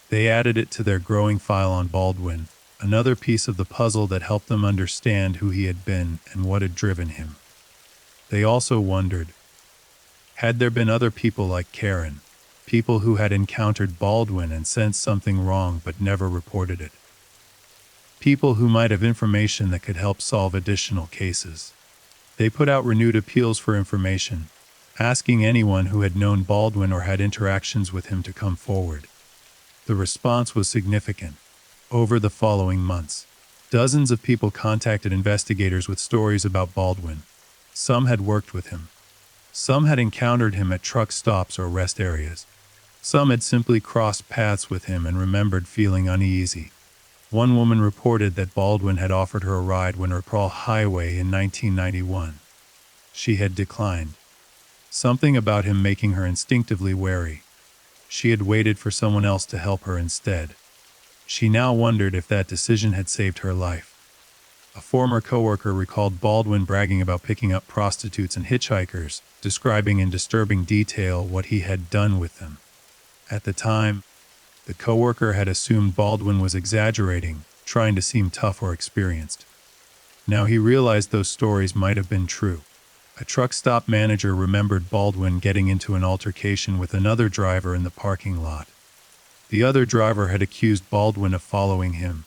They added it to their growing file on Baldwin, another piece of the puzzle that helped them understand who he had been and what had driven him. They also wondered, had there been other people like Karen, people who had encountered Baldwin and sensed something wrong but never reported it? People who might have information that could help solve additional cases. They put out renewed appeals for information, asking anyone who had known Baldwin or had interactions with him to come forward. The response was significant. Over the following months, dozens of people contacted investigators with stories about Baldwin. Some had worked with him. Some had encountered him at truck stops or rest areas. Some had simply crossed paths with him and remembered feeling uneasy. One woman reported that Baldwin had offered her a ride when her Pearl Highway in 1991. She had declined. Something about him making her instinctively wary. She had waited for someone else to help her instead. She now wondered if that decision had saved her life. A former coworker recalled Baldwin bragging about picking up prostitutes and hitchhikers, describing in disturbing detail what he had done with them. At the time, the coworker had assumed Baldwin was exaggerating, trying to seem tough or experienced. Now he realized those stories might have been true. A truck stop manager remembered Baldwin getting into an altercation with another driver in the parking lot. The other driver had accused Baldwin of following him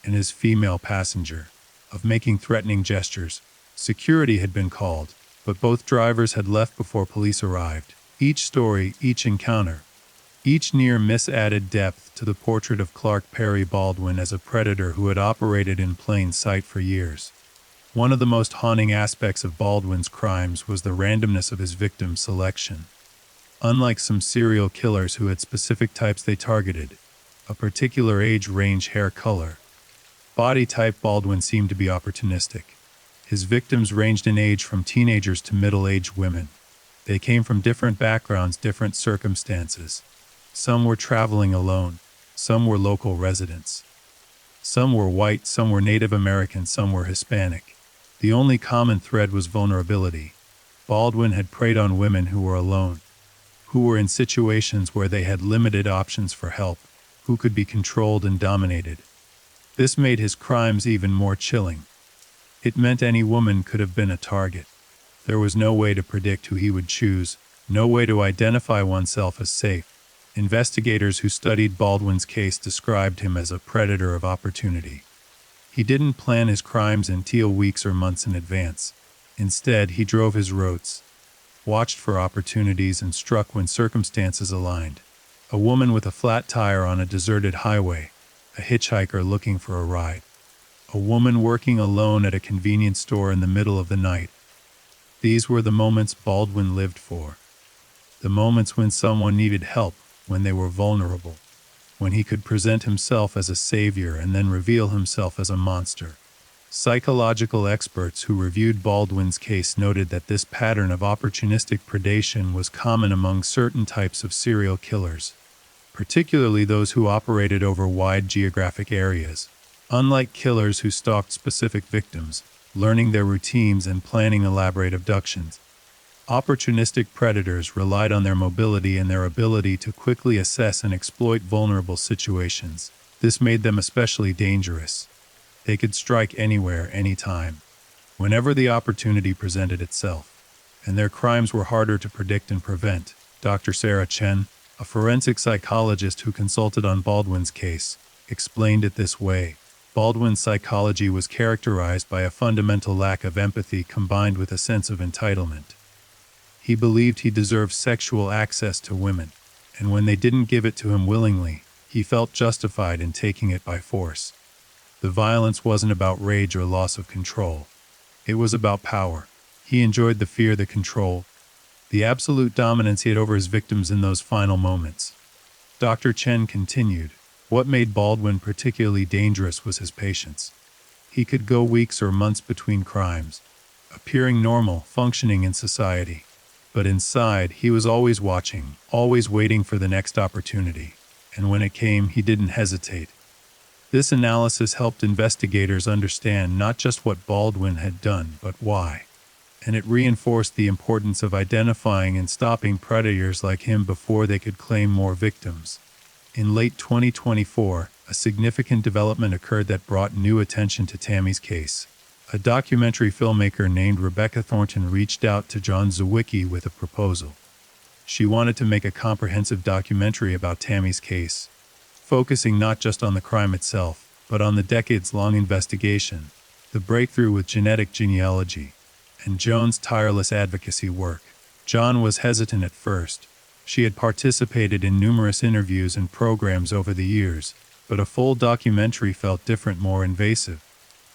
and his female passenger, of making threatening gestures. Security had been called, but both drivers had left before police arrived. Each story, each encounter, each near miss added depth to the portrait of Clark Perry Baldwin as a predator who had operated in plain sight for years. One of the most haunting aspects of Baldwin's crimes was the randomness of his victim selection. Unlike some serial killers who had specific types they targeted, a particular age range, hair color, body type, Baldwin seemed to be opportunistic. His victims ranged in age from teenagers to middle-aged women. They came from different backgrounds, different circumstances. Some were traveling alone, some were local residents. Some were white, some were Native American, some were Hispanic. The only common thread was vulnerability. Baldwin had preyed on women who were alone, who were in situations where they had limited options for help, who could be controlled and dominated. This made his crimes even more chilling. It meant any woman could have been a target. There was no way to predict who he would choose, no way to identify oneself as safe. Investigators who studied Baldwin's case described him as a predator of opportunity. He didn't plan his crimes until weeks or months in advance. Instead, he drove his routes, watched for opportunities, and struck when circumstances aligned. A woman with a flat tire on a deserted highway, a hitchhiker looking for a ride, a woman working alone at a convenience store in the middle of the night. These were the moments Baldwin lived for. The moments when someone needed help, when they were vulnerable, when he could present himself as a savior and then reveal himself as a monster. Psychological experts who reviewed Baldwin's case noted that this pattern of opportunistic predation was common among certain types of serial killers, particularly those who operated over wide geographic areas. Unlike killers who stalked specific victims, learning their routines and planning elaborate abductions, opportunistic predators relied on their mobility and their ability to quickly assess and exploit vulnerable situations. This made them especially dangerous. They could strike anywhere, anytime, whenever the opportunity presented itself. And their crimes were harder to predict and prevent. Dr. Sarah Chen, a forensic psychologist who consulted on Baldwin's case, explained it this way. Baldwin's psychology was characterized by a fundamental lack of empathy combined with a sense of entitlement. He believed he deserved sexual access to women, and when they didn't give it to him willingly, he felt justified in taking it by force. The violence wasn't about rage or loss of control. It was about power. He enjoyed the fear, the control, the absolute dominance he had over his victims in those final moments. Dr. Chen continued, what made Baldwin particularly dangerous was his patience. He could go weeks or months between crimes, appearing normal, functioning in society. But inside, he was always watching, always waiting for the next opportunity. And when it came, he didn't hesitate. This analysis helped investigators understand not just what Baldwin had done, but why. And it reinforced the importance of identifying and stopping predators like him before they could claim more victims. In late 2024, a significant development occurred that brought new attention to Tammy's case. A documentary filmmaker named Rebecca Thornton reached out to John Zawicki with a proposal. She wanted to make a comprehensive documentary about Tammy's case, focusing not just on the crime itself, but on the decades-long investigation, the breakthrough with genetic genealogy, and Joan's tireless advocacy work. John was hesitant at first. She had participated in numerous interviews and programs over the years, but a full documentary felt different, more invasive,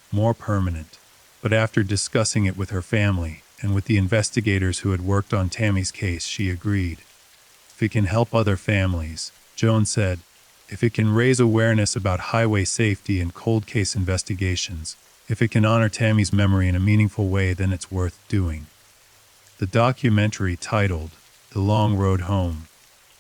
more permanent. But after discussing it with her family and with the investigators who had worked on Tammy's case, she agreed. If it can help other families, Joan said, if it can raise awareness about highway safety and cold case investigations, if it can honor Tammy's memory in a meaningful way, then it's worth doing. The documentary, titled The Long Road Home,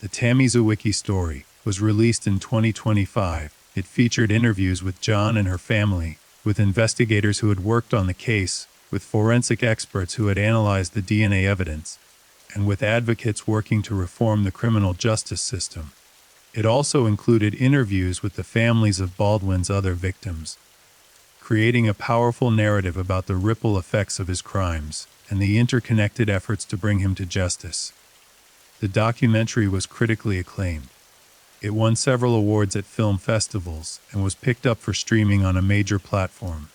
The Tammy Zawicki Story, was released in 2025. It featured interviews with John and her family, with investigators who had worked on the case, with forensic experts who had analyzed the DNA evidence, and with advocates working to reform the criminal justice system. It also included interviews with the families of Baldwin's other victims, creating a powerful narrative about the ripple effects of his crimes and the interconnected efforts to bring him to justice. The documentary was critically acclaimed. It won several awards at film festivals and was picked up for streaming on a major platform.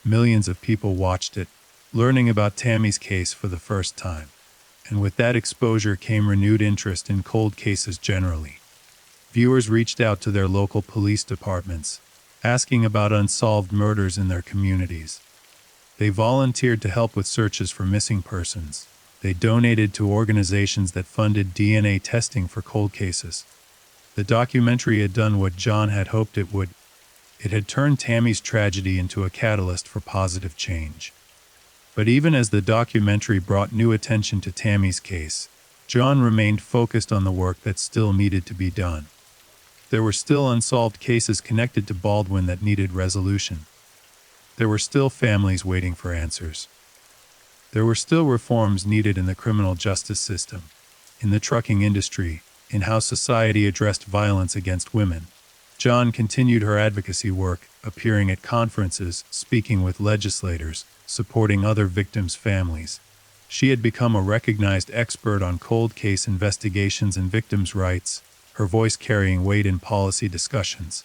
Millions of people watched it, learning about Tammy's case for the first time. And with that exposure came renewed interest in cold cases generally. Viewers reached out to their local police departments, asking about unsolved murders in their communities. They volunteered to help with searches for missing persons. They donated to organizations that funded DNA testing for cold cases. The documentary had done what John had hoped it would. It had turned Tammy's tragedy into a catalyst for positive change. But even as the documentary brought new attention to Tammy's case, John remained focused on the work that still needed to be done. There were still unsolved cases connected to Baldwin that needed resolution. There were still families waiting for answers. There were still reforms needed in the criminal justice system, in the trucking industry, in how society addressed violence against women. John continued her advocacy work, appearing at conferences, speaking with legislators, supporting other victims' families. She had become a recognized expert on cold case investigations and victims' rights, her voice carrying weight in policy discussions.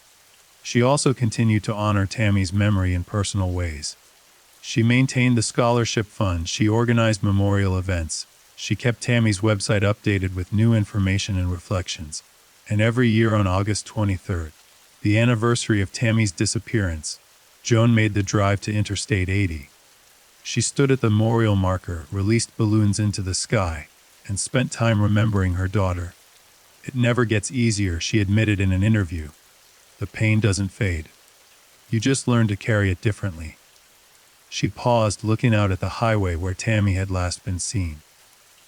She also continued to honor Tammy's memory in personal ways. She maintained the scholarship fund, she organized memorial events, she kept Tammy's website updated with new information and reflections. And every year on August 23rd, the anniversary of Tammy's disappearance, Joan made the drive to Interstate 80. She stood at the memorial marker, released balloons into the sky, and spent time remembering her daughter. It never gets easier, she admitted in an interview. The pain doesn't fade. You just learn to carry it differently. She paused, looking out at the highway where Tammy had last been seen.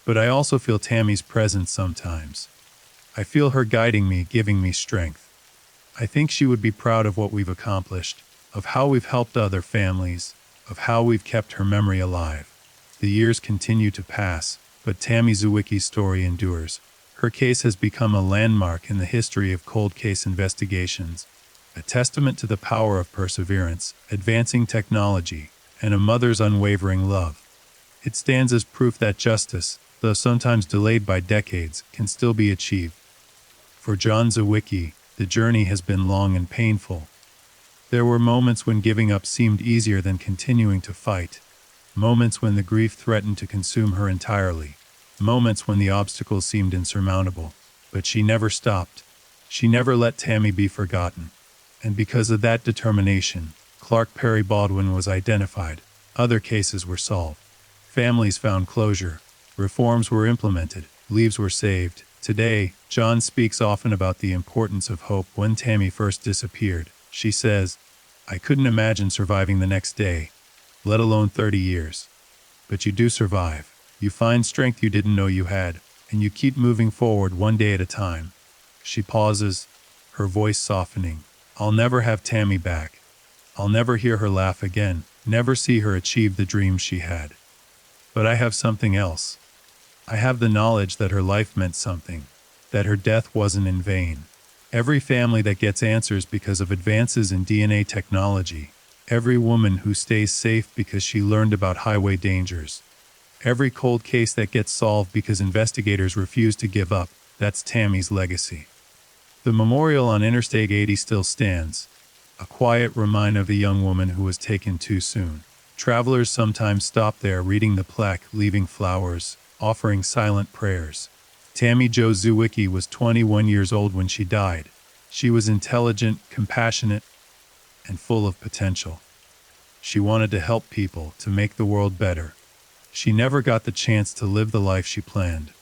But I also feel Tammy's presence sometimes. I feel her guiding me, giving me strength. I think she would be proud of what we've accomplished, of how we've helped other families, of how we've kept her memory alive. The years continue to pass, but Tammy Zawicki's story endures. Her case has become a landmark in the history of cold case investigations, a testament to the power of perseverance, advancing technology, and a mother's unwavering love. It stands as proof that justice, though sometimes delayed by decades, can still be achieved. For John Zawicki, the journey has been long and painful. There were moments when giving up seemed easier than continuing to fight, moments when the grief threatened to consume her entirely, moments when the obstacles seemed insurmountable. But she never stopped. She never let Tammy be forgotten. And because of that determination, Clark Perry Baldwin was identified. Other cases were solved. Families found closure. Reforms were implemented. Lives were saved. Today, John speaks often about the importance of hope. When Tammy first disappeared, she says, "I couldn't imagine surviving the next day, let alone 30 years. But you do survive. You find strength you didn't know you had, and you keep moving forward one day at a time." She pauses, her voice softening. "I'll never have Tammy back. I'll never hear her laugh again, never see her achieve the dreams she had. But I have something else. I have the knowledge that her life meant something, that her death wasn't in vain. Every family that gets answers because of advances in DNA technology, every woman who stays safe because she learned about highway dangers, every cold case that gets solved because investigators refuse to give up, that's Tammy's legacy." The memorial on Interstate 80 still stands, a quiet reminder of the young woman who was taken too soon. Travelers sometimes stop there, reading the plaque, leaving flowers, offering silent prayers. Tammy Jo Zawicki was 21 years old when she died. She was intelligent, compassionate, and full of potential. She wanted to help people, to make the world better. She never got the chance to live the life she planned.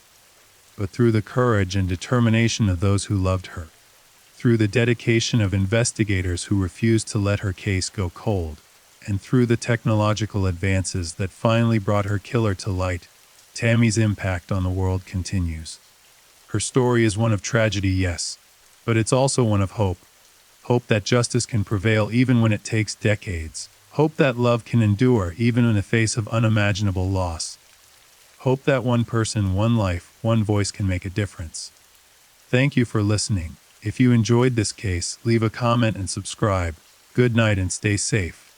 But through the courage and determination of those who loved her, through the dedication of investigators who refused to let her case go cold, and through the technological advances that finally brought her killer to light, Tammy's impact on the world continues. Her story is one of tragedy, yes, but it's also one of hope. Hope that justice can prevail even when it takes decades. Hope that love can endure even in the face of unimaginable loss. Hope that one person, one life, one voice can make a difference. Thank you for listening. If you enjoyed this case, leave a comment and subscribe. Good night and stay safe.